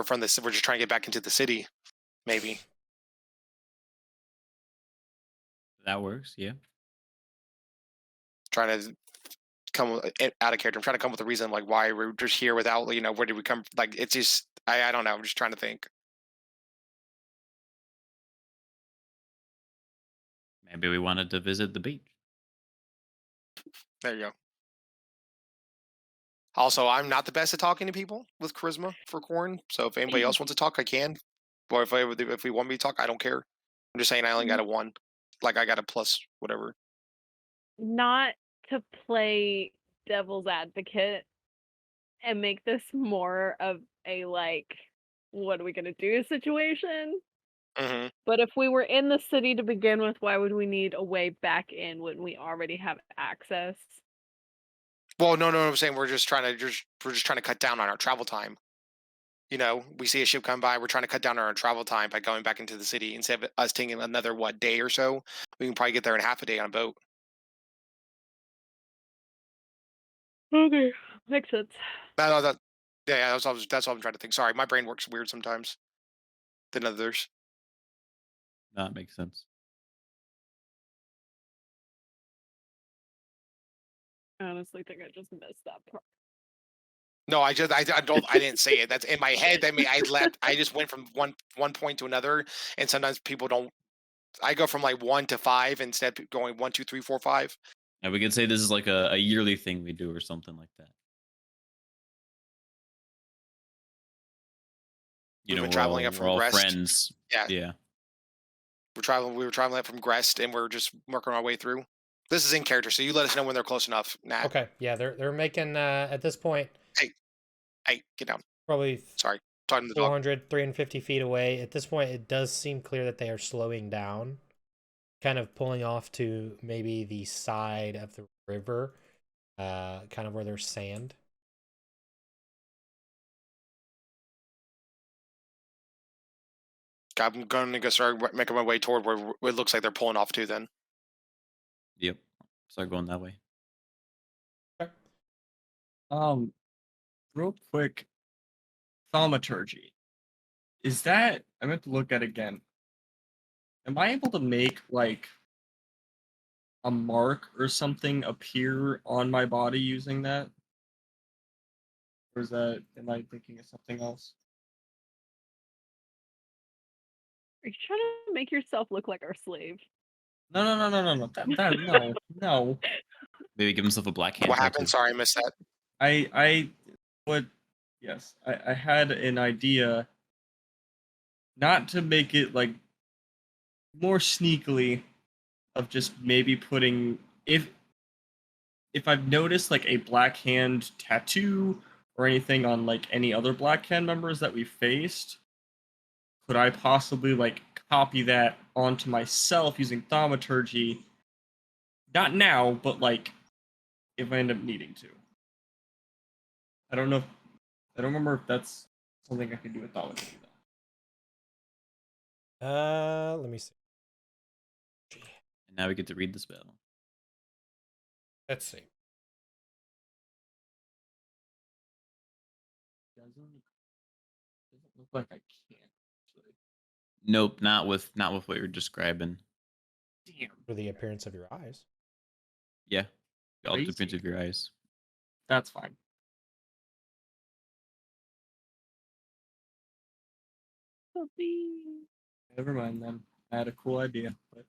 from this. We're just trying to get back into the city. Maybe That works, yeah. trying to out of character. I'm trying to come with a reason like why we're just here without where did we come. Like it's just I don't know. I'm just trying to think. Maybe we wanted to visit the beach. There you go. Also, I'm not the best at talking to people with charisma for corn. So if anybody else wants to talk, I can. Or if we want me to talk, I don't care. I'm just saying I only got a 1. Like I got a plus whatever. Not to play devil's advocate and make this more of a like, what are we gonna do situation? Hmm. But if we were in the city to begin with, why would we need a way back in when we already have access? Well, no. I'm saying we're just trying to cut down on our travel time. We see a ship come by. We're trying to cut down on our travel time by going back into the city instead of us taking another day or so. We can probably get there in half a day on a boat. Okay, makes sense. No, yeah, that's all I'm trying to think. Sorry, my brain works weird sometimes than others. That makes sense. I honestly think I just missed that part. No, I didn't say it. That's in my head. I mean, I just went from one point to another, and sometimes people don't. I go from like 1 to 5 instead of going 1, 2, 3, 4, 5. And we could say this is like a yearly thing we do or something like that. We've been traveling up We're from all Grest. friends. Yeah, Yeah. we were traveling up from Grest, and we're just working our way through. This is in character, so you let us know when they're close enough, Nat. Okay, yeah, they're making at this point Hey, get down. probably Sorry, talking to the dog. 400, 350 feet away. At this point, it does seem clear that they are slowing down, kind of pulling off to maybe the side of the river, kind of where there's sand. I'm going to go start making my way toward where it looks like they're pulling off to. Then Yep. Start going that way. Okay. Real quick, thaumaturgy. Is that I meant to look at again? Am I able to make like a mark or something appear on my body using that? Or is that am I thinking of something else? Are you trying to make yourself look like our slave? No. Maybe give himself a black hand What tattoo. happened? Sorry, I missed that. I would, yes, I had an idea not to make it like more sneakily of just maybe putting if I've noticed like a black hand tattoo or anything on like any other black hand members that we faced, could I possibly like copy that onto myself using thaumaturgy? Not now, but like if I end up needing to. I don't know. I don't remember if that's something I can do with thaumaturgy though. Let me see. And now we get to read the spell. Let's see. Doesn't look like I can. Actually. Nope, not with what you're describing. Damn. For the appearance of your eyes. Yeah, all the Crazy. appearance of your eyes. That's fine. Never mind then. I had a cool idea, but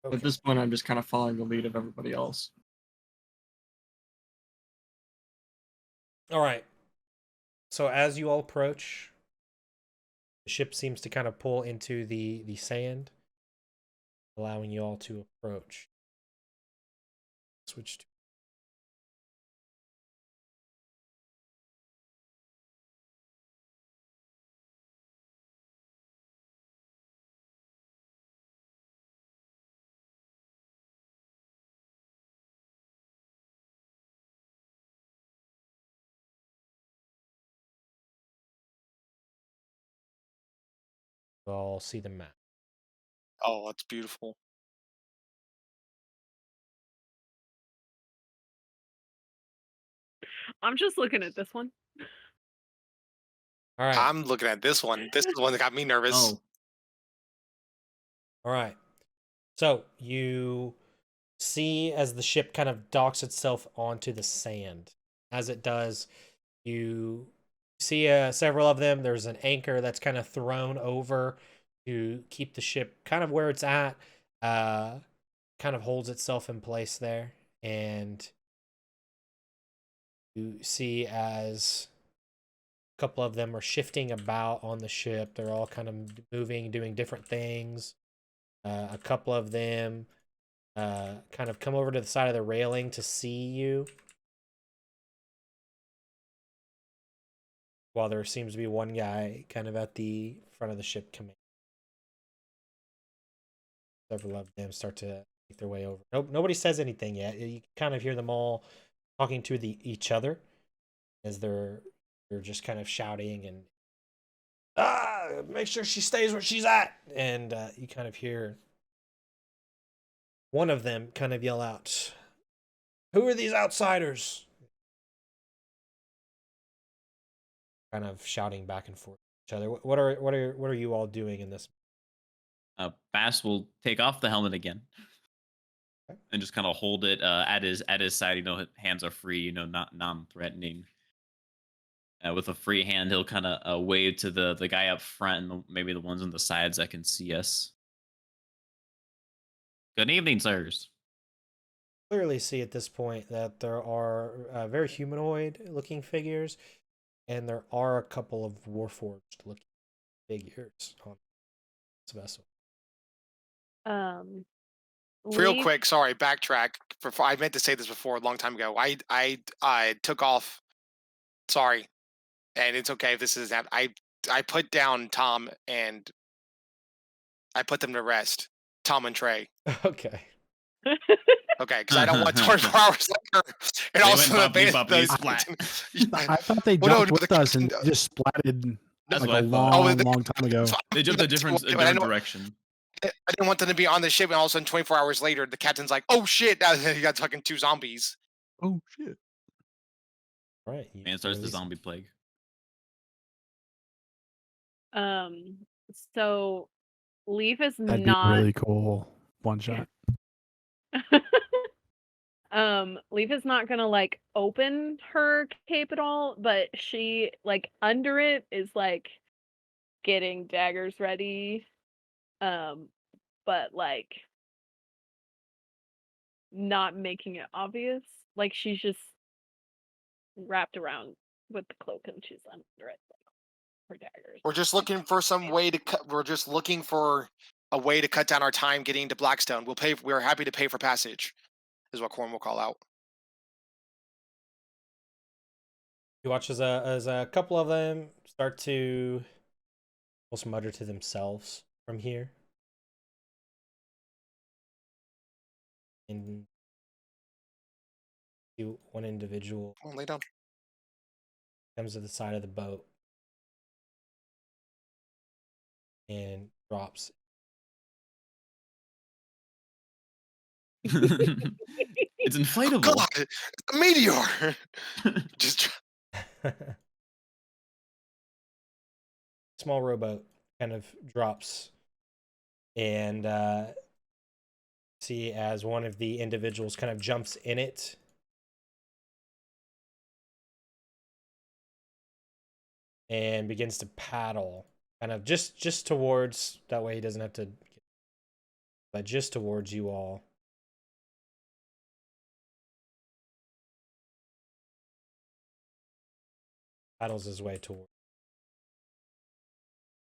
Okay. at this point, I'm just kind of following the lead of everybody else. All right. So as you all approach, the ship seems to kind of pull into the sand, allowing you all to approach. Switch to all see the map. Oh, that's beautiful. I'm just looking at this one. All right. I'm looking at this one. This is the one that got me nervous. Oh, All right. So you see as the ship kind of docks itself onto the sand. As it does, you see several of them. There's an anchor that's kind of thrown over to keep the ship kind of where it's at. Kind of holds itself in place there. And you see as a couple of them are shifting about on the ship. They're all kind of moving, doing different things. A couple of them kind of come over to the side of the railing to see you. While there seems to be one guy kind of at the front of the ship coming. Several of them start to make their way over. Nope, nobody says anything yet. You kind of hear them all talking to each other as they're just kind of shouting and make sure she stays where she's at. And you kind of hear one of them kind of yell out, "Who are these outsiders?" Kind of shouting back and forth to each other. What are you all doing in this? Bass will take off the helmet again Okay. and just kind of hold it at his side. You know, his hands are free. You know, not non-threatening. With a free hand, he'll kind of wave to the guy up front and maybe the ones on the sides that can see us. Good evening, sirs. Clearly see at this point that there are very humanoid-looking figures, and there are a couple of warforged-looking figures on this vessel. Real Leaf- quick, sorry, backtrack. I meant to say this before a long time ago. I took off. Sorry, and it's okay if this isn't happening. I put down Tom and I put them to rest. Tom and Trey. Okay. Okay, because I don't want 24 hours later. And They also went the bumpy, band. splat. I thought they Well, no, jumped with the us and captain- just splatted That's like what a I thought. long, they- long time ago. They jumped a different direction. I didn't want them to be on the ship, and all of a sudden, 24 hours later, the captain's like, "Oh shit!" Now he got fucking 2 zombies. Oh shit! All right. Man starts the zombie plague. So Leaf is That'd not be really cool. One shot. Leaf is not gonna like open her cape at all, but she like under it is like getting daggers ready, but like not making it obvious. Like she's just wrapped around with the cloak and she's under it, like her daggers. We're just looking for some way to cut. We're just looking for a way to cut down our time getting to Blackstone. We'll pay. We're happy to pay for passage, is what Corn will call out. You watch as a couple of them start to almost mutter to themselves from here. And one individual Come on, lay down. comes to the side of the boat and drops. It's inflatable. God, it's a meteor. Just Small rowboat kind of drops, and see as one of the individuals kind of jumps in it. And begins to paddle, kind of just towards. That way he doesn't have to. But just towards you all. Paddles his way toward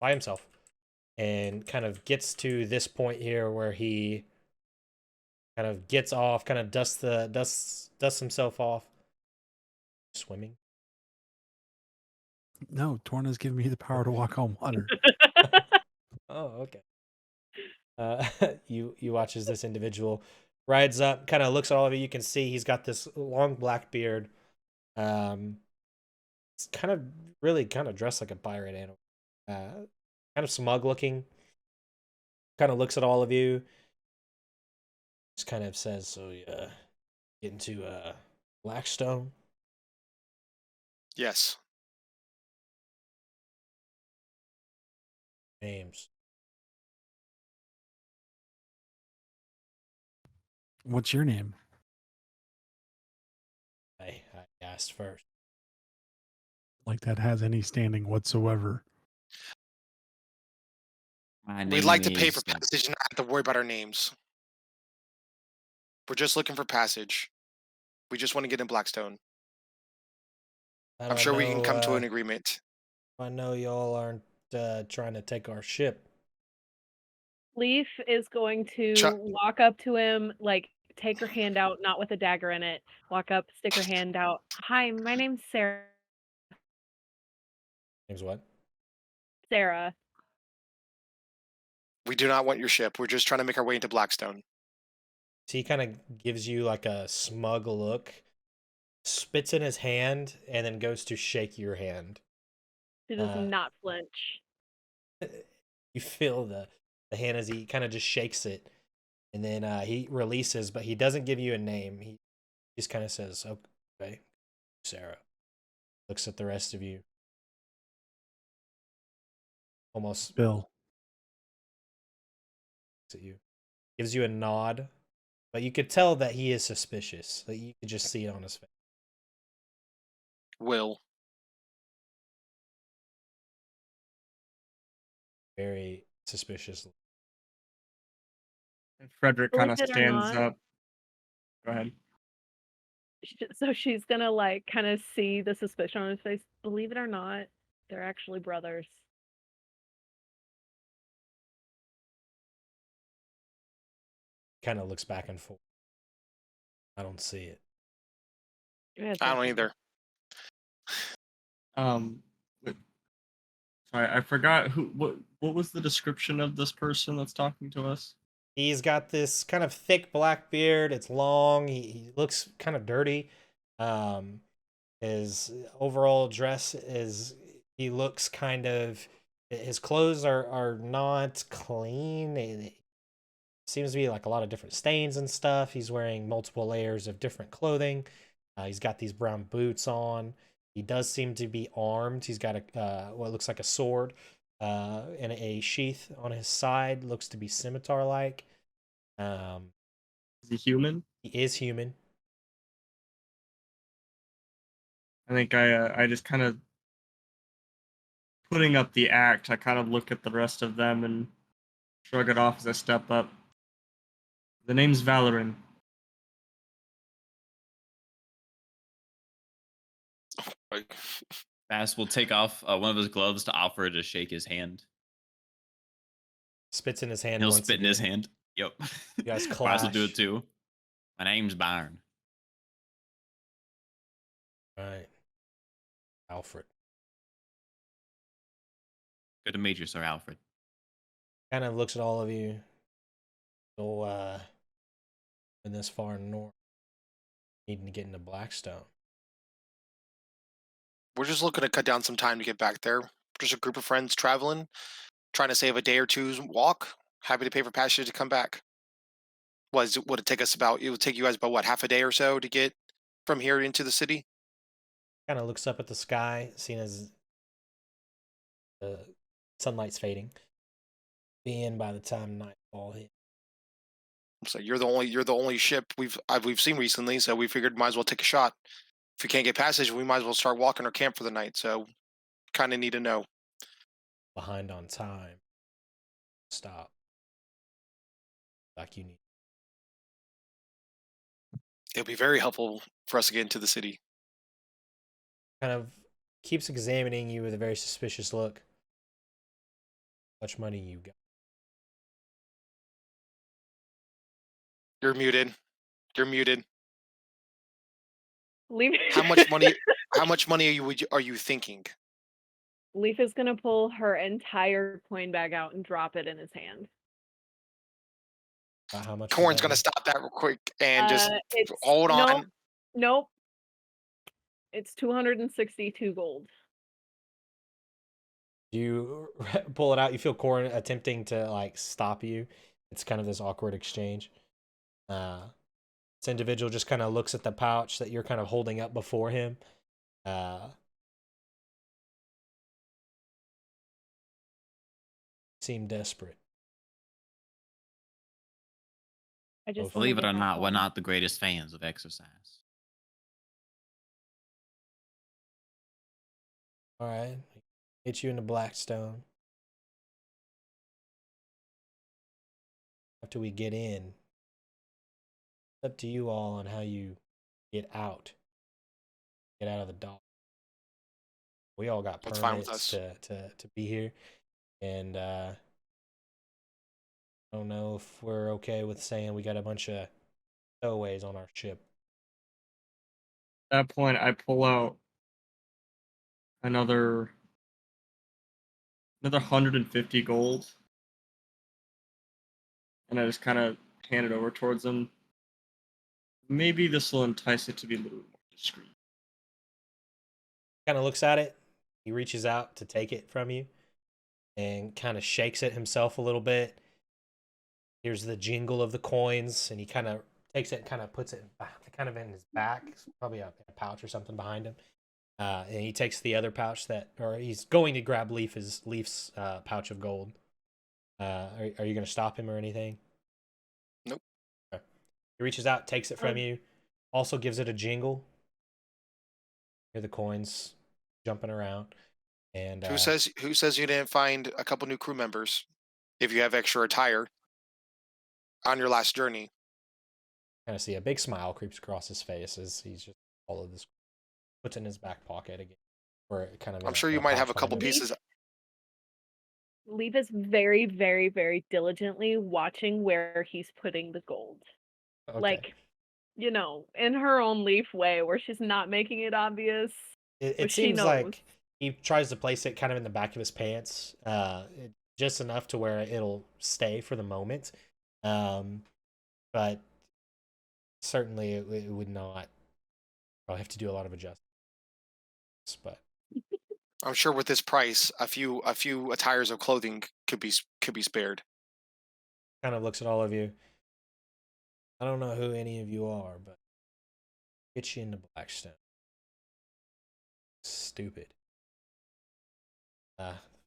by himself, and kind of gets to this point here where he kind of gets off, kind of dusts himself off. Swimming. No, Torna's giving me the power to walk on water. Oh, okay. You watch as this individual rides up, kind of looks at all of you. You can see he's got this long black beard. It's kind of dressed like a pirate animal. Kind of smug looking. Kind of looks at all of you. Just kind of says, "So yeah, get into Blackstone." yes. Names. What's your name? I asked first. Like that has any standing whatsoever. My We'd like to name pay for is, passage and not have to worry about our names. We're just looking for passage. We just want to get in Blackstone. How do I'm I sure we can know, come to an agreement. I know y'all aren't trying to take our ship. Leaf is going to Chuck, walk up to him, like take her hand out, not with a dagger in it. Walk up, stick her hand out. Hi, my name's Sarah. Name's what? Sarah. we do not want your ship. We're just trying to make our way into Blackstone. So he kind of gives you like a smug look, spits in his hand, and then goes to shake your hand. She does not flinch. You feel the hand as he kind of just shakes it, and then he releases, but he doesn't give you a name. He just kind of says, "Okay, Sarah." Looks at the rest of you. Almost Bill. looks at you. Gives you a nod, but you could tell that he is suspicious. Like you could just see it on his face. Will. Very suspicious. And Frederick kind of Believe it or stands not- up. Go ahead. So she's gonna like kind of see the suspicion on his face. Believe it or not, they're actually brothers. Kind of looks back and forth. I don't see it. Yeah, it's I don't okay. either. Wait, sorry, I forgot what was the description of this person that's talking to us? He's got this kind of thick black beard. It's long. He looks kind of dirty. His overall dress is, he looks kind of, his clothes are not clean. It seems to be like a lot of different stains and stuff. He's wearing multiple layers of different clothing. He's got these brown boots on. He does seem to be armed. He's got a what looks like a sword and a sheath on his side. Looks to be scimitar-like. Is he human? He is human. I think I just kind of putting up the act, I kind of look at the rest of them and shrug it off as I step up. The name's Valorin. Like, Bass will take off one of his gloves to offer to shake his hand. Spits in his And hand he'll once spit in his again. hand. Yep. You guys Bass will do clash. it too. My name's Byron. Right. Alfred. Good to meet you, Sir Alfred. Kind of looks at all of you. So, been this far north. Needing to get into Blackstone. we're just looking to cut down some time to get back there. Just a group of friends traveling, trying to save a day or two's walk. Happy to pay for passage to come back. Would it take us about? It would take you guys about what, half a day or so to get from here into the city? Kind of looks up at the sky, seeing as the sunlight's fading. Be in by the time nightfall hit. So you're the only ship we've seen recently, so we figured might as well take a shot. If we can't get passage, we might as well start walking our camp for the night. So kind of need to know. Behind on time. Stop. Like you need. It'll be very helpful for us to get into the city. Kind of keeps examining you with a very suspicious look. How much money you got? You're muted. You're muted. Leaf. How much money? How much money are you thinking? Leaf is gonna pull her entire coin bag out and drop it in his hand. How much? Corn's gonna stop that real quick and just It's hold on. Nope. It's 262 gold. You pull it out. You feel Corn attempting to like stop you. It's kind of this awkward exchange. This individual just kind of looks at the pouch that you're kind of holding up before him. Seem desperate. I just Believe it or not, we're not the greatest fans of exercise. All right, get you into Blackstone. After we get in, it's up to you all on how you get out. Get out of the dock. We all got That's fine with permits to be here, and I don't know if we're okay with saying we got a bunch of stowaways on our ship. At that point, I pull out another 150 gold, and I just kind of hand it over towards him. Maybe this will entice it to be a little more discreet. Kind of looks at it. He reaches out to take it from you and kind of shakes it himself a little bit. Here's the jingle of the coins, and he kind of takes it and kind of puts it kind of in his back, probably a pouch or something behind him. And he takes the other pouch or he's going to grab Leaf's pouch of gold. Are you going to stop him or anything? Nope. Okay. He reaches out, takes it from you, also gives it a jingle. Hear the coins jumping around. And Who says you didn't find a couple new crew members if you have extra attire on your last journey? Kind of see a big smile creeps across his face as he's just all of this, puts it in his back pocket again, or kind of. I'm sure you might have a couple pieces. Leaf is very, very, very diligently watching where he's putting the gold. Okay. Like, in her own Leaf way, where she's not making it obvious. It seems like he tries to place it kind of in the back of his pants, just enough to where it'll stay for the moment. But certainly it would not. Probably have to do a lot of adjustments. But I'm sure with this price, a few attires of clothing could be spared. kind of looks at all of you. I don't know who any of you are, but get you into Blackstone. Stupid.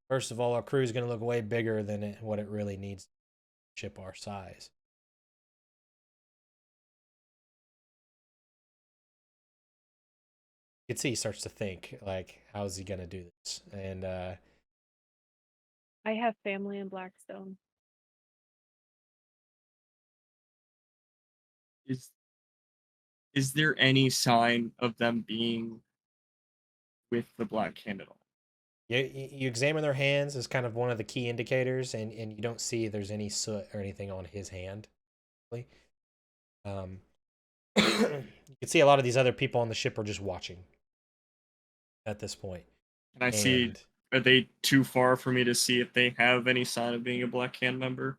First of all, our crew is going to look way bigger than what it really needs to ship our size. You can see he starts to think, like, how is he going to do this? And I have family in Blackstone. Is there any sign of them being with the Black Hand at all? You examine their hands as kind of one of the key indicators, and you don't see there's any soot or anything on his hand. Um, you can see a lot of these other people on the ship are just watching at this point. Can I see? And Are they too far for me to see if they have any sign of being a Black Hand member?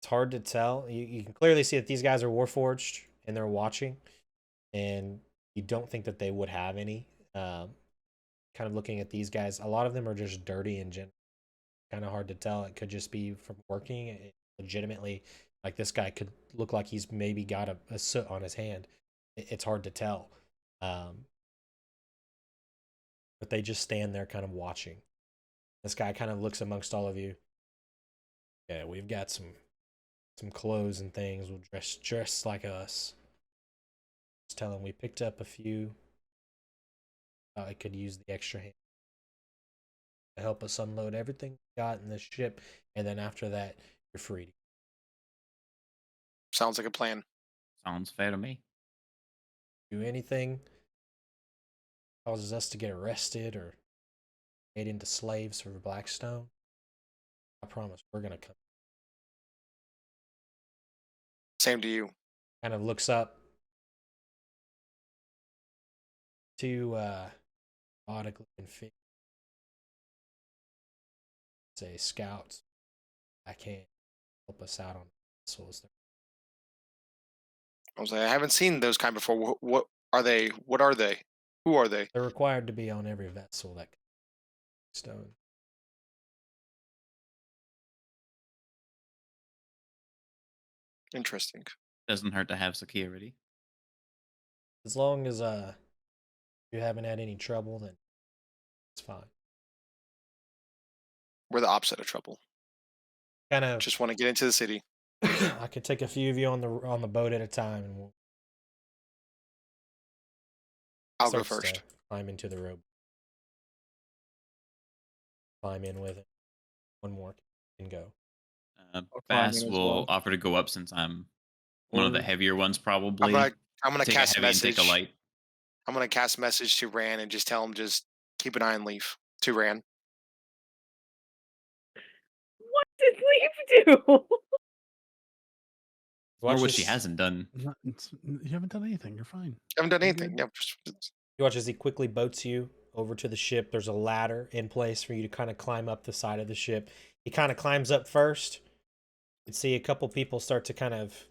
it's hard to tell. You can clearly see that these guys are warforged and they're watching, and you don't think that they would have any. Kind of looking at these guys, a lot of them are just dirty and kind of hard to tell. It could just be from working. Legitimately, like this guy could look like he's maybe got a soot on his hand. It's hard to tell. But they just stand there kind of watching. This guy kind of looks amongst all of you. Yeah, we've got some clothes and things. We'll dress like us. Just tell him we picked up a few. I could use the extra hand to help us unload everything we got in this ship, and then after that, you're free to Sounds like a plan. Sounds fair to me. do anything causes us to get arrested or made into slaves for Blackstone. I promise we're gonna come. Same to you. Kind of looks up to audibly and fit. Say scouts. I can't help us out on vessels. I was like, I haven't seen those kind before. What are they? What are they? Who are they? They're required to be on every vessel that stone. Interesting. Doesn't hurt to have security. As long as you haven't had any trouble, then it's fine. We're the opposite of trouble. Kind of. Just want to get into the city. I could take a few of you on the boat at a time, and we'll. I'll go starts to first. climb into the rope. Climb in with it. One more can go. I'll climb Bass in as will well. offer to go up since I'm one of the Or- heavier ones, I'm probably. gonna Take cast a heavy and message. take a light. I'm gonna cast message to Ran and just tell him just keep an eye on Leaf. To Ran. What did Leaf do? Or Watch what she as- hasn't done. You haven't done anything. You're fine. Haven't done You're anything. good. Yeah. You watch as he quickly boats you over to the ship. There's a ladder in place for you to kind of climb up the side of the ship. He kind of climbs up first. You can see a couple people start to kind of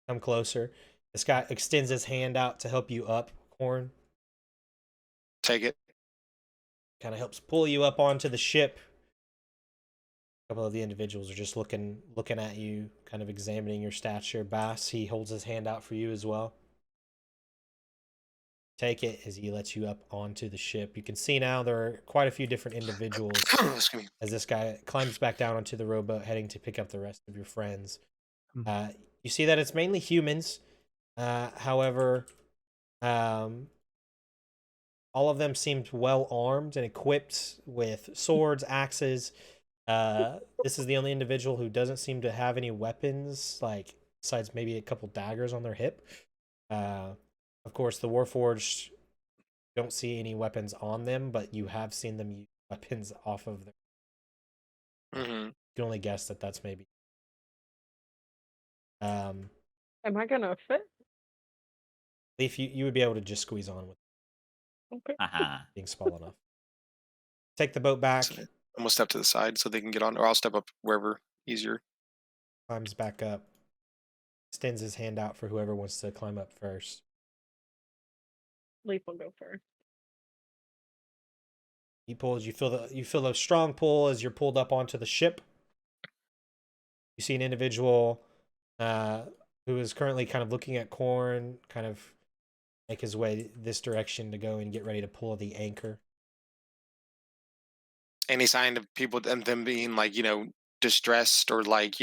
come closer. This guy extends his hand out to help you up, Corn. Take it. Kind of helps pull you up onto the ship. A couple of the individuals are just looking at you, kind of examining your stature. Bass, he holds his hand out for you as well. Take it as he lets you up onto the ship. You can see now there are quite a few different individuals Excuse me. as this guy climbs back down onto the rowboat, heading to pick up the rest of your friends. You see that it's mainly humans. However, all of them seemed well armed and equipped with swords, axes. This is the only individual who doesn't seem to have any weapons, like besides maybe a couple daggers on their hip. Of course, the warforged don't see any weapons on them, but you have seen them use weapons off of them. Mm-hmm. You can only guess that that's maybe. Am I gonna fit? Leaf, you would be able to just squeeze on with Okay. Haha. being small enough. Take the boat back, I'm gonna step to the side so they can get on, or I'll step up wherever easier. climbs back up, extends his hand out for whoever wants to climb up first. Leaf will go first. He pulls. You feel a strong pull as you're pulled up onto the ship. You see an individual who is currently kind of looking at Corn, kind of make his way this direction to go and get ready to pull the anchor. Any sign of people and them being like, distressed or like,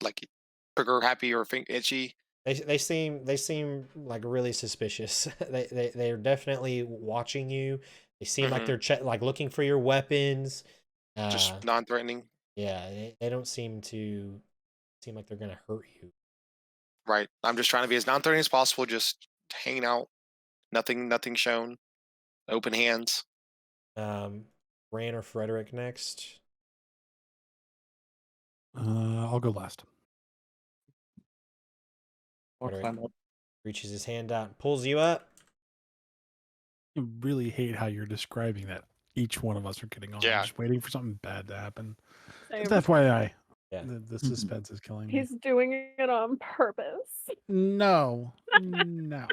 like trigger happy or itchy? They seem like really suspicious. They're definitely watching you. They seem like they're like looking for your weapons. Just non-threatening. Yeah, they don't seem like they're gonna hurt you. Right. I'm just trying to be as non-threatening as possible. Just hanging out. Nothing shown. Open hands. Ran or Frederick next. I'll go last. I'll Frederick climb up. reaches his hand out and pulls you up. I really hate how you're describing that. Each one of us are getting on. Yeah. I'm just waiting for something bad to happen. Same. Just FYI, Yeah. the suspense is killing me. He's doing it on purpose. No, no.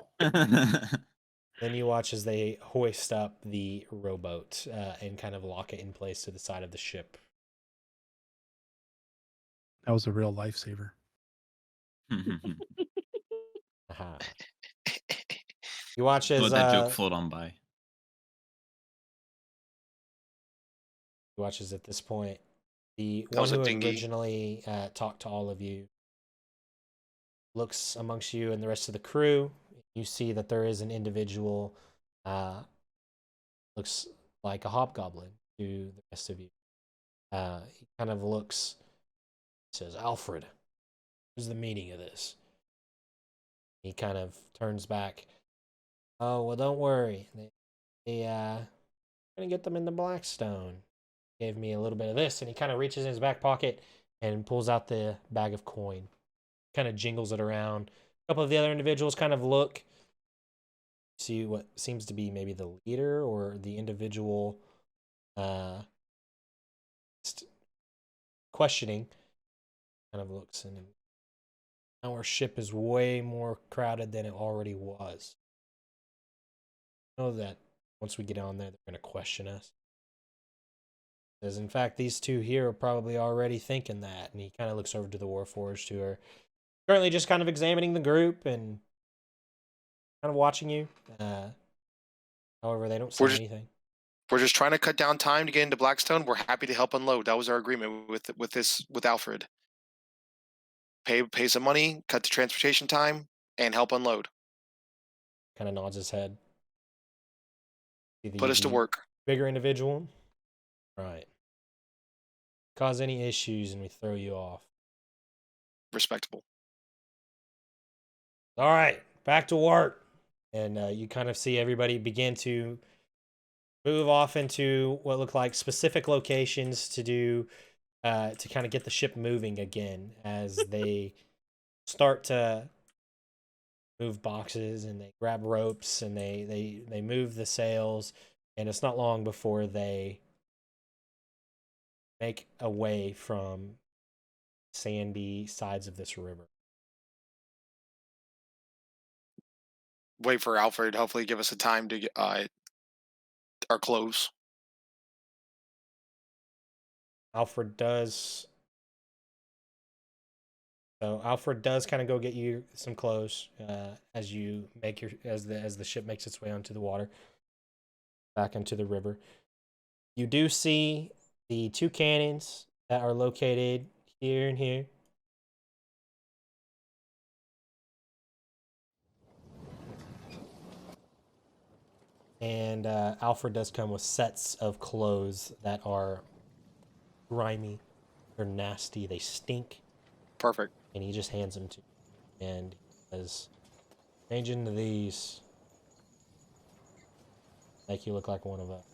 Then you watch as they hoist up the rowboat and kind of lock it in place to the side of the ship. That was a real lifesaver. Aha. You watch as Let that joke float on by. you watch as at this point the That one was a who dinghy. originally talked to all of you looks amongst you and the rest of the crew. You see that there is an individual looks like a hobgoblin to the rest of you. He kind of looks, says, "Alfred, what's the meaning of this?" He kind of turns back. "Oh, well, don't worry. They gonna get them in the Blackstone." Gave me a little bit of this, and he kind of reaches in his back pocket and pulls out the bag of coin. Kind of jingles it around. A couple of the other individuals kind of look, see what seems to be maybe the leader or the individual questioning. Kind of looks, and our ship is way more crowded than it already was. I know that once we get on there, they're going to question us. Says, in fact, these two here are probably already thinking that. And he kind of looks over to the warforged, who are currently just kind of examining the group and kind of watching you. However, they don't say anything. We're just trying to cut down time to get into Blackstone. We're happy to help unload. That was our agreement with Alfred. Pay some money, cut the transportation time, and help unload. Kind of nods his head. Put us to work. Bigger individual. Right. Cause any issues and we throw you off. Respectable. All right, back to work. And you kind of see everybody begin to move off into what look like specific locations to do to kind of get the ship moving again as they start to move boxes and they grab ropes and they move the sails, and it's not long before they make a way from sandy sides of this river. Wait for Alfred. Hopefully, give us a time to get our clothes. Alfred does. So Alfred does kind of go get you some clothes as you make as the ship makes its way onto the water, back into the river. You do see the two cannons that are located here and here. And Alfred does come with sets of clothes that are grimy, they're nasty, they stink. Perfect. And he just hands them to you. And he says, change into these. Make you look like one of us.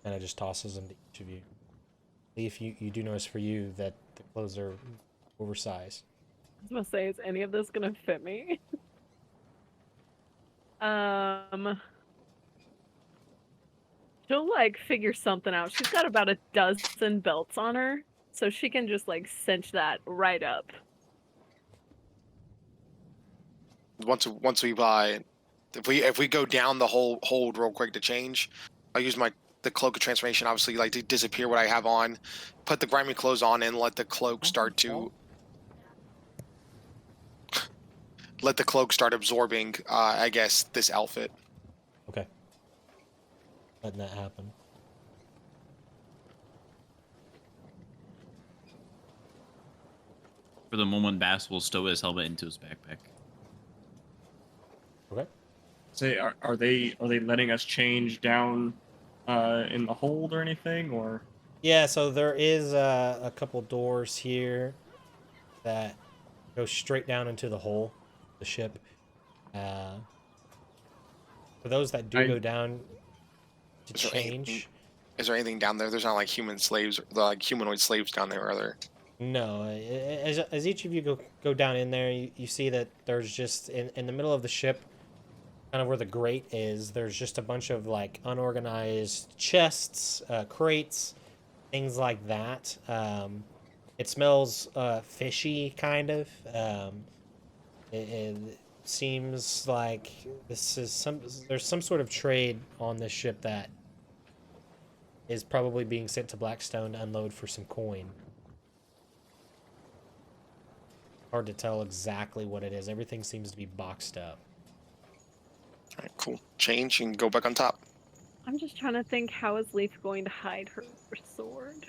And it just tosses them to each of you. If you do notice for you that the clothes are oversized. I was gonna say, is any of this gonna fit me? She'll like figure something out. She's got about a dozen belts on her, so she can just like cinch that right up. Once we if we go down the whole hold real quick to change, I'll use the cloak of transformation, obviously, like to disappear what I have on, put the grimy clothes on, and let the cloak start absorbing, I guess, this outfit. Okay. Letting that happen. For the moment, Bass will stow his helmet into his backpack. Okay. Say, are they letting us change down in the hold or anything, or? Yeah, so there is a couple doors here that go straight down into the hull, the ship. Uh, for those that do I go down to Is there anything? change, Is there anything down there? There's not like human slaves, like humanoid slaves down there, are there? no. As each of you go down in there, you see that there's just in the middle of the ship, kind of where the grate is, there's just a bunch of like unorganized chests, crates, things like that. It smells fishy, kind of. It seems like there's some sort of trade on this ship that is probably being sent to Blackstone to unload for some coin. Hard to tell exactly what it is. Everything seems to be boxed up. All right, cool. Change and go back on top. I'm just trying to think, how is Leaf going to hide her sword?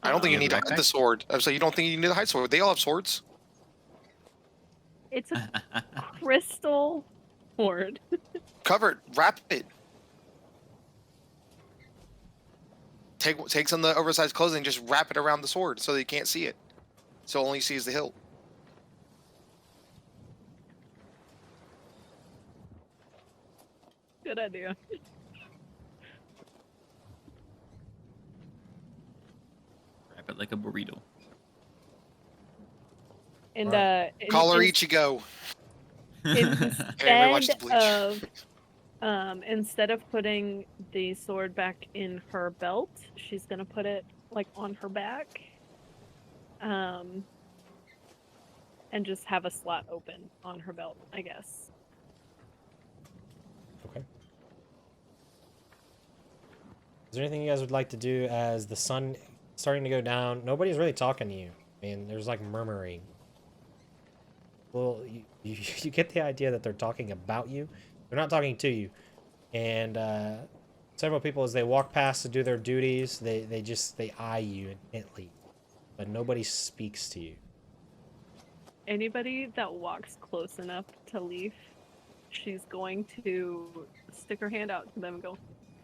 I don't think you Yeah, need to the hide the sword. I was like, you don't think you need to hide sword? They all have swords. It's a crystal sword. Cover it. Wrap it. Take some of the oversized clothing, just wrap it around the sword so that you can't see it. So all you see is the hilt. Good idea. Wrap it like a burrito. And Right. Call her Ichigo. Everybody watch the instead Bleach. of instead of putting the sword back in her belt, she's gonna put it like on her back, and just have a slot open on her belt, I guess. Okay. Is there anything you guys would like to do as the sun starting to go down? Nobody's really talking to you. I mean, there's like murmuring. Well, you get the idea that they're talking about you. They're not talking to you. And several people, as they walk past to do their duties, they eye you intently, but nobody speaks to you. Anybody that walks close enough to Leaf, she's going to stick her hand out to them and go,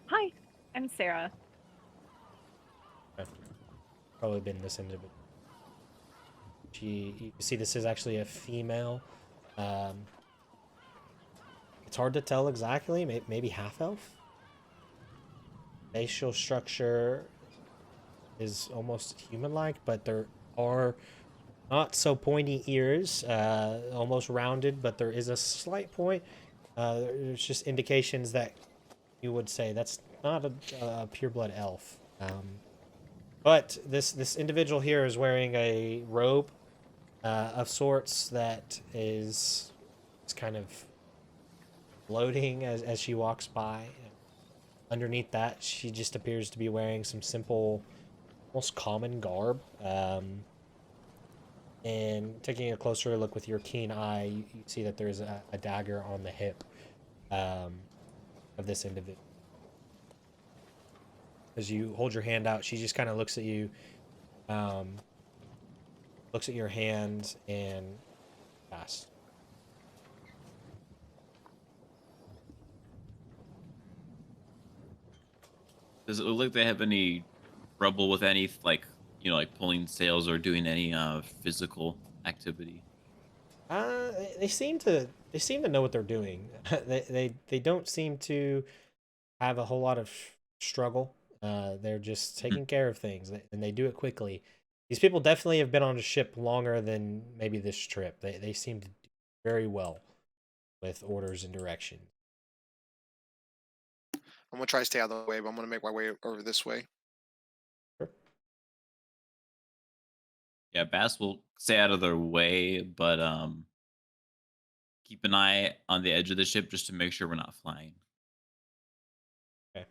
"Hi, I'm Sarah." Probably been this individual. You see, this is actually a female. It's hard to tell exactly. Maybe half elf. Facial structure is almost human-like, but there are not so pointy ears, almost rounded, but there is a slight point. There's just indications that you would say that's not a pureblood elf. But this individual here is wearing a robe of sorts that is kind of floating as she walks by. Underneath that, she just appears to be wearing some simple, almost common garb. And taking a closer look with your keen eye, you see that there's a dagger on the hip of this individual. As you hold your hand out, she just kind of looks at you, looks at your hand, and passes. Does it look like they have any trouble with any like like pulling sails or doing any physical activity? They seem to know what they're doing. They don't seem to have a whole lot of struggle. They're just taking care of things, and they do it quickly. These people definitely have been on a ship longer than maybe this trip. They seem to do very well with orders and directions. I'm gonna try to stay out of the way, but I'm gonna make my way over this way. Sure. Yeah, Bass will stay out of their way, but keep an eye on the edge of the ship just to make sure we're not flying. Okay.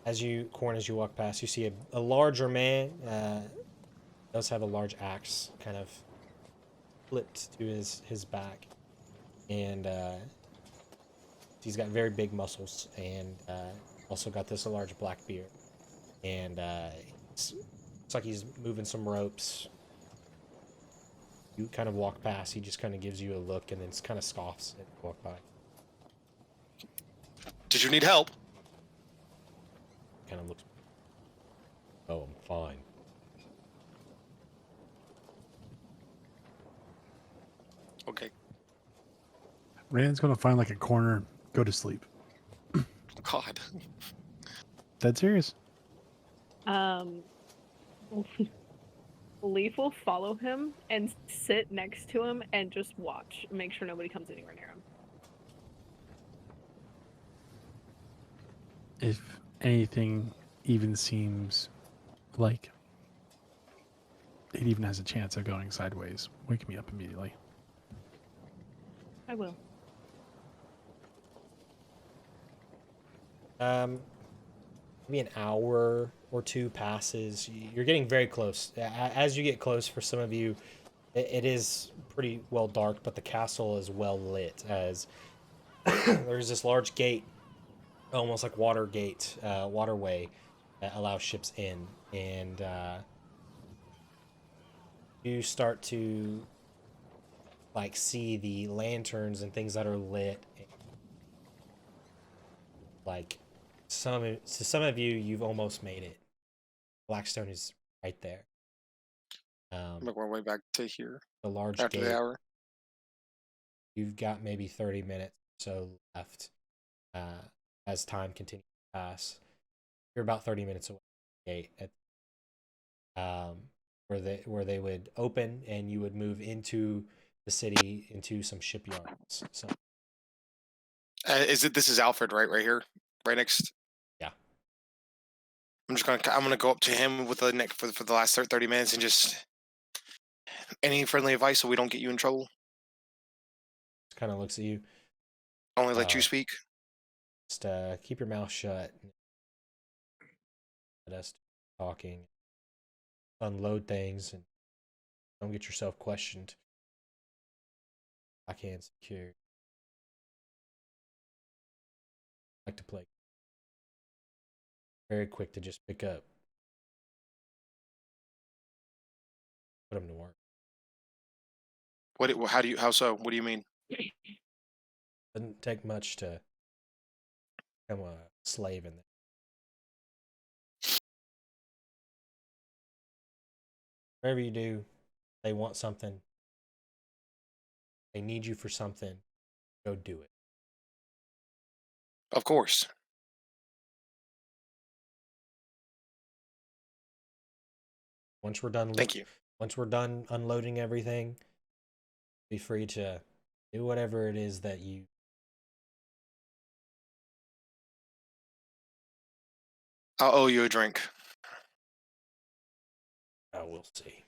As you walk past, you see a larger man. Does have a large axe, kind of flipped to his back, and he's got very big muscles, and also got this large black beard, and looks like he's moving some ropes, You kind of walk past. He just kind of gives you a look and then kind of scoffs and walk by. Did you need help? Kind of looks. Oh, I'm fine. Okay. Rand's gonna find like a corner, go to sleep. God. Dead serious. Leaf will follow him and sit next to him and just watch, make sure nobody comes anywhere near him. If anything even seems like it even has a chance of going sideways, wake me up immediately. I will. Maybe an hour or two passes. You're getting very close. As you get close, for some of you, it is pretty well dark, but the castle is well lit as there's this large gate, almost like waterway that allows ships in, and you start to like see the lanterns and things that are lit. Like to some of you, you've almost made it. Blackstone is right there. I'm going way back to here The large after gate. the hour. You've got maybe 30 minutes or so left as time continues to pass. You're about 30 minutes away from the gate where they would open and you would move into the city into some shipyards. So This is Alfred, right here, right next. yeah. I'm gonna go up to him with the neck for the last 30 minutes and just any friendly advice so we don't get you in trouble. Just kind of looks at you. Only let you speak. Just keep your mouth shut. Let us talking. Unload things and don't get yourself questioned. I can't secure. I like to play. Very quick to just pick up. Put them to work. How so? What do you mean? Doesn't take much to become a slave in there. Whatever you do, they want something. They need you for something. Go do it. Of course. Once we're done, Thank you. Once we're done unloading everything, be free to do whatever it is that you. I'll owe you a drink. We'll see.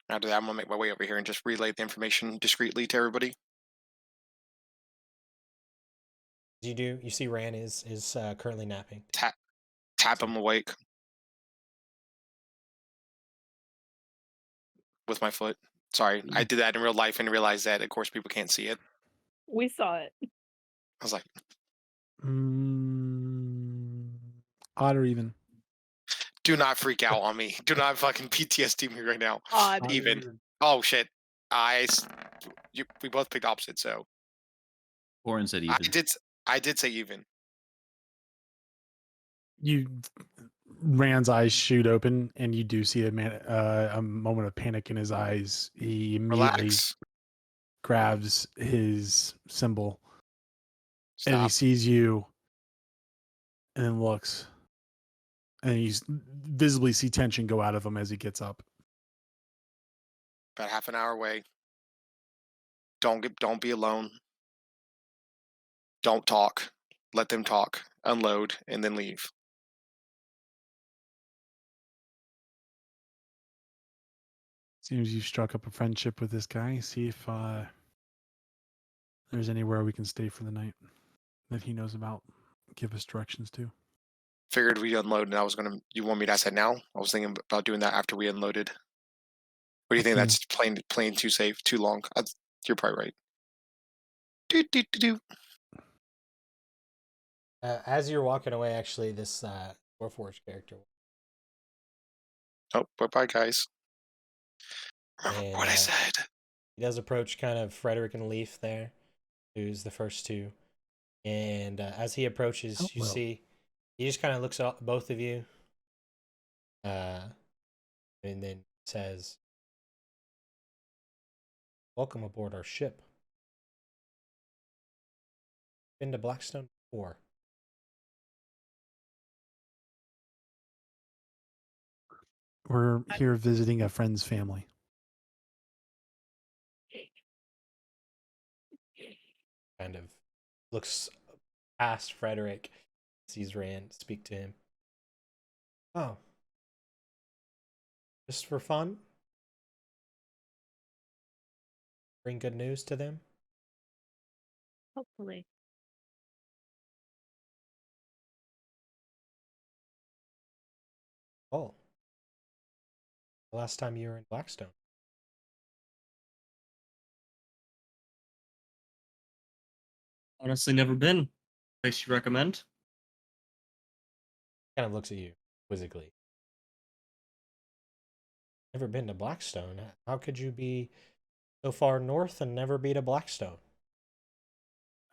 After that, I'm gonna make my way over here and just relay the information discreetly to everybody. You see Ran is currently napping. Tap him awake with my foot. Sorry, I did that in real life and realized that, of course, people can't see it. We saw it. I was like, Odd or even? do not freak out on me. Do not fucking PTSD me right now. Odd. Even. Oh shit. We both picked opposite, so Orin said even. I did say even. Rand's eyes shoot open, and you do see a moment of panic in his eyes. He immediately Relax. grabs his symbol, and he Stop. sees you, and then looks, and you visibly see tension go out of him as he gets up. About half an hour away. Don't be alone. Don't talk. Let them talk. Unload and then leave. Seems you've struck up a friendship with this guy. See if there's anywhere we can stay for the night that he knows about. Give us directions to. Figured we unload and you want me to ask that now? I was thinking about doing that after we unloaded. What do you think? That's plain too safe, too long? You're probably right. Do. As you're walking away, actually, this warforged character. Oh, bye-bye, guys. And What I said. he does approach kind of Frederick and Leaf there, who's the first two. And as he approaches, you Hello. see he just kind of looks at both of you, and then says, "Welcome aboard our ship. Been to Blackstone before." We're here visiting a friend's family. Kind of looks past Frederick, sees Rand speak to him. "Oh, just for fun? Bring good news to them?" Hopefully. "Oh, the last time you were in Blackstone." Honestly, never been. Place you recommend? Kind of looks at you quizzically. "Never been to Blackstone? How could you be so far north and never be to Blackstone?"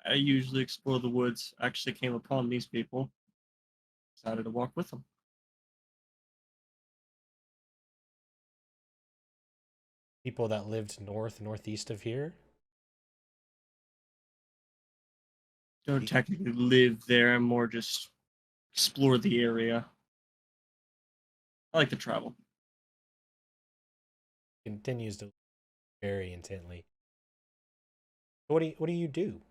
I usually explore the woods. Actually came upon these people. Decided to walk with them. People that lived northeast of here? Don't technically live there. I'm more just explore the area. I like to travel. Continues to look very intently. What do you do?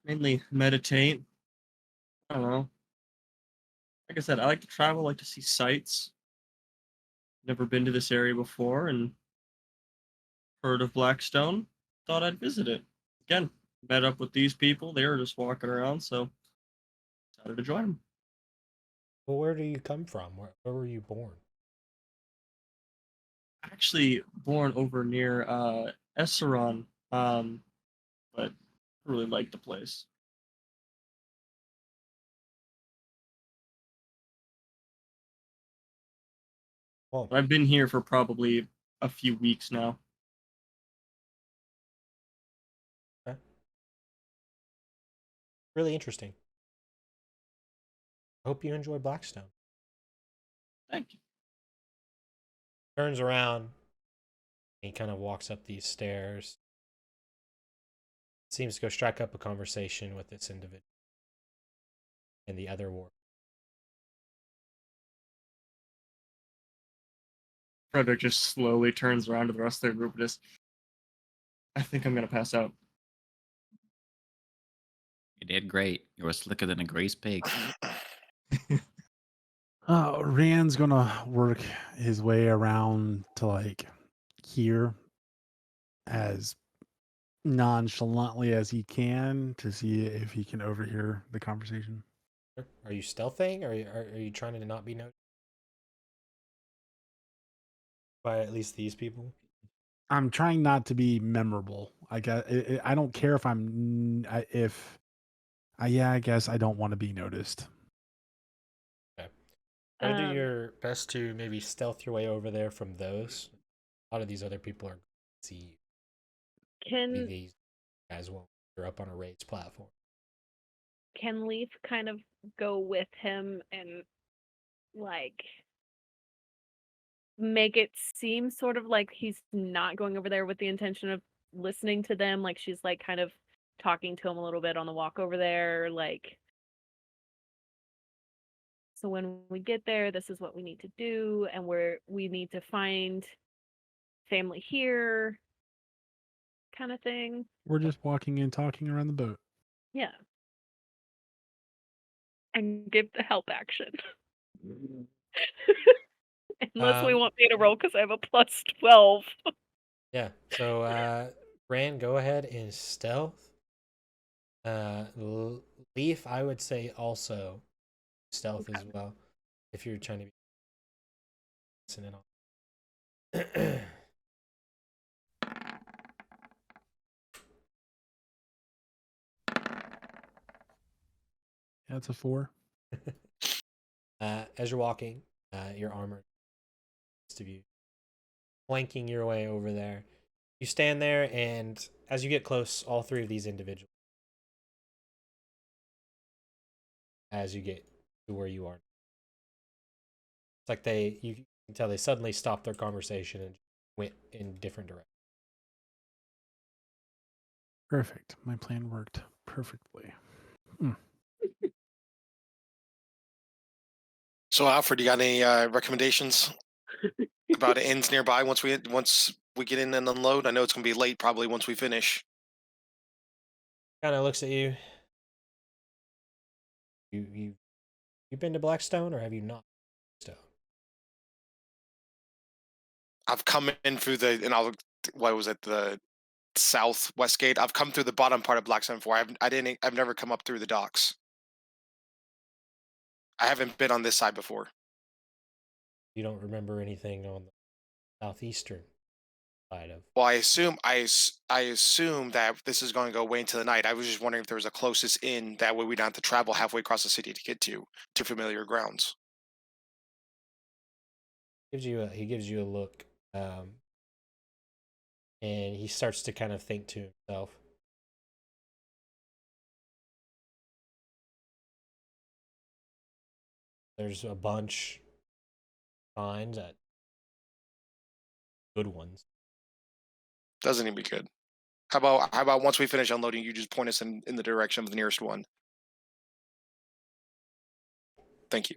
Mainly meditate. I don't know. Like I said, I like to travel, I like to see sights. Never been to this area before and heard of Blackstone. Thought I'd visit it. Again, met up with these people. They were just walking around, so decided to join them. Well, where do you come from? Where were you born? Actually, born over near Esseron, but I really like the place. Well, I've been here for probably a few weeks now. okay. Really interesting. I hope you enjoy Blackstone. Thank you. Turns around. He kind of walks up these stairs. Seems to go strike up a conversation with this individual and the other war. Frederick just slowly turns around to the rest of their group and just, I think I'm gonna pass out. You did great. You were slicker than a greased pig. Rand's gonna work his way around to like here as nonchalantly as he can to see if he can overhear the conversation. Are you stealthing, or are you trying to not be noticed by at least these people? I'm trying not to be memorable. I guess I don't care if yeah, I guess I don't want to be noticed. Okay. Try to do Um, your best to maybe stealth your way over there from those. A lot of these other people are see you. Maybe can these guys won't. You're up on a raised platform. can Leaf kind of go with him and like make it seem sort of like he's not going over there with the intention of listening to them, like she's like kind of talking to him a little bit on the walk over there, like, so when we get there, this is what we need to do, and we need to find family here, kind of thing. We're just walking and talking around the boat. Yeah. And give the help action. Unless we want me to roll because I have a plus 12. Yeah. So, Rand, go ahead and stealth. Leaf, I would say also stealth Okay. as well, if you're trying to be listening on. That's a 4. As you're walking, your armor of you, flanking your way over there. You stand there, and as you get close, all three of these individuals, as you get to where you are, it's like you can tell they suddenly stopped their conversation and went in different directions. Perfect. My plan worked perfectly. So, Alfred, you got any recommendations about inns nearby once we get in and unload? I know it's gonna be late probably once we finish. Kind of looks at you. You've been to Blackstone, or have you not? Stone. I've come in through what was it, the southwest gate? I've come through the bottom part of Blackstone before. I've never come up through the docks. I haven't been on this side before. You don't remember anything on the southeastern side of. Well, I assume that this is going to go way into the night. I was just wondering if there was a closest inn, that way we don't have to travel halfway across the city to get to familiar grounds. He gives you a look, and he starts to kind of think to himself. There's a bunch of signs at good ones. Doesn't even be good. How about once we finish unloading, you just point us in the direction of the nearest one? Thank you.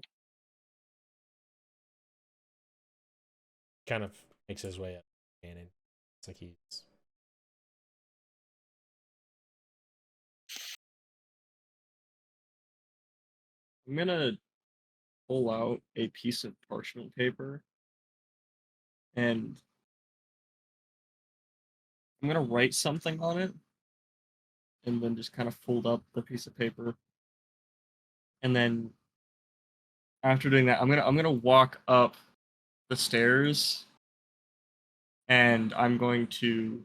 Kind of makes his way up, and it's like he's. I'm gonna pull out a piece of parchment paper and I'm gonna write something on it and then just kind of fold up the piece of paper. And then after doing that, I'm gonna walk up the stairs and I'm going to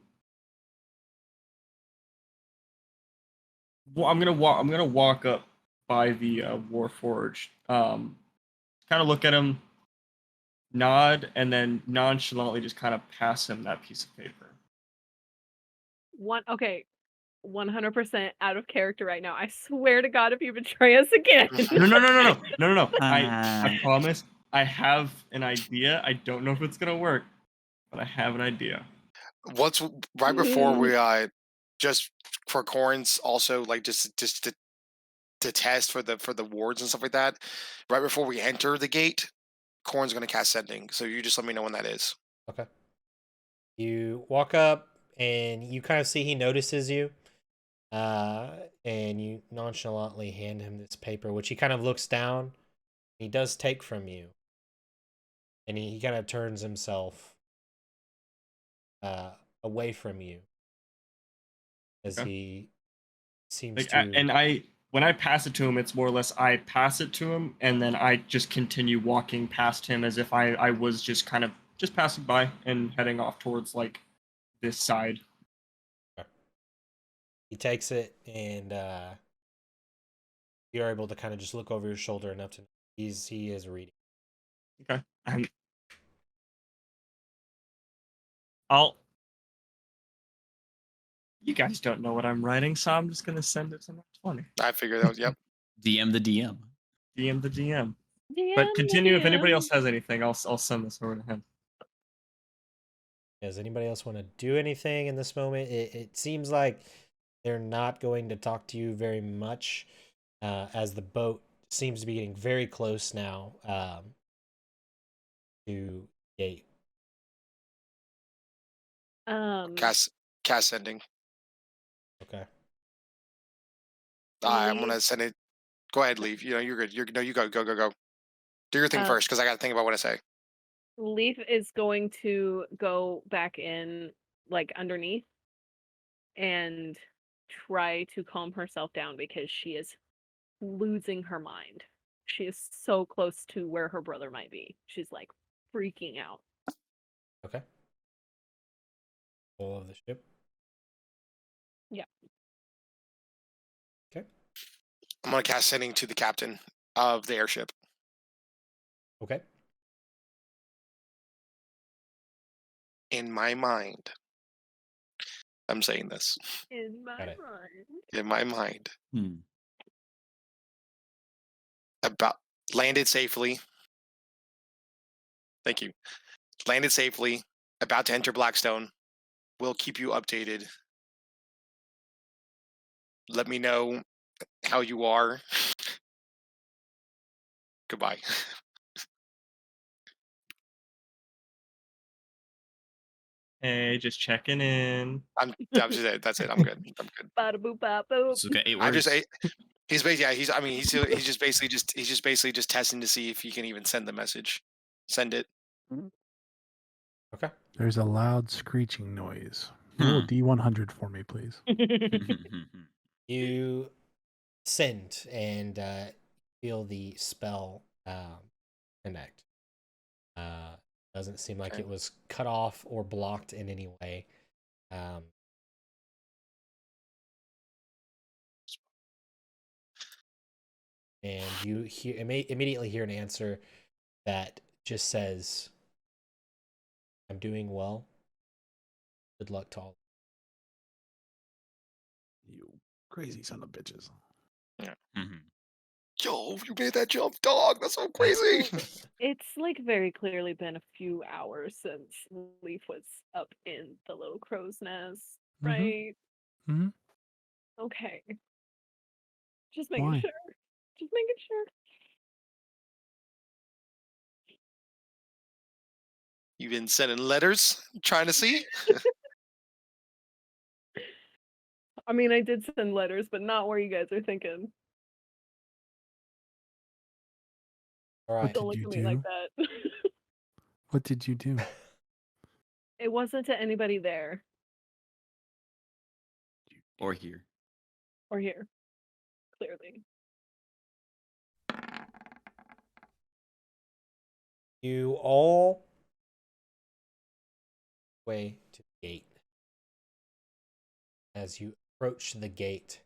I'm gonna walk up by the warforged. Kind of look at him, nod, and then nonchalantly just kind of pass him that piece of paper. Okay, 100% out of character right now. I swear to God, if you betray us again. No. I promise. I have an idea. I don't know if it's gonna work, but I have an idea. Right before we just for Corns, also like just to test for the wards and stuff like that. Right before we enter the gate, Corn's going to cast Sending. So you just let me know when that is. Okay. You walk up, and you kind of see he notices you, and you nonchalantly hand him this paper, which he kind of looks down. He does take from you, and he kind of turns himself away from you as he seems to. When I pass it to him, it's more or less I pass it to him, and then I just continue walking past him as if I was just kind of just passing by and heading off towards like this side. He takes it, and you're able to kind of just look over your shoulder enough to know he is reading. Okay. You guys don't know what I'm writing, so I'm just gonna send it to Nat 20. I figured that was yep. DM the DM. DM the DM. But continue if anybody else has anything. I'll send this over to him. Does anybody else want to do anything in this moment? It seems like they're not going to talk to you very much, as the boat seems to be getting very close now to gate. Cast Sending. Okay. I'm gonna send it. Go ahead, leave. You know you're good. You go. Do your thing first, because I got to think about what I say. Leaf is going to go back in, like, underneath and try to calm herself down because she is losing her mind. She is so close to where her brother might be. She's, like, freaking out. Okay. All of the ship. Yeah. Okay. I'm gonna cast Sending to the captain of the airship. Okay. in my mind, I'm saying this, In my Got it. mind. in my mind, Hmm. about landed safely. Thank you. Landed safely, about to enter Blackstone. We'll keep you updated. Let me know how you are. Goodbye. Hey, just checking in. I'm just it. That's it. I'm good. I'm good. Bada boop bop boop. So got 8 I just words. he's basically yeah, I mean he's just basically just testing to see if he can even send the message. Send it. Okay. There's a loud screeching noise. Roll a D100 for me, please. You send and feel the spell connect. Doesn't seem like Okay. it was cut off or blocked in any way. Um, and you immediately hear an answer that just says, "I'm doing well. Good luck to all." You crazy son of bitches. Yo, you made that jump, dog. That's so crazy. It's like very clearly been a few hours since Leaf was up in the little crow's nest, Mhm. right? Mm-hmm. Okay. Just making Why? sure. Just making sure. You've been sending letters, trying to see. I mean, I did send letters, but not where you guys are thinking. All right. Don't look you at me like do? that. What did you do? It wasn't to anybody there Or here. or here, clearly. You all way to the gate. As you approach the gate,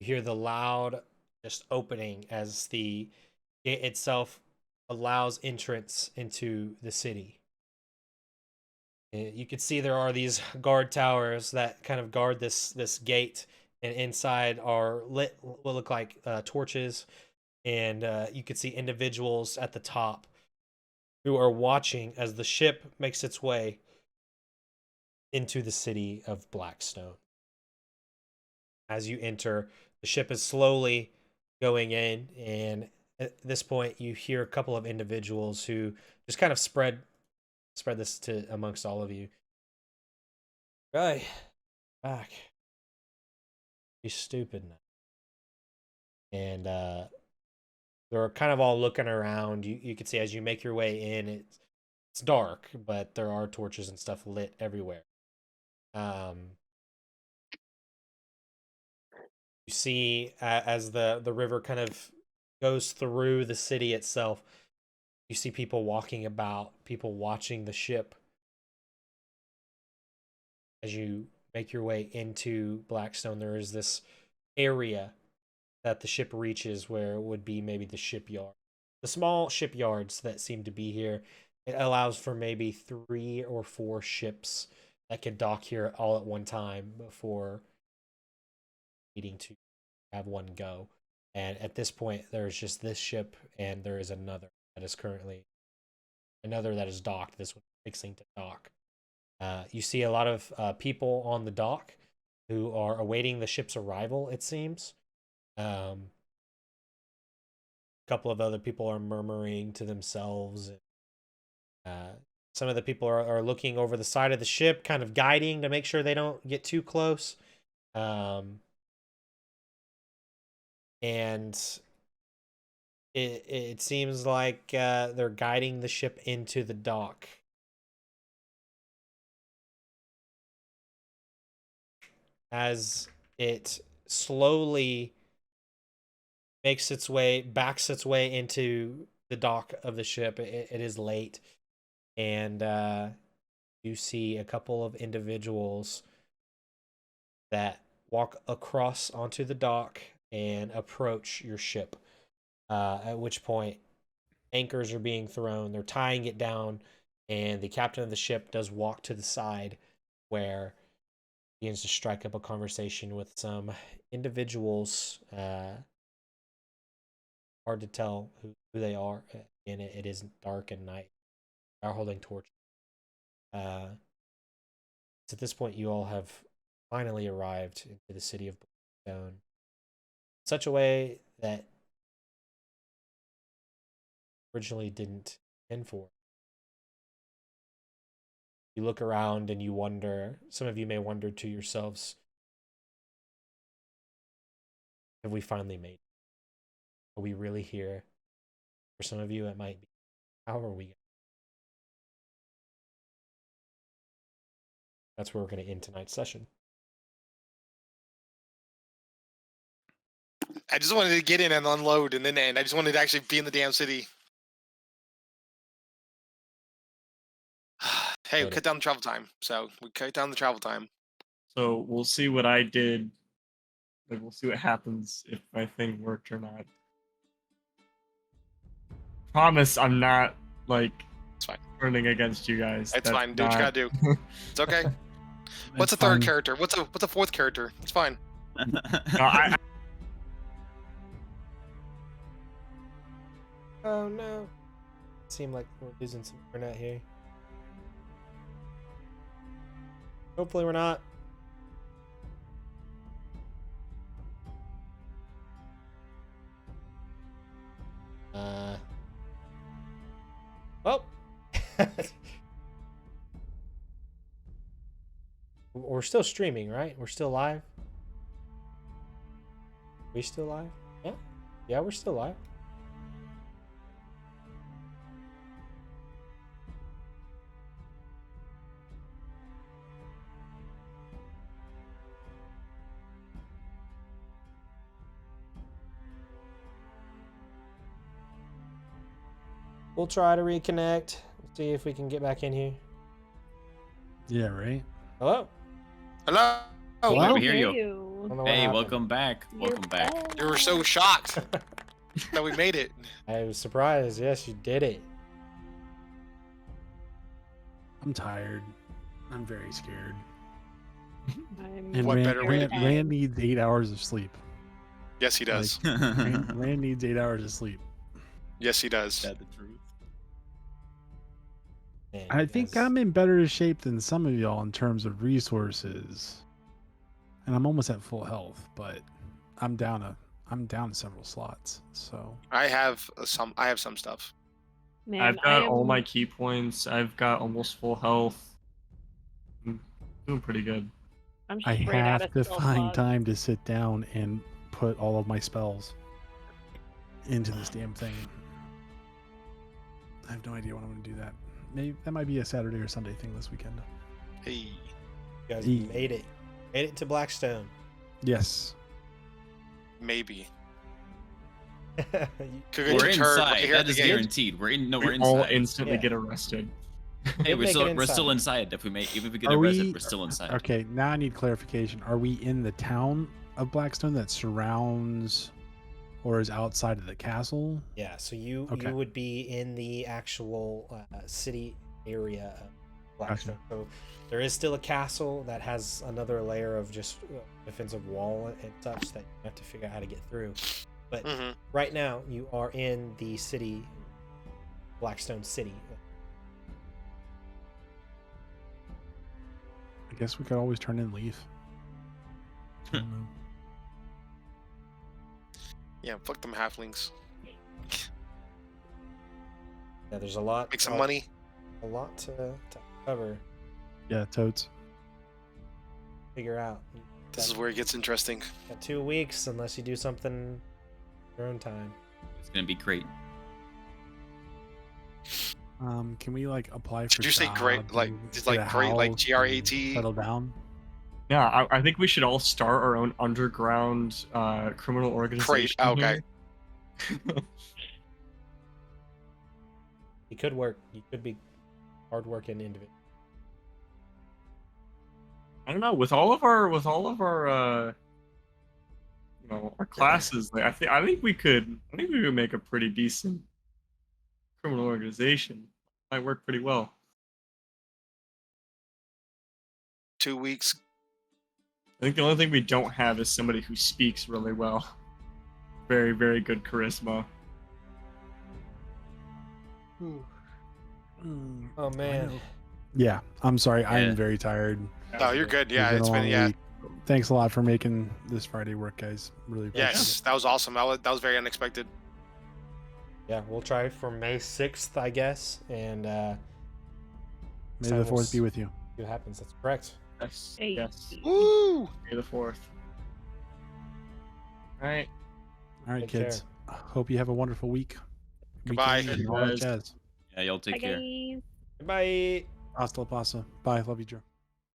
you hear the loud just opening as the gate itself allows entrance into the city. You can see there are these guard towers that kind of guard this gate, and inside are lit what look like torches, and you can see individuals at the top who are watching as the ship makes its way into the city of Blackstone. As you enter, the ship is slowly going in, and at this point, you hear a couple of individuals who just kind of spread this to amongst all of you. Right, back. You stupid. And they're kind of all looking around. You can see as you make your way in, it's dark, but there are torches and stuff lit everywhere. You see as the river kind of goes through the city itself, you see people walking about, people watching the ship. As you make your way into Blackstone, there is this area that the ship reaches where it would be maybe the shipyard. The small shipyards that seem to be here, it allows for maybe 3 or 4 ships that could dock here all at one time before needing to have one go. And at this point, there's just this ship, and there is another that is docked. This one fixing to dock. You see a lot of people on the dock who are awaiting the ship's arrival, it seems. A couple of other people are murmuring to themselves. Some of the people are looking over the side of the ship, kind of guiding to make sure they don't get too close. And it seems like they're guiding the ship into the dock. As it slowly backs its way into the dock of the ship. It is late, and you see a couple of individuals that walk across onto the dock and approach your ship. At which point, anchors are being thrown. They're tying it down and the captain of the ship does walk to the side where he begins to strike up a conversation with some individuals. Hard to tell who they are, and it is dark and night. They are holding torches. So at this point, you all have finally arrived into the city of Blackstone in such a way that originally didn't intend for. You look around and you wonder, some of you may wonder to yourselves, have we finally made it? Are we really here? For some of you, it might be, how are we? That's where we're going to end tonight's session. I just wanted to get in and unload and then end. I just wanted to actually be in the damn city. Hey, we Got it. cut down the travel time. So we cut down the travel time. So we'll see what I did. Like, we'll see what happens if my thing worked or not. Promise I'm not, like, It's fine. turning against you guys. It's That's fine. Do what you not- gotta do. It's okay. What's a third character? What's a fourth character? It's fine. No, I Oh no. Seem like we're losing some internet here. Hopefully we're not. Well. We're still streaming, right? We're still live? We still live? Yeah. Yeah, we're still live. We'll try to reconnect. See if we can get back in here. Yeah, right. Hello? Hello. Hello? We hear you. I don't know what Hey, happened. welcome back. Welcome back. You were so shocked that we made it. I was surprised. Yes, you did it. I'm tired. I'm very scared. I'm And What Rand, better way to Rand, be? Rand needs 8 hours of sleep. Yes, he does. Rand needs 8 hours of sleep. Yes, he does. Is that the truth? Man, I you think guys- I'm in better shape than some of y'all in terms of resources. And I'm almost at full health, but I'm down several slots. So I have some stuff. Man, I've I got all am- my key points. I've got almost full health. I'm doing pretty good. I'm I straight out have of to spell find slots. time to sit down and put all of my spells into this damn thing. I have no idea when I'm going to do that. Maybe that might be a Saturday or Sunday thing this weekend. Hey. You guys E- made it. Made it to Blackstone. Yes. Maybe. You- Could get We're deterred right inside. here at That the is gate. guare're We inside. all instantly Yeah. get arrested. Hey, Did we're make still it we're still inside. inside. If we make even if we get Are arrested, we- we're still inside. Okay, now I need clarification. Are we in the town of Blackstone that surrounds or is outside of the castle? Yeah, so you Okay. would be in the actual city area of Blackstone. So there is still a castle that has another layer of just defensive wall and such that you have to figure out how to get through. But hmm right now you are in the city, Blackstone City. I guess we could always turn in Leaf. I don't know. Yeah, fuck them halflings. Yeah, there's a lot. Make some money. A lot to cover, Yeah, totes. figure out. This is where it gets interesting. Got 2 weeks unless you do something your own time. It's gonna be great. Can we like apply for? Did you say great? jobs Like, and just get like a great, like house GRAT? and settle down? Yeah, I think we should all start our own underground criminal organization. Okay. here. You could work. You could be hardworking individual. I don't know. With all of our our classes, like, I think we could make a pretty decent criminal organization. Might work pretty well. 2 weeks. I think the only thing we don't have is somebody who speaks really well. Very, very good charisma. Oh man. Yeah, I'm sorry. Yeah. I'm very tired. No, you're good. It's Yeah, been it's a been long yeah. week. Thanks a lot for making this Friday work, guys. Really appreciate Yes, that was awesome. That was very unexpected. Yeah, we'll try for May 6th, I guess, and it. May time the will fourth be with you. see what happens. That's correct. Yes. Hey. Yes. Woo! May the 4th. All right. All right, Take kids. Hope you have a wonderful week. Goodbye. Weekend, and all that Guys. jazz. Yeah, y'all take Bye, care. guys. Bye. Hasta la pasta. Bye. Love you, Joe.